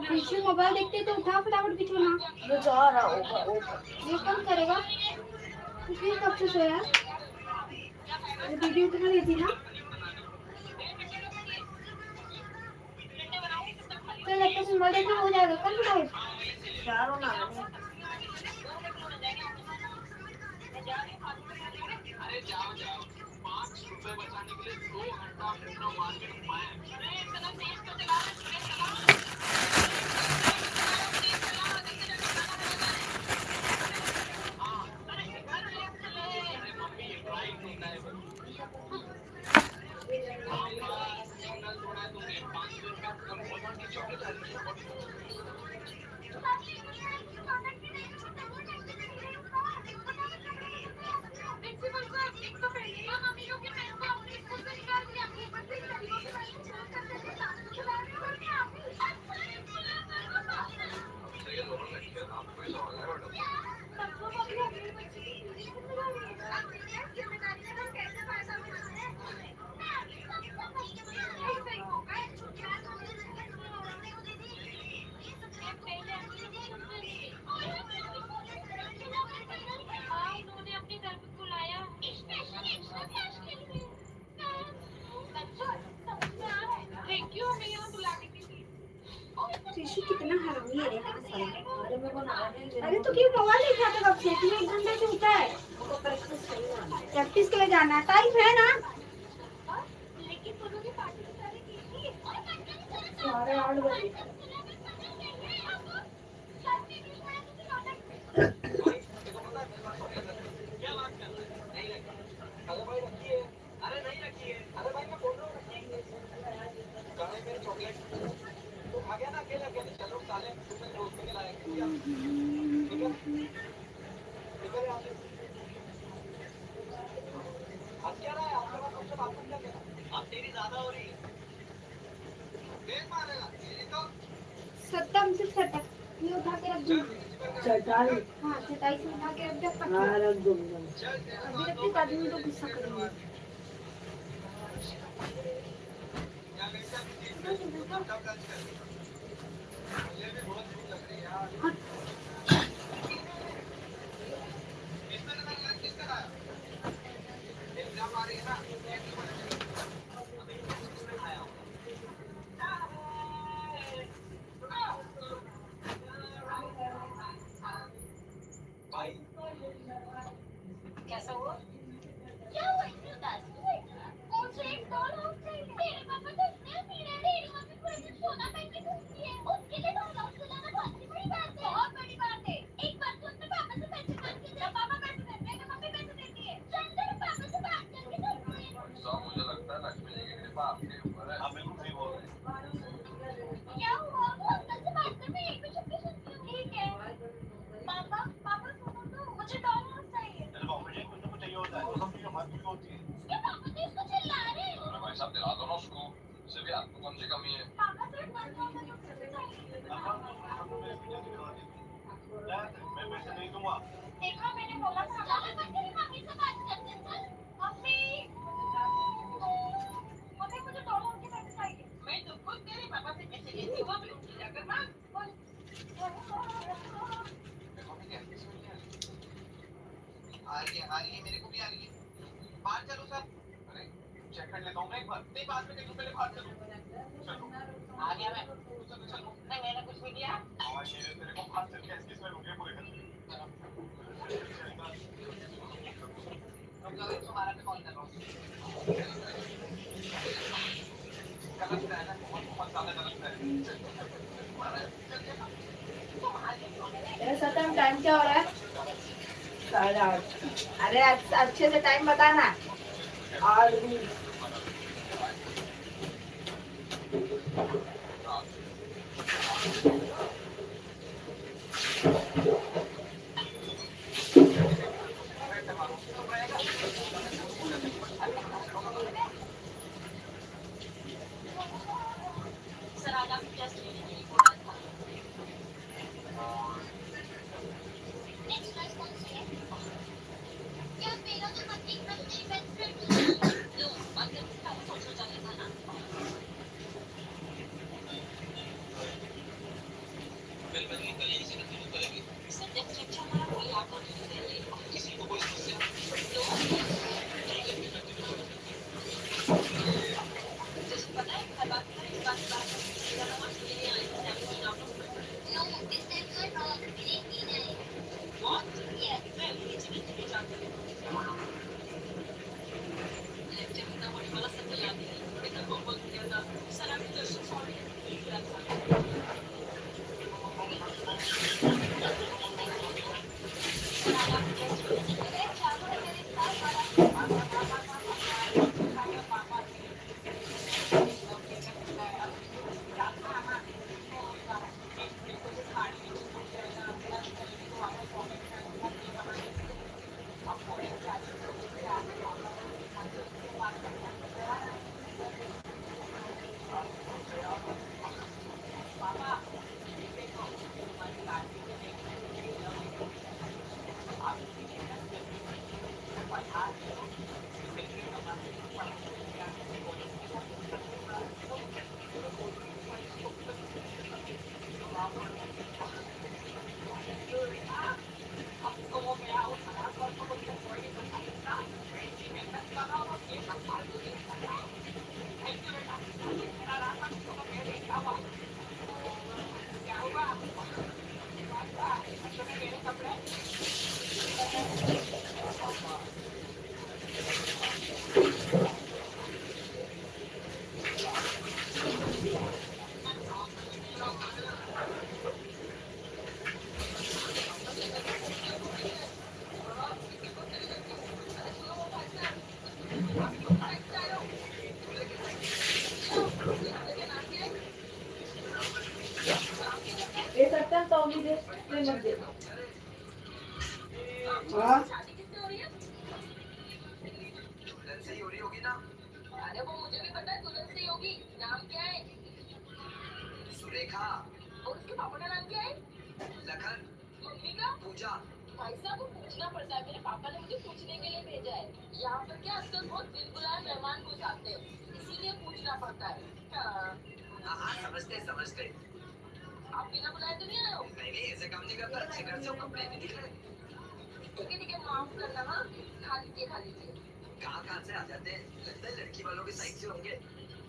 विशु मोबाइल देखते तो उठा फटाफट बिछोना। मैं जा रहा हूँ। ये कौन करेगा? तू फिर कब से सोया? वीडियो उठा लेती ना? कल एक तो मोबाइल देखना हो जाएगा कल लाइव। चारों ना विशु कितना हरामी है रे अरे तो क्यों मोबाइल नहीं खाता कब से? तू 1 घंटे से उठा है। प्रैक्टिस के लिए जाना है, टाइम है ना? साढ़े 8 बजे सत्तम से सटक ये उठा के रख दूँ। चटाई हाँ चटाई से उठा के रख दे पक्का। हाँ रख दूंगा। अभी रखते तो आदमी तो गुस्सा करेंगे। कैसा हुआ? क्या हुआ इतनी उदास क्यों बैठी? मुझे एक डॉल हाउस चाहिए। मेरे पापा तो इतने अमीर हैं, मेरी मम्मी पूरे दिन सोना पहन के घूमती है। उसके लिए डॉल हाउस दिलाना बहुत ही बड़ी बात है। बहुत बड़ी बात है। एक बार तो अपने पापा से पैसे मांग के दे। पापा पैसे देते हैं, मम्मी पैसे देती है। चल तेरे पापा से बात करके देखते हैं। सब मुझे लगता है लक्ष्मी जी की कृपा आपके ऊपर है। आप बिल्कुल सही बोल रहे हैं। क्या हुआ? वो अंकल से बात कर, मैं यहीं पे छुप के सुनती हूँ। ठीक है। पापा पापा सुनो तो, मुझे डॉल हाउस चाहिए। चलो बाबू जी, कुछ ना कुछ चाहिए होता है। वो सब चीजें हमारी भी होती है। उसके पापा तो इसको चिल्ला रहे हैं। अरे भाई साहब दिला दो ना उसको। इससे भी आपको कौन सी कमी है? पापा सिर्फ 1,000 रुपए चाहिए। मैं पैसे नहीं दूंगा। देखा, मैंने बोला था। चलो मैं तेरी मम्मी से बात करते हैं। चल मम्मी, मम्मी मुझे डॉल हाउस के पैसे चाहिए। मैं तो खुद तेरे पापा से पैसे लेती हूँ। अभी उनकी जाकर मांग। बोल। आ रही है, मेरे को भी आ रही है। बाहर चलो सर। अरे चेक कर लेता हूँ मैं एक बार। नहीं बाद में देख लूँ, पहले बाहर चलो। चलो आ गया मैं। चलो। नहीं, मैंने कुछ नहीं किया। आवाज ये तेरे को बाहर चल के ऐसे में रुके पूरे घर। तुम्हारा भी कॉल कर रहा हूँ। गलत है ना, बहुत ज्यादा गलत है। ये सत्यम टाइम क्या हो रहा है? 8:30। अरे अच्छे से टाइम बताना। और सर आज आपको टेस्ट लेने के लिए बोला था। नेक्स्ट क्लास कौन सी है? क्या मेरा तो मत एक अच्छी बेस्ट फ्रेंड। लो अगर इसका सोचो चलेगा ना। सर नेक्स्ट लेक्चर हमारा कोई आपको नहीं देंगे। किसी को कोई समस्या? जैसे पता है हर बात पर इस बात बात मेरे आई थी आप लोग। No this time you are not मेरी नहीं। व्हाट? यस मैं नीचे नीचे जाती हूँ। लेक्चर में होने वाला सब याद है। मैंने तो बोल दिया था sir I am just sorry. ये सत्यम तो मुझे मत दे। हाँ शादी किससे हो रही है? दुल्हन से ही हो रही होगी ना? अरे वो मुझे भी पता है दुल्हन से ही होगी। नाम क्या है? सुरेखा। और उसके पापा का नाम क्या है? लखन। मम्मी का? पूजा। भाई साहब को पूछना पड़ता है। मेरे पापा ने मुझे पूछने के लिए भेजा है। यहाँ पर क्या आजकल बहुत बिन बुलाए मेहमान घुस आते हैं, इसीलिए पूछना पड़ता है। हाँ। हाँ समझते। आप बिना बुलाए तो नहीं आए हो? नहीं ऐसे काम नहीं करता। अच्छे घर से हो, कपड़े भी दिख रहे। ठीक है माफ करना। हाँ खा लीजिए। कहाँ से आ जाते हैं, लगता है लड़की वालों के साइड से होंगे।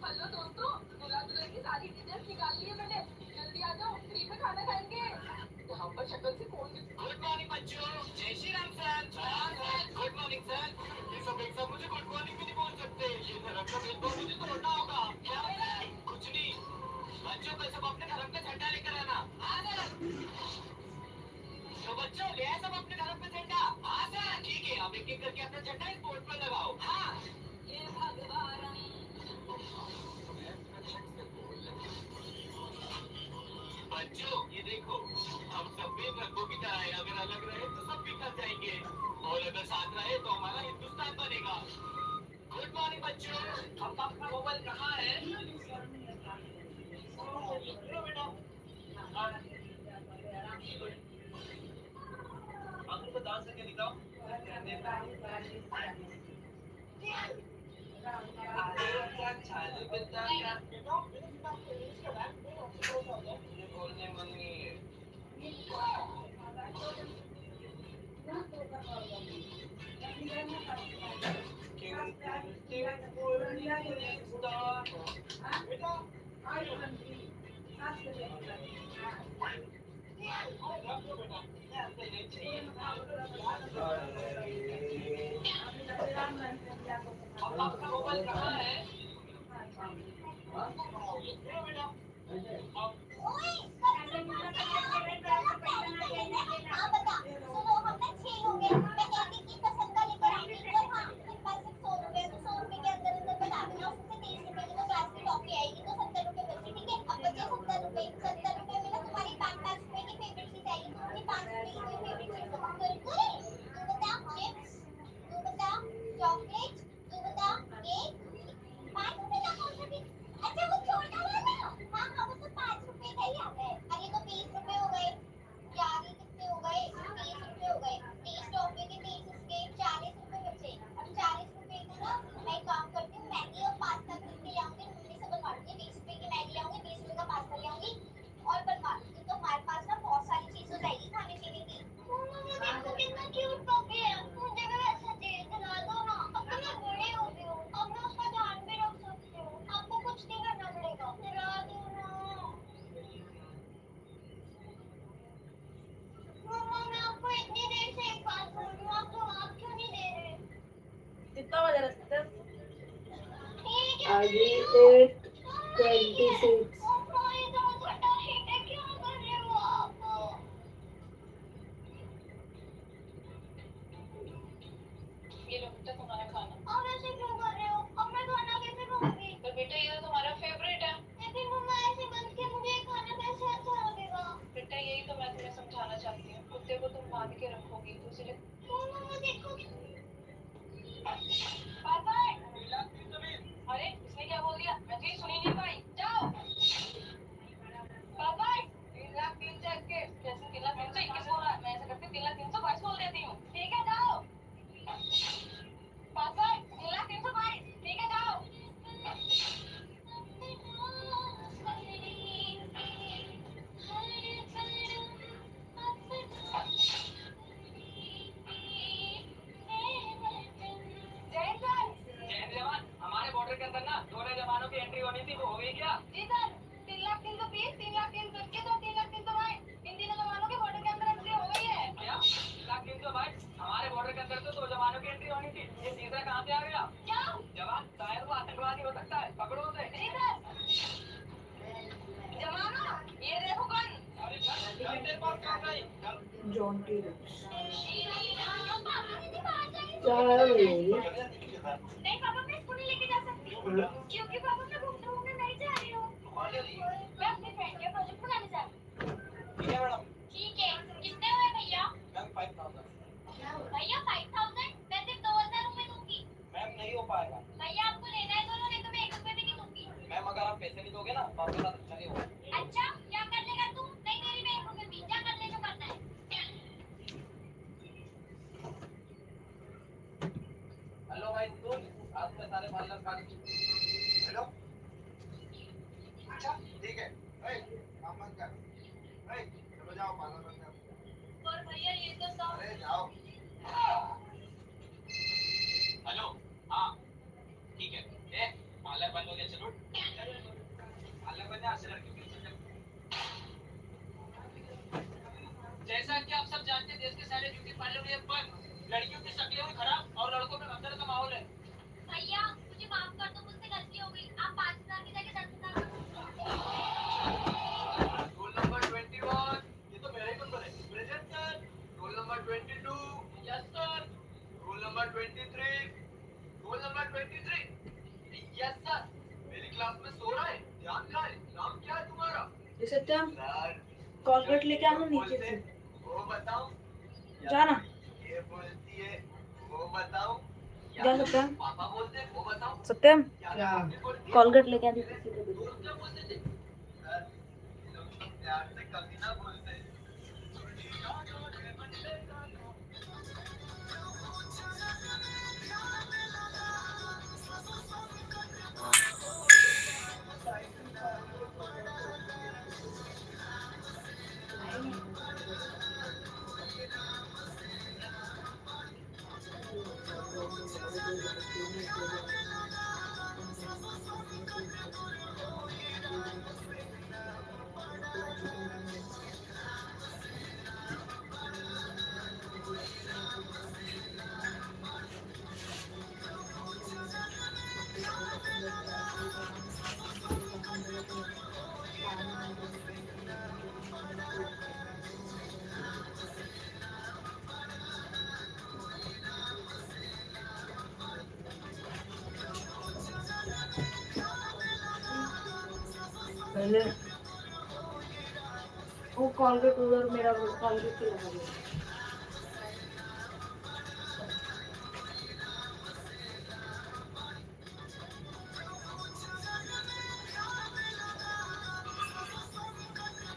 हेलो दोस्तों, दूल्हा दुल्हन की सारी डिटेल्स निकाल ली है मैंने। जल्दी आ जाओ, फ्री में खाना खाएंगे। यहाँ पर शक्ल से कौन गुड मॉर्निंग बच्चों, जय Shri Ram sir. Good morning sir. ये सब एक साथ मुझे गुड मॉर्निंग भी नहीं बोल सकते। ये धर्म का भेदभाव मुझे तोड़ना होगा। क्या कुछ नहीं बच्चों, कल सब अपने धर्म का झंडा लेकर आना। हाँ सर। तो बच्चों ले आए सब अपने धर्म का झंडा। हाँ सर ठीक है, अब एक एक करके अपना झंडा इस बोर्ड पर लगाओ। हाँ ये भगवान। बच्चों ये देखो, हम सब भी रंगों की तरह है। अगर अलग रहे तो सब बिखर जाएंगे, और अगर साथ रहे तो हमारा हिंदुस्तान बनेगा। गुड मॉर्निंग बच्चों। अब आपका मोबाइल कहाँ है? आपको डांस करके दिखाओ। बोलने मन नहीं है। आपका मोबाइल कहाँ है? कितना बजा रहा है? अभी 8:26। ये लो बेटा तुम्हारा खाना। अब ऐसे क्यों कर रहे हो? अब मैं खाना कैसे खाऊंगी? तो बेटा ये तो तुम्हारा फेवरेट है। लेकिन मम्मा ऐसे बंद के मुझे खाना कैसे अच्छा लगेगा? बेटा यही तो मैं तुम्हें समझाना चाहती हूँ। कुत्ते को तुम बांध के रखोगी तो उसे मम्मा देखो। पापा अरे इसने क्या बोल दिया? मैं तो सुनी नहीं पाई। जाओ पापा 3,03,21 कैसे 3,03,21 बोल रहा है? मैं ऐसा करती 3,03,22 बोल देती हूँ। ठीक है जाओ पापा 3,03,22 ठीक है जाओ। जय सर। जय जवान। हमारे बॉर्डर के अंदर ना 2 नए जवानों की एंट्री होनी थी, वो हो गई क्या? जी सर। 3,03,20 3,03,21 और 3,03,22 इन तीनों जवानों के बॉर्डर के अंदर एंट्री हो गई है। क्या 3,03,22? हमारे बॉर्डर के अंदर तो 2 जवानों की एंट्री होनी थी, ये तीसरा कहाँ से आ गया? क्या जवान? शायद वो आतंकवादी हो सकता है, पकड़ो उसे। जी सर। जवानों ये देखो कौन। अरे तेरे पास कौन गई? जॉन्टी नहीं पापा मैं इसको नहीं लेके जा सकती क्योंकि पापा मैं घूमने नहीं जा रही हूँ। मैं अपने फ्रेंड के प्रोजेक्ट बनाने जा रही हूँ। ठीक है मैडम। ठीक है कितने हुए भैया? मैम 5,000। भैया 5,000 मैं सिर्फ 2,000 रुपए दूंगी। मैम नहीं हो पाएगा। भैया आपको लेना है दोनों, नहीं तो मैं 1 रुपए भी नहीं दूंगी। मैम अगर आप पैसे नहीं दोगे ना तो आपके साथ अच्छा नहीं होगा। अच्छा क्या कर लेगा तू? नहीं मेरी मैं 1 रुपए भी क्या कर ले जो करना है। हेलो भाई सुन, आज में सारे पार्लर खाली। हेलो अच्छा ठीक है। काम मत कर, चलो जाओ पार्लर बंद कर। और भैया ये तो सब अरे जाओ। हेलो हाँ मालूम है पर लड़कियों की शक्लें हुई खराब और लड़कों में भगदड़ का माहौल है। भैया मुझे माफ कर दो, मुझसे गलती हो गई। आप 5,000 की जगह 10,000 रोल नंबर 21, ये तो मेरा ही नंबर है। Present sir. Roll number 22, yes sir. Roll number 23, roll number 23, yes sir. मेरी क्लास में सो रहा है, ध्यान खाए। नाम क्या है तुम्हारा? सत्यम सर कॉलगेट लेके आना नीचे से। वो बताओ। जाना ये बोलती है वो बताओ। जा सत्यम। पापा बोलते हैं वो बताओ। सत्यम क्या कॉलगेट लेके आनी नीचे से। क्या बोलते थे? सर ये लोग तो प्यार से कभी ना बोलते। पहले वो कॉलगेट उधर मेरा कॉलगेट ही लगा दिया।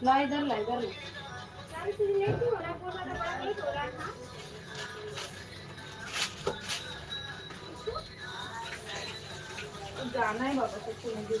ला इधर ला इधर ला। जाना है बाबा सबको मुझे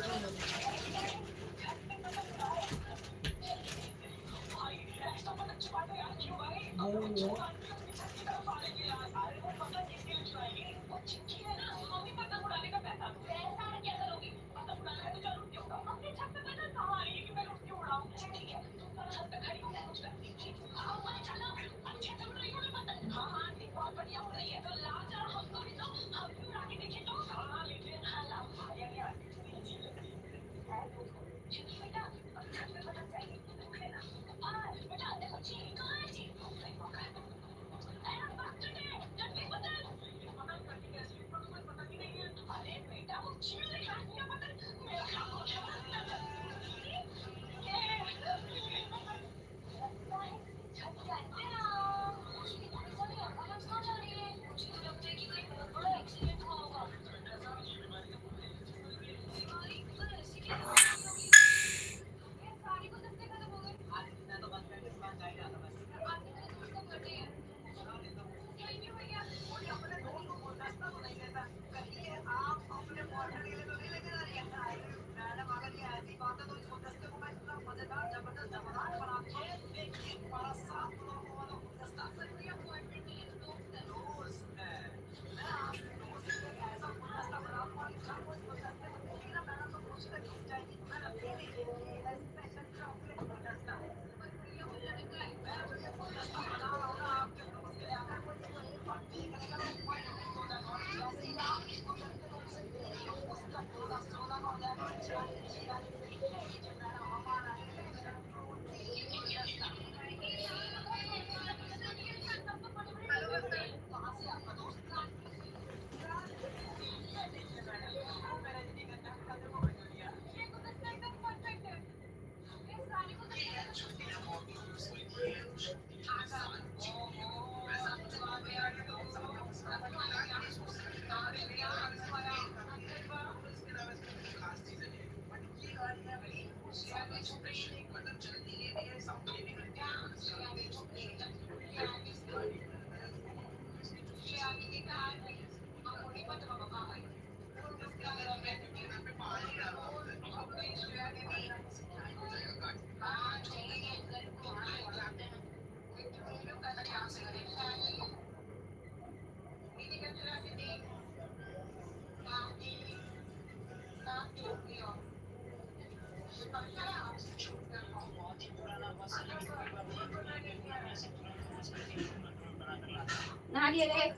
लिए रे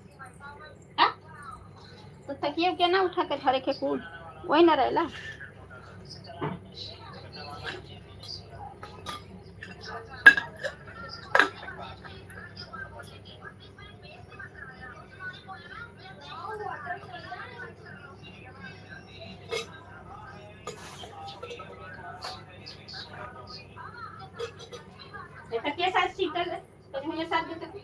हाँ? तो तकिए के ना उठा के धरे के कूद वही ना रहेला तकिए साथ सीटल है तो मुझे साथ दे तकिए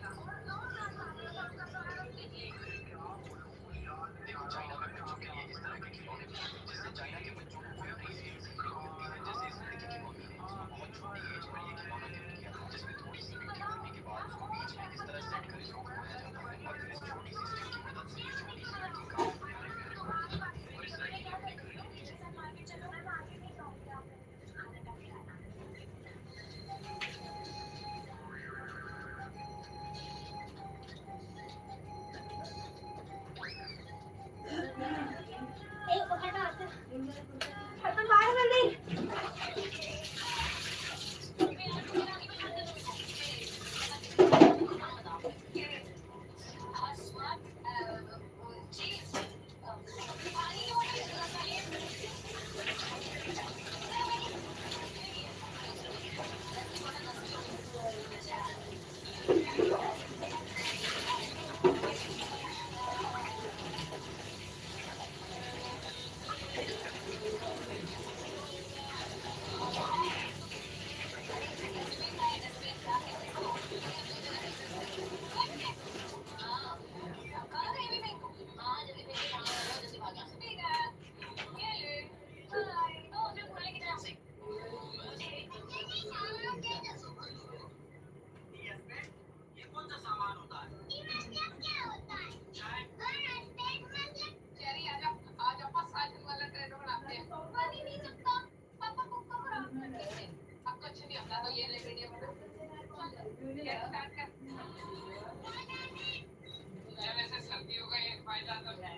सर्दियों का एक फायदा तो है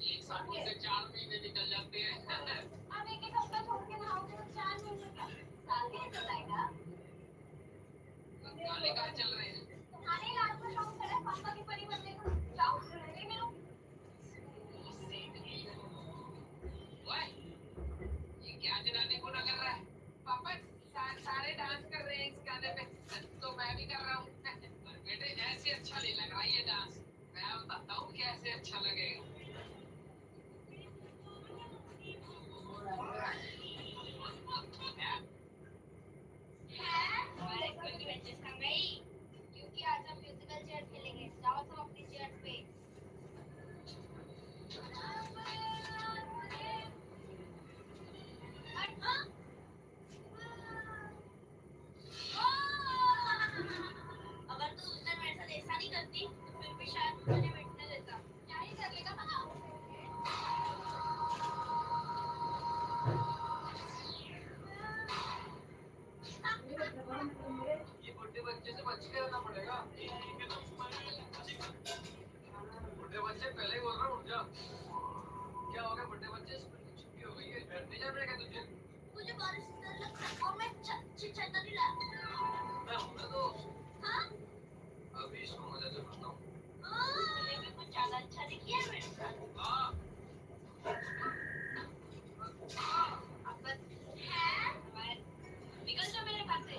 एक साथ से 4 महीने निकल जाते हैं अब एक एक हफ्ता छोड़ के नहाओगे तो 4 महीने का साल कैसे जाएगा नाले कहाँ चल रहे हैं नाले रात को शौक करे पापा की परी बनने को जाओ ये मिलो ये क्या जनाने को ना कर रहा है पापा सारे डांस कर रहे हैं इस गाने पे तो मैं भी कर रहा हूँ बेटे ऐसे अच्छा नहीं लग रहा ये डांस मैं बताता हूँ कैसे अच्छा लगेगा हमारे स्कूल की बच्चे संग गई क्योंकि आज हम म्यूजिकल चेयर खेलेंगे जाओ सब अपनी चेयर पे अगर तू उस दिन मेरे साथ ऐसा नहीं करती तो फिर भी शायद मुझे बैठने देता क्या ही कर लेगा बताओ ये बुढ़े बच्चे से बच के रहना पड़ेगा बुढ़े बच्चे पहले ही बोल रहा हूँ उठ जा क्या हो गया बुढ़े बच्चे स्कूल की छुट्टी हो गई है नहीं जाना पड़ेगा तुझे मुझे बारिश से डर लगता है और मैं छाता नहीं ला मैं हूँ ना तो हाँ अभी इसको मजा चलाता हूँ लेकिन कुछ ज्यादा अच्छा दिखिए मेरे साथ हाँ अब बस है निकल जाओ मेरे पास से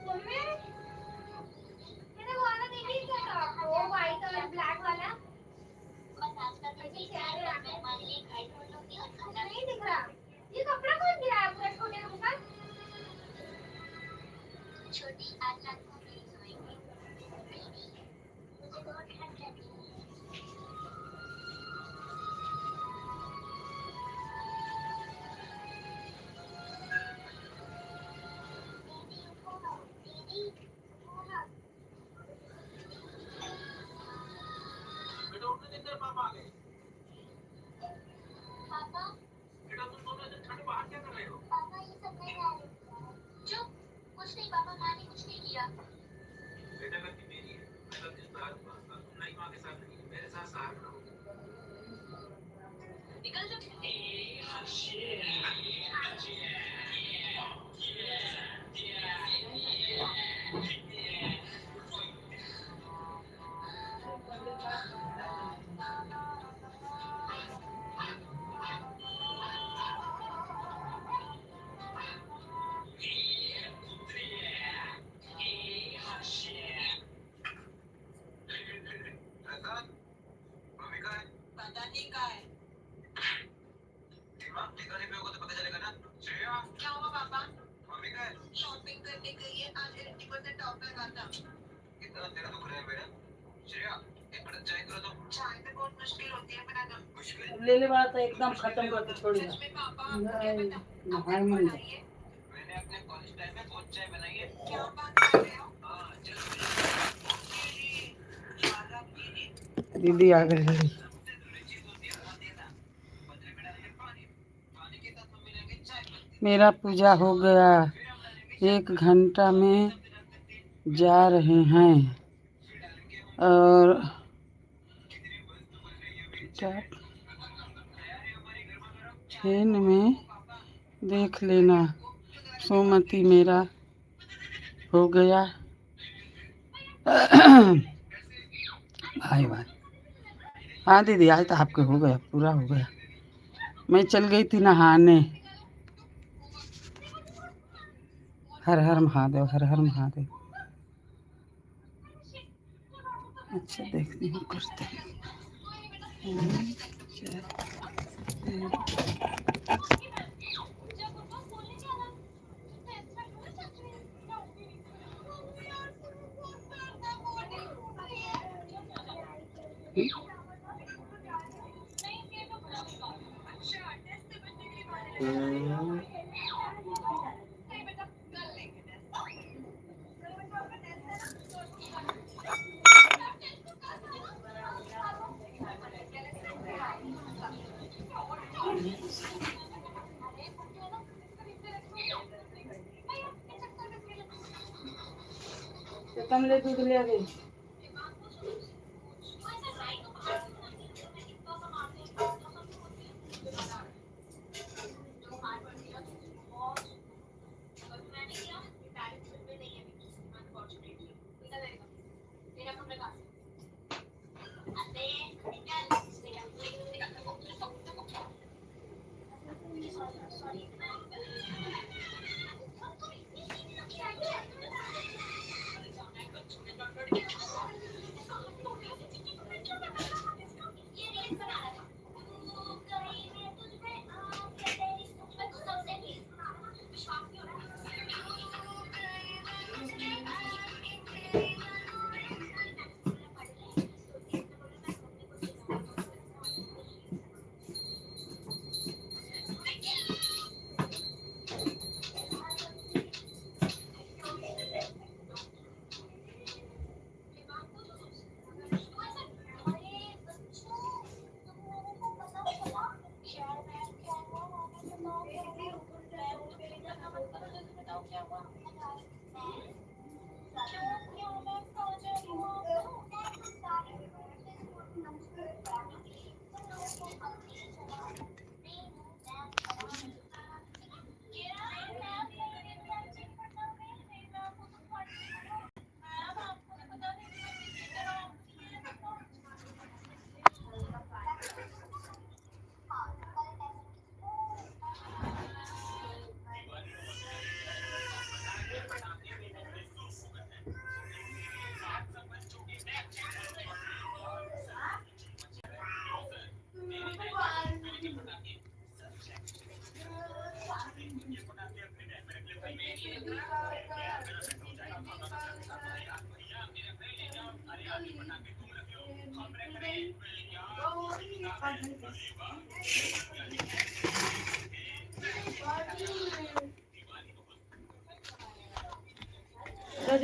मम्मी मैंने वो वाला देखी क्या था वो व्हाइट और ब्लैक वाला बस आजकल तो ठीक है हमारे लिए हाइट होती है और कलर नहीं दिख रहा ये कपड़ा कौन गिरा है आपका छोटे के ऊपर छोटी आज रात को नहीं सोएंगे बेबी मुझे बहुत ठंड लगी बेटा उठने दे तेरे पापा आ गए पापा बेटा तुम दोनों इधर ठंड बाहर क्या कर रहे हो पापा ये सब नहीं कर रहे चुप कुछ नहीं पापा माँ ने कुछ नहीं किया बेटा गलती मेरी है मैं गलती सुधार दूंगा तुम नई माँ के साथ नहीं मेरे साथ सहारा रहो निकल जाओ दिमाग ठिकाने पे होगा तो पता चलेगा ना। श्रेया, क्या हुआ पापा? मम्मी का है? शॉपिंग करने गई है, आज 80% ऑफ लगा था। कितना तेरा दुख रहा है बेटा? श्रेया, एक मिनट चाय करो तो। चाय में बहुत मुश्किल होती है बनाना। मुश्किल? ले ले बड़ा तो एकदम खत्म करके छोड़ेगा। सच में पापा, आपको क्या पता? नहाए आपको मन बताइए। मैंने अपने कॉलेज टाइम में बहुत चाय बनाई है। क्या बात कर रहे हो? हाँ, चल दीदी आ गई। सबसे जरूरी चीज होती है मदीना। बदले में डालेंगे पानी, पानी के साथ में मिलाएंगे चाय पत्ती। मेरा पूजा हो गया। 1 घंटा में जा रहे हैं और ट्रेन में देख लेना। सोमती मेरा हो गया। भाई भाई, हाँ दीदी आज तो आपके हो गया, पूरा हो गया। मैं चल गई थी नहाने। हर हर महादेव, हर हर महादेव। अच्छा देखती हूँ करते हैं। कमले दूध ले आ गई।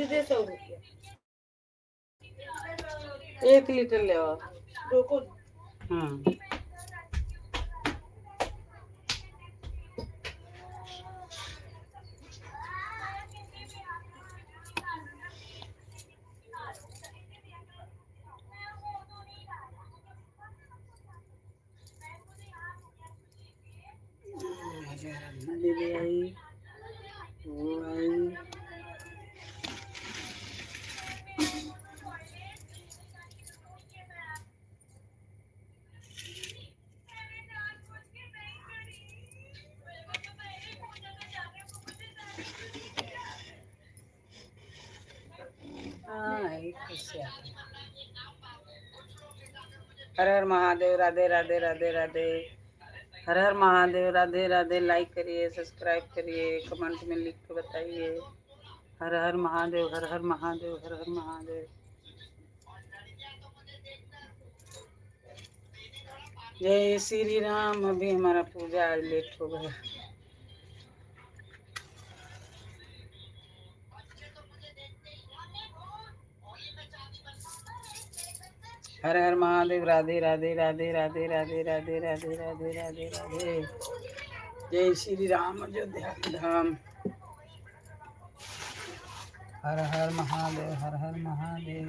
दे 100 रुपया। 1 लीटर ले आओ। रोको। हाँ दीदी आई, वो आई। हाँ एक कैसे आ गई। हर हर महादेव। राधे राधे राधे राधे। हर हर महादेव। राधे राधे। लाइक करिए, सब्सक्राइब करिए, कमेंट में लिख के बताइए। हर हर महादेव, हर हर महादेव, हर हर महादेव। जय श्री राम। अभी हमारा पूजा आज लेट हो गया। हर हर महादेव। राधे राधे राधे राधे राधे राधे राधे राधे राधे राधे। जय श्री राम अयोध्या धाम। हर हर महादेव, हर हर महादेव।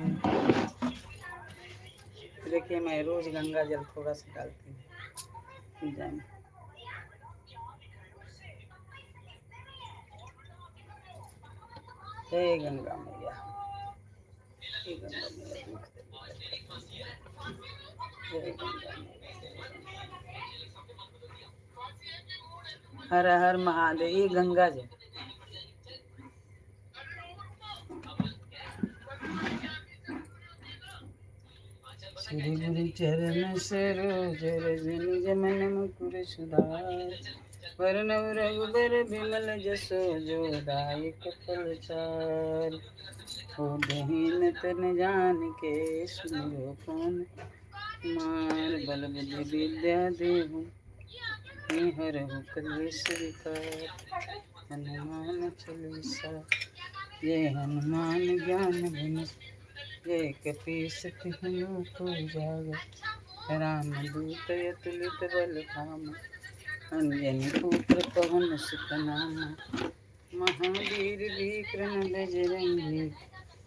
देखिए मैं रोज गंगा जल थोड़ा सा डालती हूँ पूजा में। हे गंगा मैया, हे गंगा मैया दुख दे। जय गंगा मैया। हर हर महादेव। ये गंगा जल। श्री गुरु चरण सरोज रज निज मन मुकुर सुधार। वरनव रघुबर बिमल जसो जो दायक फलचार। हो दहीन तन जान के सुमिरो कौन। मार बल बुद्धि विद्या देहु हरहु कलेश विकार। हनुमान चालीसा। जय हनुमान ज्ञान गुण जय कपीस तिहुँ को जागर। राम दूत अतुलित बल धाम। अंजनी पुत्र पवन सुत नामा। महावीर विक्रम बजरंगी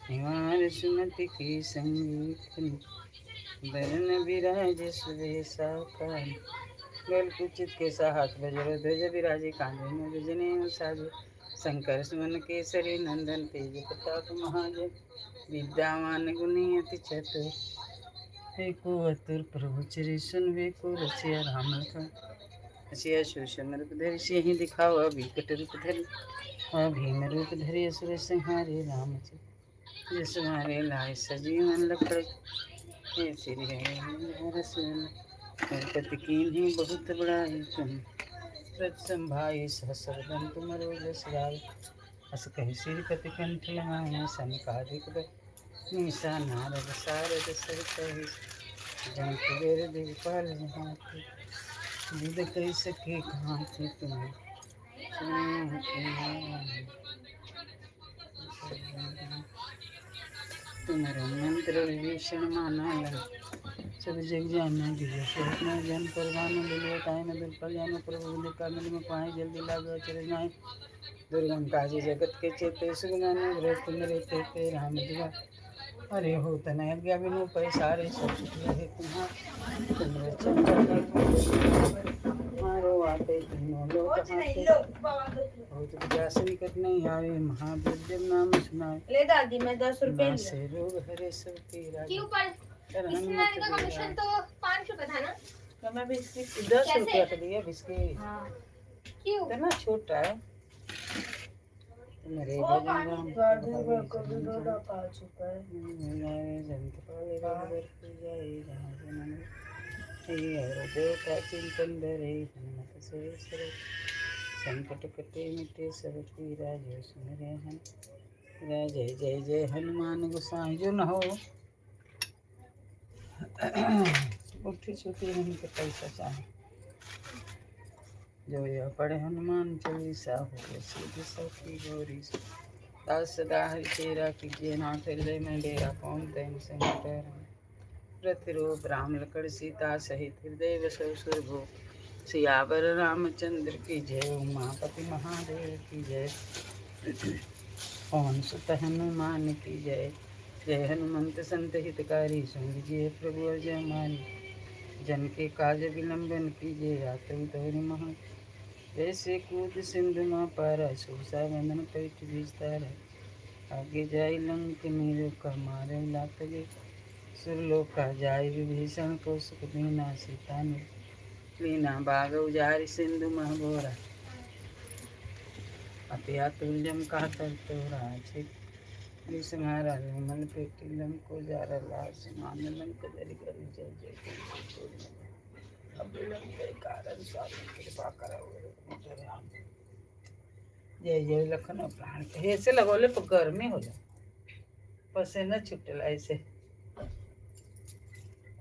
निवार सुमति की संगी। बरन विराज सुवेशा काल। गल कुचित के साहस बजरो ध्वज विराजे कांधे में विजने साजे। शंकर सुमन केसरी नंदन तेज प्रताप महाजन। विद्यावान गुणी अति चतुर। एको अतुर प्रभु चरि सुनबे को रसिया राम का। रसिया सुषम रूप धरि सिंहि दिखाओ विकट रूप धरि। भीम रूप धरि असुर संहारे रामचंद्र। जस मारे लाए सजीवन लखड़। हे श्री रसूल पति कीन्ही बहुत बड़ाई तुम। व्रत संभाई सहस वदन तुमरो जस गाई। अस कहि श्रीपति कंठ लगाए सनकादिक निशा नारद सारद सहित। जन कुबेर दिगपाल हाथी। विद कहि सके कांति तुम्हें तुम्हारा मंत्र विभीषण माना लन। सब जग जाना दिव्य स्वप्न जन परवान लियो ताय न बिल पर जानो प्रभु लिखा मिल में पाए जल्दी लागो चले जाए। दुर्गम काजी जगत के चेते सुगनाने ग्रस्त मेरे ते राम दिवा। अरे हो तनय अज्ञा बिनु पैसारे सब सुख रहे तुम्हारा। तुम रक्षण करना मारो आते तीनों लोग हाथे। बहुत प्रयास निकट नहीं आए महावीर जब नाम सुनाए। ले दादी मैं 10 रुपए से रोग हरे सब पीरा। क्यों पर इसराइल का कमीशन तो 5 रुपए था ना। तो मैं बिस्किट 10 रुपया का दिया बिस्किट। हाँ क्यों इतना छोटा है। मेरे भजन राम को भी दो डका चुका है। जंत पाले रघुबर पूजाए जहाँ जनम हर देवता चिंतन धरे। हनुमत से सरे संकट कटे मिटे सब पीरा। जो सुमिरे हन जय जय जय हनुमान गोसाई जो न हो। उठी छुट्टी नहीं के पैसा चाहे। जो यह पढ़े हनुमान चालीसा हो सीधी सखी गौरी। दास सदा हरि तेरा कीजिए नाथ हृदय में डेरा। पवन तैन संकट प्रतिरूप राम लखन सीता सहित हृदय बसो सुरभो। सियावर रामचंद्र की जय। उमापति महादेव की जय। पवन सुत हनुमान की जय। जय हनुमंत संत हितकारी सुन लीजिए प्रभु अर्जय हमारी। जन के काज विलंबन कीजिए आतु तोरि महा। जैसे कूद सिंधु माँ पारा सूसा वंदन पैठ बीजतारा। आगे जाई लंक नीरो का मारे लातगे। सुरलोका जाय विभीषण को सुख दीना। सीता ने लीना बाग उजारी सिंधु महबोरा। अति अतुल्यम का तोरा। विस्मारा मन पेटी लंको जारा लास मान लंक दरी करी जय जय अब लंक कारण स्वामी कृपा करो जय जय लखन प्राण हे से लगोले पर गर्मी होला पसीना छुटला ऐसे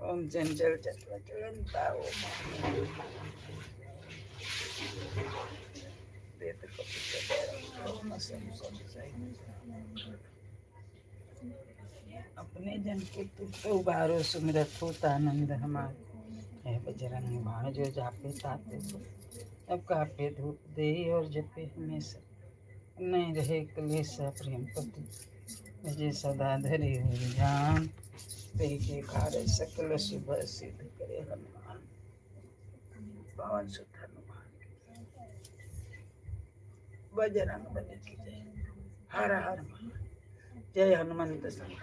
ओम चंचल चलता ओम देत ओम सम सम अपने जन के तो उबारो सुमिरत होता आनंद हमारे है बजरंग बाण जो जापे ताते अब कापे धूप दे और जपे हमेशा नहीं रहे क्लेश प्रेम पति मुझे सदा धरे हुए ध्यान ते के कार्य सकल शुभ सिद्ध करे हनुमान पवन सुत हनुमान बजरंग बली की जय हर हर महादेव जय हनुमंत संत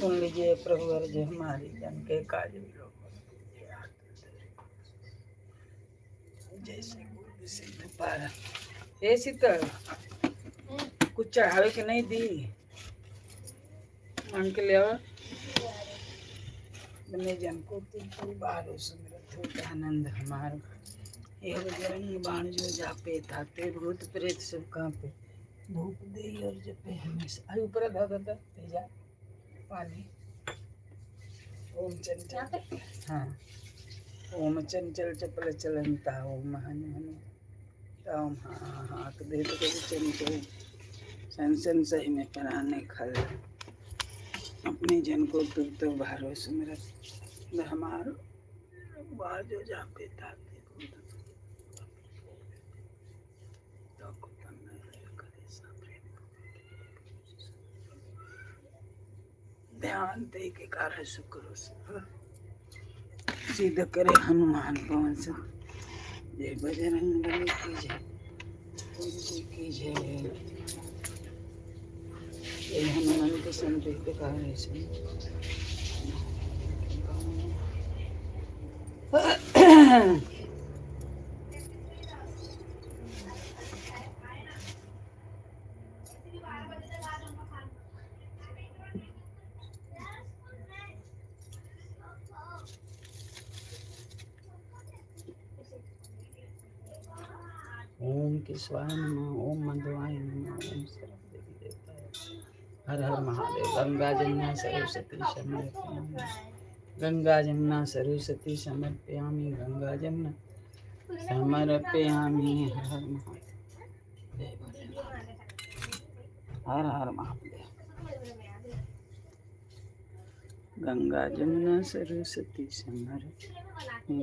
सुन लीजिए प्रभु अर्ज हमारी जन के काज जैसे गुरु सिद्ध पारा हे शीतल कुछ चढ़ावे के नहीं दी मांग के ले बने जन को तू बारो सुमिरत होता आनंद हमारो हे बजरंग बाण जो जापे ताते भूत प्रेत सब कांपे धूप दे और जपे हमेशा आई ऊपर दादा भेजा पानी ओम चंचल हाँ ओम चंचल चपल चलंता ओम हन हन ओम हाँ हाँ दे तो चंचल सन सही में पराने खल अपने जन को तुम तो भारो सुमिरत हमारो बार जो जापे ताते ध्यान दे के कार्य शुक्र सिद्ध करे हनुमान पवन से जय बजरंग बली की जय की जय जय हनुमान के संत कार्य से ओम केशवाय नमः ओम मधवाय नमः ओम सरस्वती देवी देवताय हर हर महादेव गंगा जमुना सरस्वती समर्पयामि गंगा जमुना सरस्वती समर्पयामि गंगा जमुना समर्पयामि हर हर महादेव हर हर महादेव गंगा जमुना सरस्वती समर्पयामि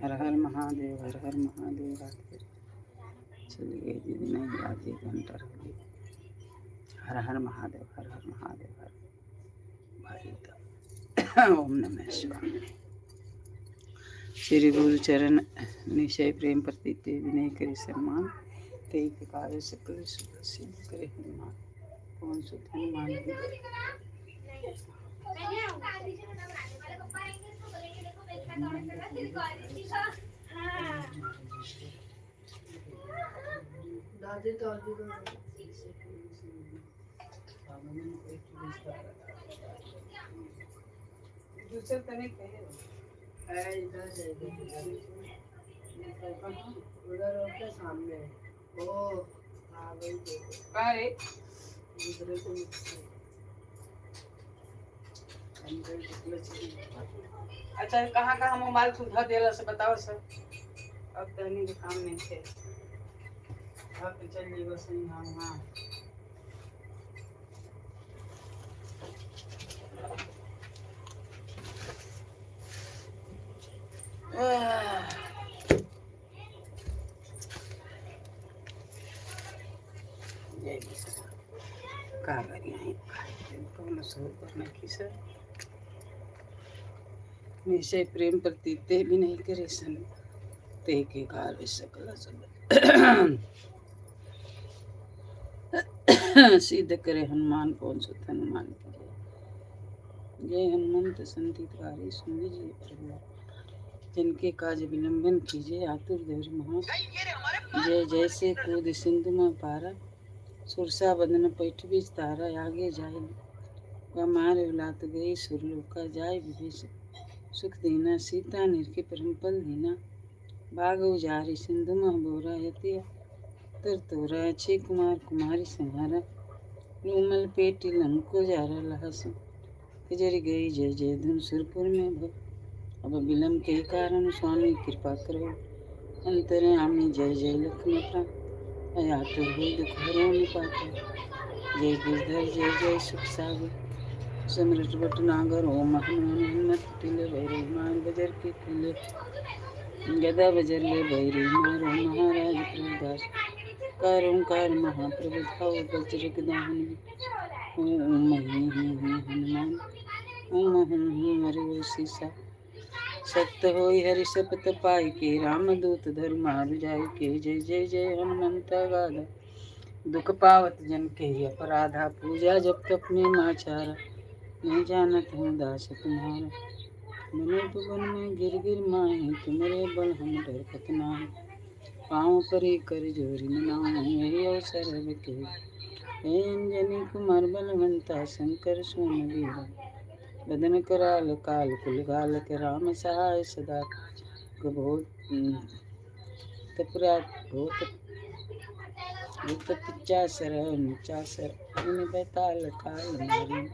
हर हर महादेव हर हर महादेव। रात चली गई दीदी नहीं आज 1 घंटा रह गई। हर हर महादेव हर हर महादेव हर भाई ओम नमः शिवाय। श्री गुरु चरण निश्चय प्रेम प्रतीते विनय करे सम्मान ते कार्य सकल शुभ सिद्ध करे हनुमान कौन सुत हनुमान दादी दादी दूसरे तने कहे उधर होता सामने ओ हाँ वही कहाँ रे दूसरे को अच्छा कहाँ कहाँ मोबाइल सुधा देला से बताओ सर। अब तनी के काम नहीं थे अब तो चलिए बस यहाँ वहाँ का करिए कौन शुरू करने की सर निश्चय प्रेम प्रतीते भी नहीं करे सन ते के कार्य सकल सिद्ध करे हनुमान कौन सुत हनुमान की जय। जय हनुमंत संतीत कार्य सुन लीजिए प्रभु जिनके काज विलंबन कीजिए आतुर देवर महा जय जैसे कूद सिंधु में पारा सुरसा बदन पैठ बीच तारा आगे जाए वह मारे उलात गई सुरलोका जाय विभीष सुख दीना सीता निरखी परम पल दीना बाग उजारी सिंधु में बोरा यतिया तर तोरा अच्छे कुमार कुमारी संहारा रूमल पेटी लंको जारा लहस जरी गई जय जय धुन सुरपुर में भव अब विलम्ब के कारण स्वामी कृपा करो अंतरे आमी जय जय लक्ष्मी प्राण अया तो हुई दुख हरो निपाता जय गिरधर जय जय सुख सागर समृत बट नागर ओम हनुमान हिम्मत टिले भैरव मान बजर के किले गदा बजर ले भैरी मारो महाराज प्रभुदास कार ओंकार महाप्रभु धाव वज्र दाहन ओम हनुमान ओम हरि सीसा सत्य होई हरि सपत पाई के रामदूत धर्म मारु जाय के जय जय जय हनुमंत गाधा दुख पावत जन के अपराधा पूजा जब तक में माचारा नहीं जानत हूँ दास तुम्हारा मने भुवन में गिर गिर माही तुम्हारे बल हम डर कत नाही पाँव परी कर जोरी मनाऊं यही अवसर है के हे अंजनी कुमार बलवंता शंकर सोम वीरा बदन कराल काल कुल गाल के राम सहाय सदा बहुत तपरात बहुत पिचासर निचासर इन बैताल काल मारी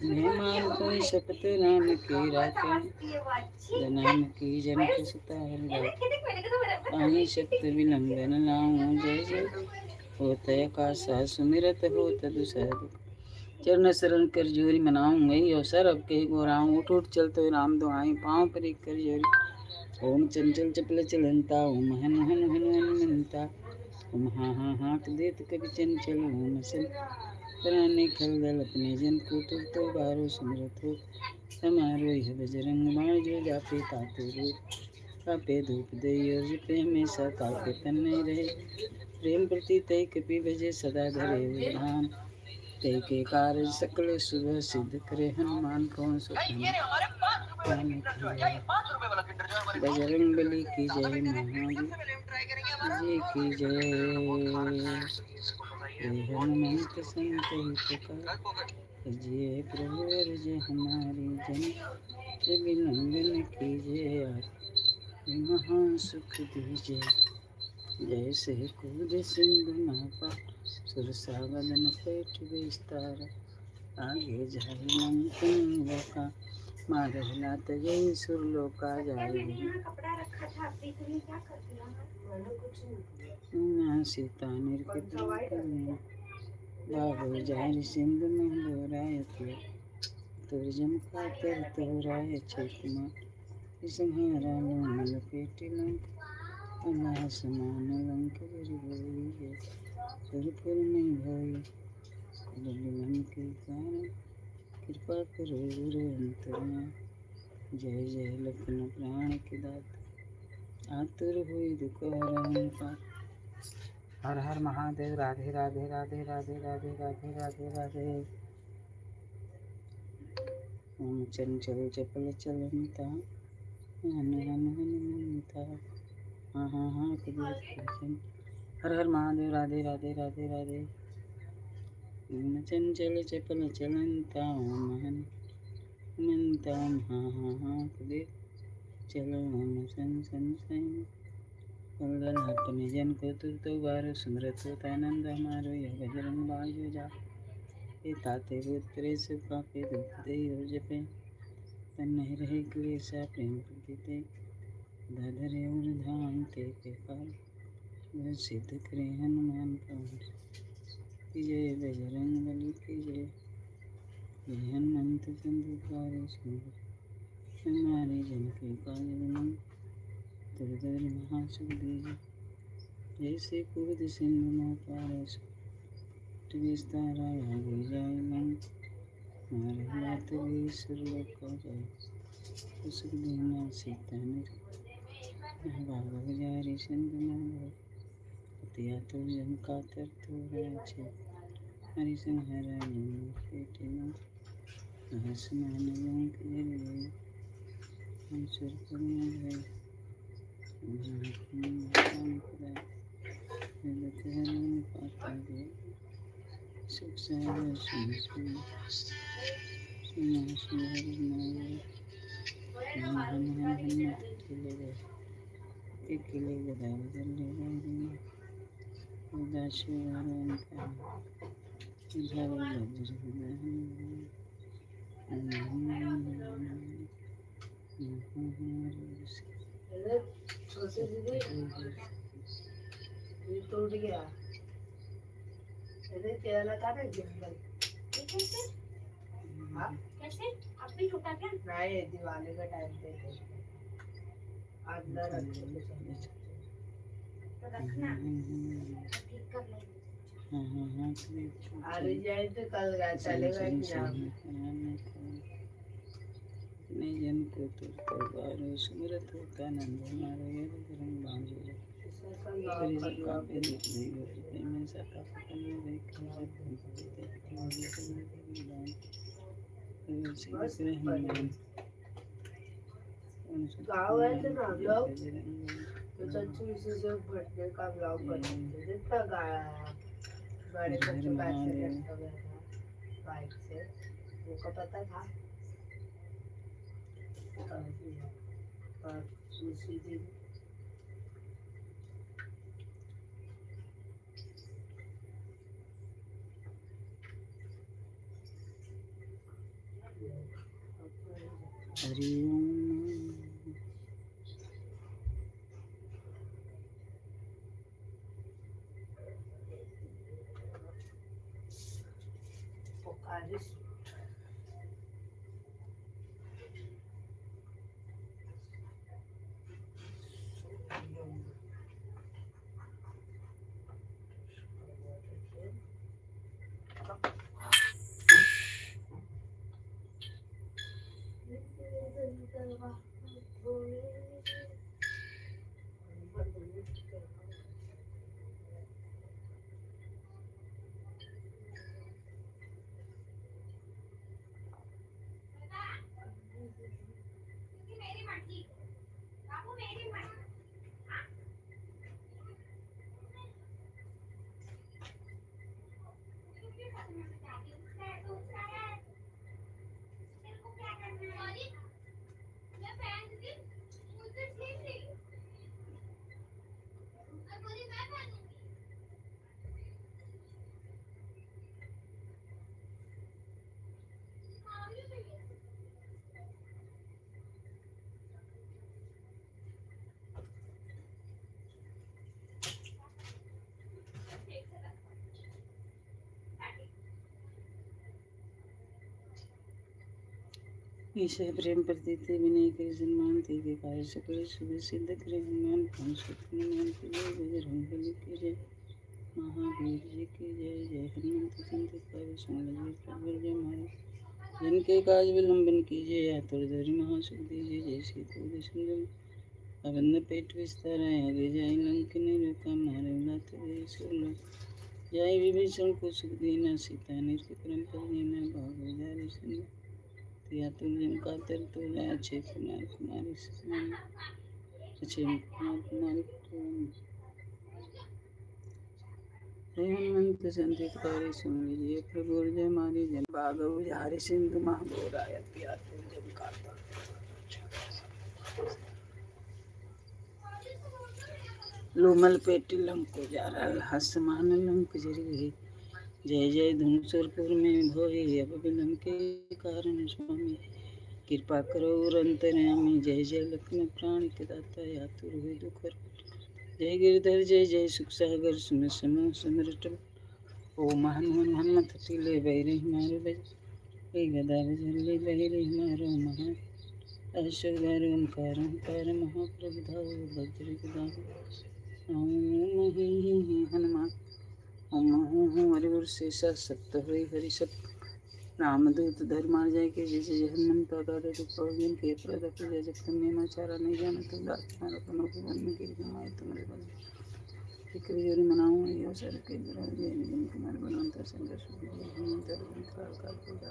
मेहमान कोई शपथ राम की राखे जनाम की जनक सुता पानी शक्त विलंबन लाऊं जय जय होत आकाशा सुमिरत होत दुसह चरण शरण कर जोरी मनाऊं वही अवसर अब कही गोराऊं उठ उठ चलते राम दुआई पाँव पर कर जोरी ओम चंचल चपल चलंता ओम हन हन हन हन मनता ओम हाँ देत कभी चंचल ओम सल प्राणी खलदल अपने जन को तो बारो सुमरत हो समारो यह बजरंग बाण जो जाते ताते रूप कापे धूप दे और जिपे हमेशा ताके तन नहीं रहे प्रेम प्रति तय कपि भजे सदा धरे विधान तय के कार्य सकल शुभ सिद्ध करे हनुमान कौन सो बजरंग बली की जय महावीर जी की जय हनुमंत संत जय प्रभु जय हमारी जन विलंबन कीजिए महान सुख दीजिए जैसे कूद सिंधु नापा सुरसा बदन पेट विस्तार आगे जाए लंका का मारहला तजय सुरलोका जाए सीता निर्कित बाबू जारी सिंधु में बोराय तुरजम का तर तोराय चेतमा संहारा लोमल पेटी लंक अल्लाह समान लंक जरी सुरपुर में भई विलंब के कारण कृपा करो अंतरमा जय जय लखन प्राण के दात आतुर हुई दुख हरण पार हर हर महादेव राधे राधे राधे राधे राधे राधे राधे राधे ओम चंचल चपल चलंता हन हन हनुमंता हाँ हर हर महादेव राधे राधे राधे राधे ओम चंचल चपल चलंता ओम हन हनुमंता हाँ चलो ओम सन सन सन हट में जन को तुरतो बारो सुमरत होता आनंद हमारो यह बजरंग बाजो जा ये ताते भूत प्रेत सब पापे दुख दे और जपे तन नहीं रहे क्लेशा प्रेम प्रति दाधरे और धाम ते के पार वह सिद्ध करे हनुमान पवन की जय बजरंग बली की जय ये हनुमंत संधुकारे सुंदर हमारे जन के काज विनम तुरदर महासुख दीजिए जैसे कूद सिंधु में पारस विस्तारा आगे जाए लंक मारे लात भी सुरलोक का जाए सुख दीना सीता बाबा जारी सिंधु में पतिया तो जम का तर तो छे हरि संहारा पेटे में समान लंक जरी धनुषपुर में भय पाता गया सुख सागर छोटे दीदी ये टूट गया अरे तेरा लगा ना गिम्बल कैसे अब भी टूटा क्या? नहीं दिवाली का टाइम पे अंदर तो रखना ठीक कर लेंगे। अरे जाए तो कल चलेगा कि ना नहीं जन को तो बारो सुमरत होता नंद हमारे रंग बांधे में सका गाँव है तो ना लोग तो चच्चू इसी से बर्थडे का ब्लॉग बनाते जितना गाया है बड़े चच्चू का एक्सीडेंट हो गया था बाइक से उनको पता था और उसी दिन हरिओम पुकारी ईशा प्रेम प्रतीति विनय के सम्मान थे के कार्य सकल शुभ सिद्ध करे हनुमान हनुमान की जय बजरंगबली की जय महावीर जी की जय जय हनुमंत संत कार्य सुन जय मारे जिनके काज विलंबन कीजिए या तुरधरी महासुख दीजिए जय श्री तुलसी सुंदर अवन्न पेट विस्तार आगे जय लंक निरुका मारे नाथ जय सुन जय विभीषण को सुख देना सीता निर्विक्रम पद देना भागवतारी सुन या तुल्यम का तर तुला अक्षय कुमार कुमारी समान अक्षय कुमार कुमारी हनुमंत संतितकारी सुन लीजिए प्रभु जय मारी जन भागव हरि सिंधु महागोराय जम काता लोमल पेटी लंको जा रहा हसमान लंक जरी गई जय जय धनुषपुर में भोए अब विलंब के कारण स्वामी कृपा करो अंतर्यामी जय जय लक्ष्मण प्राण के दाता यातुर हुए दुख जय गिरधर जय जय सुख सागर सुन समो समृत ओ महान हनुमत टीले बैरे मारो बज ए गदा बजले बैरे मारो महा अशोधर ओंकार ओंकार महाप्रभु धाव वज्र गदा ओम हनुमान ओम हरिवर शेषा सत्य हरि हरि सत रामदूत धर्मार जय के जय जय हनुमंत गादा दुपौजन के प्रदा जय जगत नेमाचारा नहीं जाना तुम दास तुम्हारा पनो के वन में गिर जमाए तुम्हारे बल फिक्र जोरी मनाऊं यो सर के जरा जय निगम तुम्हारे बनंतर संघर्ष हनुमंत काल काल पूजा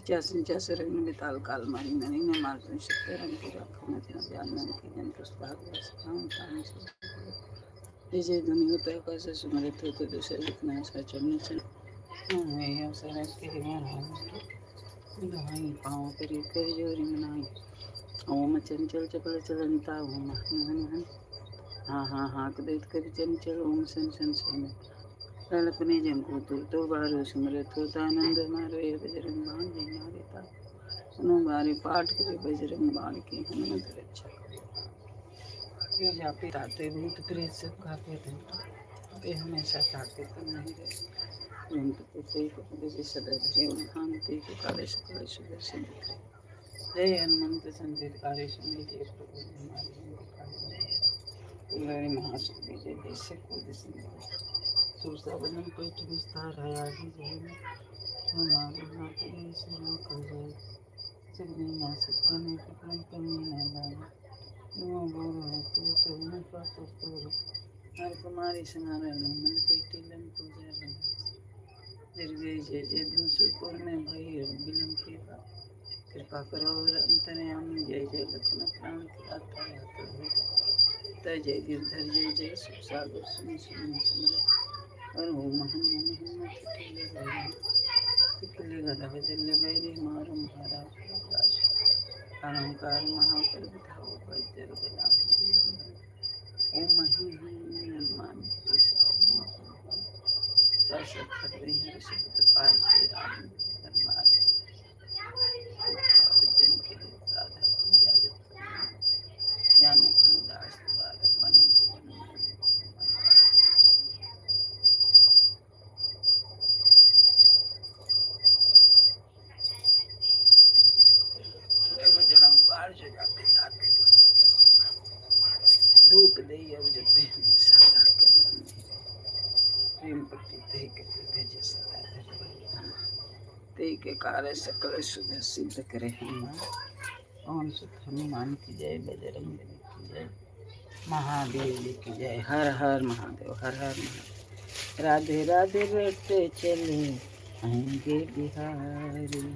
50 रंग में ताल काल मारी नरी ने मार्ग शक्ति रंग की रखो में तेरा जानन की जन पुष्पाग काम काम से जय दुनिया तय कैसे सुमरित हो तो दूसरे लिखना ऐसा चलने से ये अवसर के दहाई पाँव करी कर जोरी मनाई ओम चंचल चपल चलनता ओम हन हाँ हाँ हाँ कदेत कर चंचल ओम सन सन सन कल्पने जन को तो बारो सुमरत होता आनंद मारो ये बजरंग बाण जय नारे ता सुनो बारे पाठ करे बजरंग बाण की हनुमत रक्षा ये जापे ताते भूत प्रेत सब कापे थे पे हमेशा ताते तो नहीं रहे रंग पुते को जैसे सदा धरे उन्हान ते के काले सकल सुदर्शन दिखे जय हनुमंत संकेत काले सुमित प्रभु हमारे महाशक्ति जय जैसे कोई सिंह सूरसा बदन पेट विस्तार है आगे जय हमारे नाथ ऐसे लोग कर जाए जगनी ना सकते नहीं कितनी कमी ना लागे नुआ बोल है तो न पातो तो हर कुमारी संगारा मन पेटी लन पूजा लन जय जय जय दिन सुरपुर में भाई बिलम की कृपा करो और अंतर्यामी जय जय लखन प्राण की आता है तो जय गिरधर जय जय सुख सागर सुन सुन सुन और वो महन महन किले गदा बजल बैरी मारो महाराज अलंकार महापर्व था वो वैद्य गदा ओ मही हनुमान शासक खतरे हैं शब्द पाए के राम धर्माज विद्यन के साधक जागत ज्ञान दास द्वारा बनो बजरंग बाण जो जाते ताते धूप दे अब जब पे हमेशा ताके प्रेम प्रति ते के भेजे सदा धर्म ते के कार्य सकल शुभ सिद्ध करे हनुमान कौन सुख हनुमान की जय बजरंग बली की जय महादेव जी की जय हर हर महादेव हर हर महादेव राधे राधे बेटे चले आएंगे बिहारी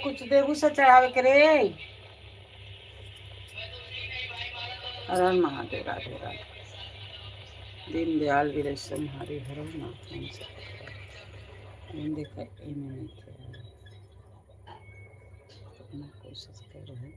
कुछ देहू से चढ़ावे के रे। हर हर महादेव। राधे राधे। दीन दयाल विरसम हरि हरो नाथ देखा इन्हें नहीं किया। अपना कोशिश कर रहे।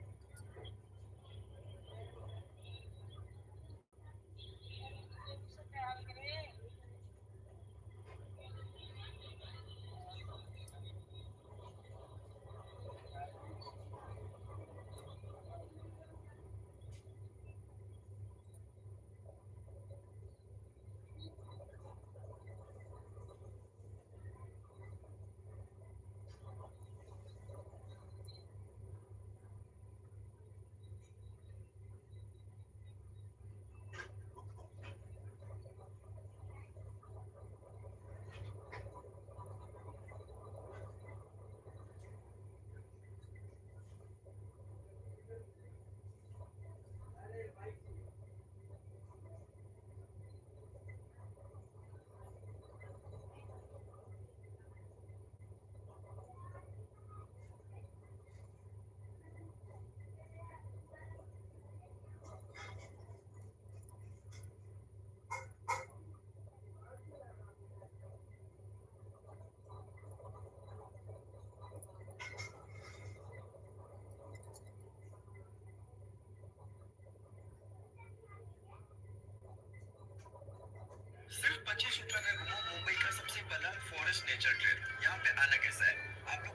सिर्फ 25 रुपए में घूमो मुंबई का सबसे बड़ा फॉरेस्ट नेचर ट्रेल। यहाँ पे आना कैसा है आप लोग।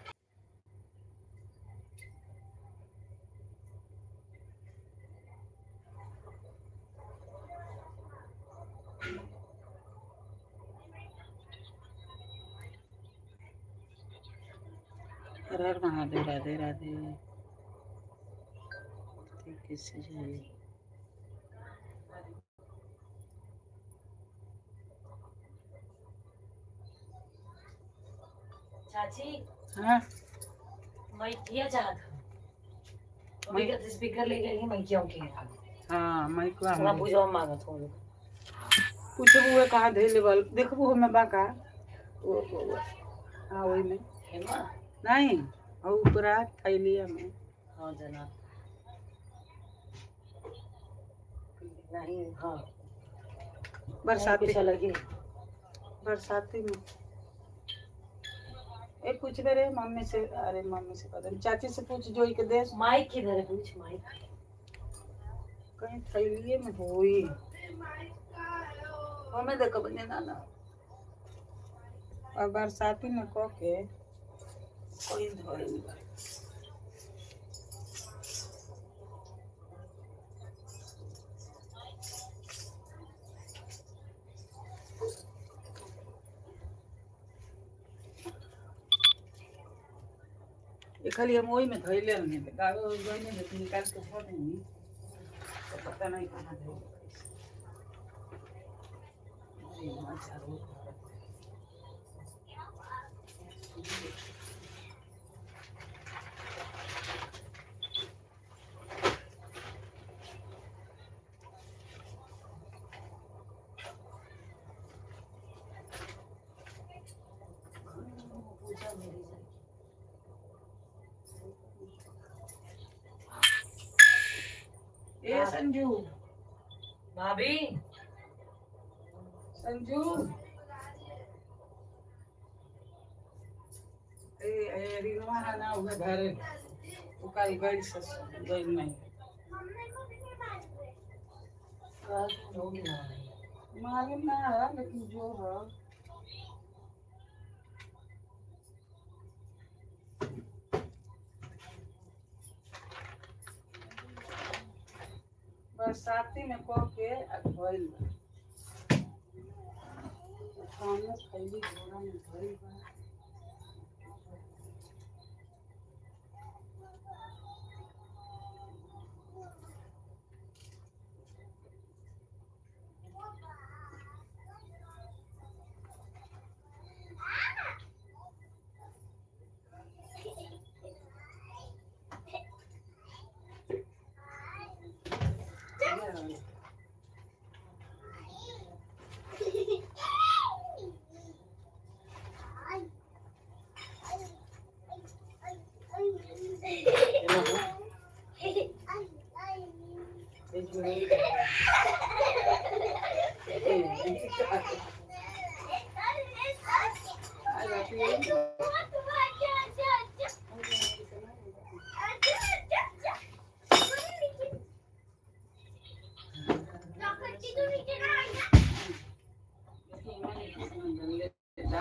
हर हर महादेव। राधे राधे। किससे जाइए। चाची हाँ मैं किया चाहा था तो मैं कहते स्पीकर ले गई मैं क्यों के हाँ मैं को थोड़ा बुझाओ मांगा थोड़ा पूछो वो कहाँ धे लेवल देखबो हमें बाका वो हाँ वही में है ना नहीं और ऊपर थैलिया में। हाँ जना नहीं हाँ बरसाती पैसा लगे बरसाती में ए पूछ दे रे मम्मी से। अरे मम्मी से कदम चाची से पूछ जोई के देश माइक किधर है पूछ माइक कहीं थैलिए में होई हमें देखो बने ना और बरसाती में को के कोई धोई खाली हम वही में धैले नहीं गावे गने में निकाल के छोड़ नहीं तो पता नहीं कहाँ धैले ए संजू भाभी संजू ए रिनवा है ना उन्हें घरे वो कल गई से गई नहीं मालूम ना है लेकिन जो है बरसाती में को के धोइल सामने थैली घोड़ा में धोइल बा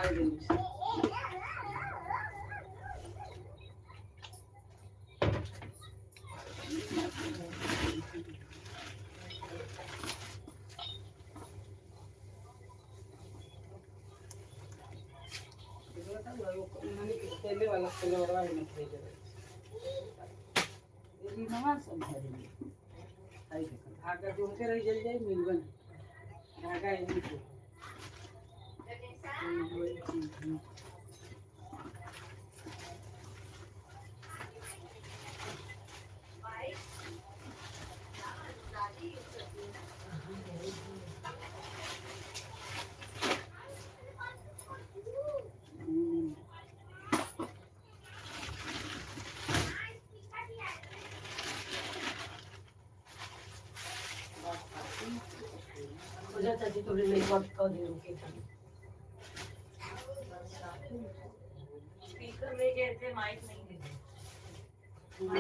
संभाल देनी से। खेले वाला खेले वाला नहीं खेले ये नवा संभालेंगे आई देखो धागा जो के रह जल जाए मिलबन धागा ये नहीं मुझे चाची थोड़ी नहीं बात कर दे रुके थे स्पीकर ले गए थे माइक नहीं ले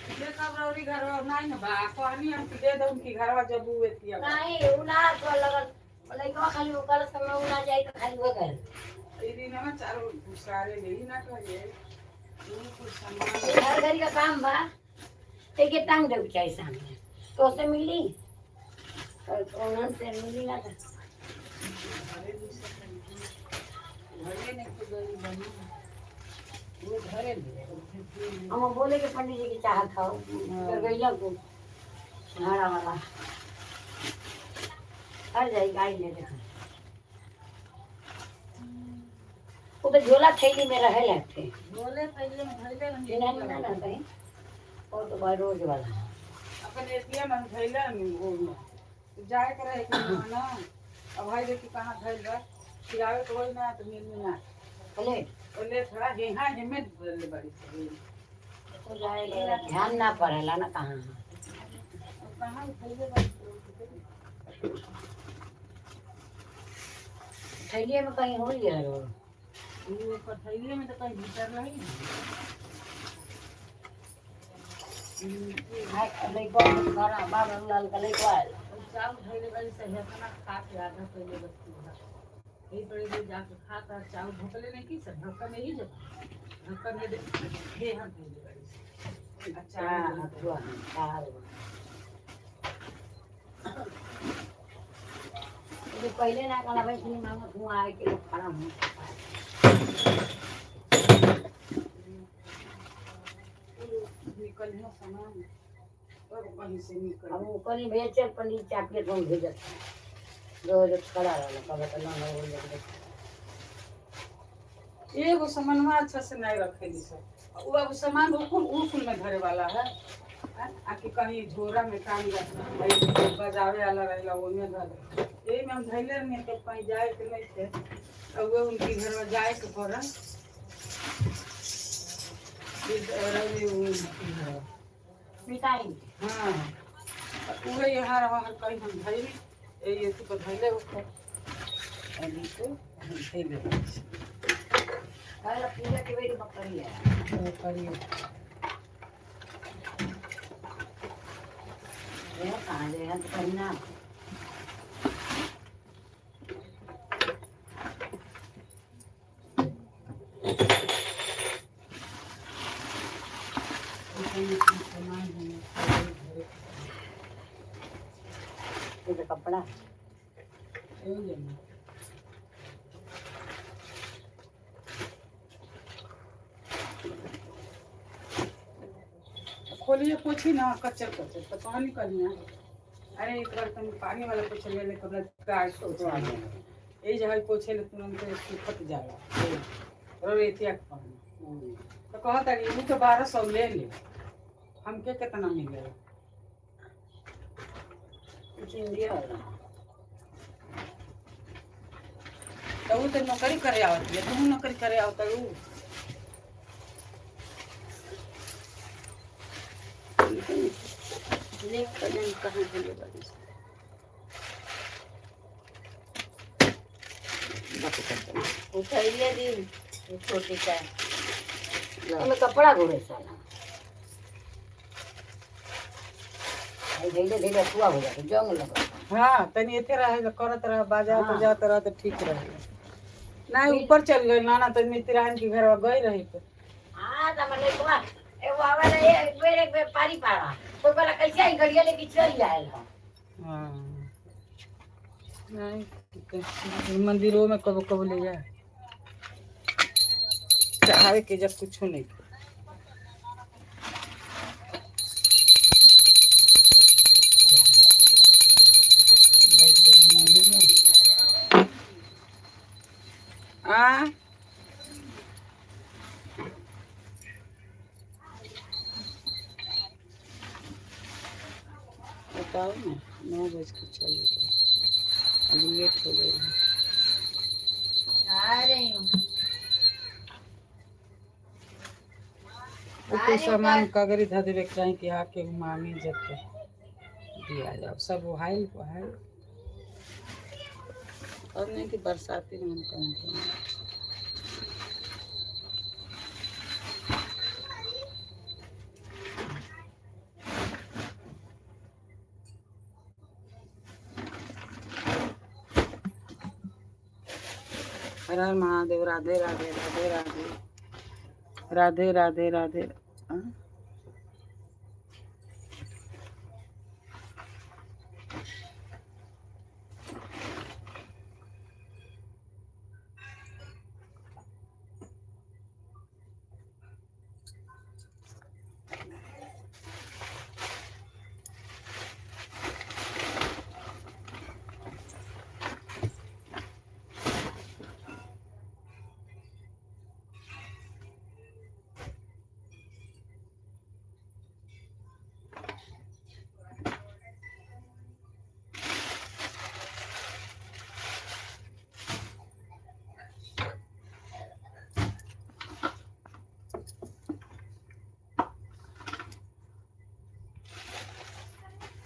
घर नहीं ना बा कहनी हम दे दो उनकी घरवा जब हुए थी नहीं उना तो लगल लइका खाली ओकर समय उना जाई तो खाली हो गए ई ना चारों सारे ले ही ना कहिए कुछ सामान हर घर का काम बा एक टांग दे चाहिए सामने तो से मिली और कौन से मिली ना घरे नहीं तो गई बनी वो घरे हम बोले कि पंडित जी की चाह खाओ कर गई लगो झाड़ा वाला हर जाई गाड़ी ले देखा वो तो झोला थैली में रहे लगते बोले पहले में धैले नहीं ना ना कहीं वो तो भाई रोज वाला अपन एटीएम में धैले नहीं वो में जाए करे एक ना अब भाई देखी कहां धैल बा खिलावे तो होई ना तो मिल में ना बोले बोले थोड़ा यहाँ हिम्मत बोले बड़ी से तो जाएगा ध्यान ना पड़ेला ना कहाँ कहां धैले बा थैली में कहीं हो गया रो वो पथैले में तो कहीं भीतर नहीं हाय लइको घरा बाबा लाल का लइको आयल चावल धैले बड़ी से हेतना खा के आधा पहले बच्ची यही पड़े ले जाके खाता चावल भोकले नहीं की सब ढक्कन में ही जब ढक्कन में दे हम धैले बड़ी से अच्छा हथुआ हाल तो पहले ना कला भाई सुनी मांगो तू आए के लोग खड़ा हूँ निकल है सामान और कहीं से निकल अब वो कहीं भेजे पंडित चापके तो भेजत रोज खड़ा रहला कब तो ना हो जाए एगो सामानवा अच्छा से नहीं रखेली सब वो अब सामान उकुल में धरे वाला है आके कहीं झोरा में काम बजावे वाला रहेला वो में धरे यही में हम धैले नहीं तो कहीं जाए के नहीं थे अब वो उनकी घर में जाए के पड़ा मिठाई हाँ वो यहाँ रहा कहीं हम धैले ये तो धैले होते अभी तो धैले पहले पूजा के बेरी बकरी है करिए ये कहाँ ले हैं तो कहीं ना ये तो कपड़ा खोलिए पोछी ना कच्चर कच्चर तो कहाँ निकलना अरे एक बार तुम पानी वाला पोछे ले ले कपड़ा गाय तो आ गया यही जगह पोछे ले तुरंत सुखत जाला और एतिया पानी तो कहता कि ये तो 1200 ले ले हमके कितना मिलेगा कुछ इंडिया वाला तो वो तो नौकरी करे आवती है तुम नौकरी करे आवता है जानते नहीं लेक कजन कहाँ चले बड़ी उठाइए दी ये छोटी का हमें कपड़ा घोड़े साला धीरे धीरे हुआ हो जाए जंग लगा हाँ तनी एथे रहे तो करत रह बाजा तो जात रह तो ठीक रहे ना ऊपर चल गए ना तो मित्रान के घर गई रही तो हाँ तो मतलब ए वो आवा रे एक बेर पारी पाड़ा तो बोला कैसे आई गड़िया लेके चल जाएगा हाँ नहीं मंदिरों में कब कब ले जाए चढ़ावे के जब कुछ नहीं बताओ ना 9 बज के चले गए अभी लेट हो गए आ रही हूँ कोई सामान कगरी धर देवे चाहे कि आके मांगी जब के दिया जाओ सब वहाइल और नहीं कि बरसाती में हम कहेंगे हर हर महादेव राधे राधे राधे राधे राधे राधे राधे राधे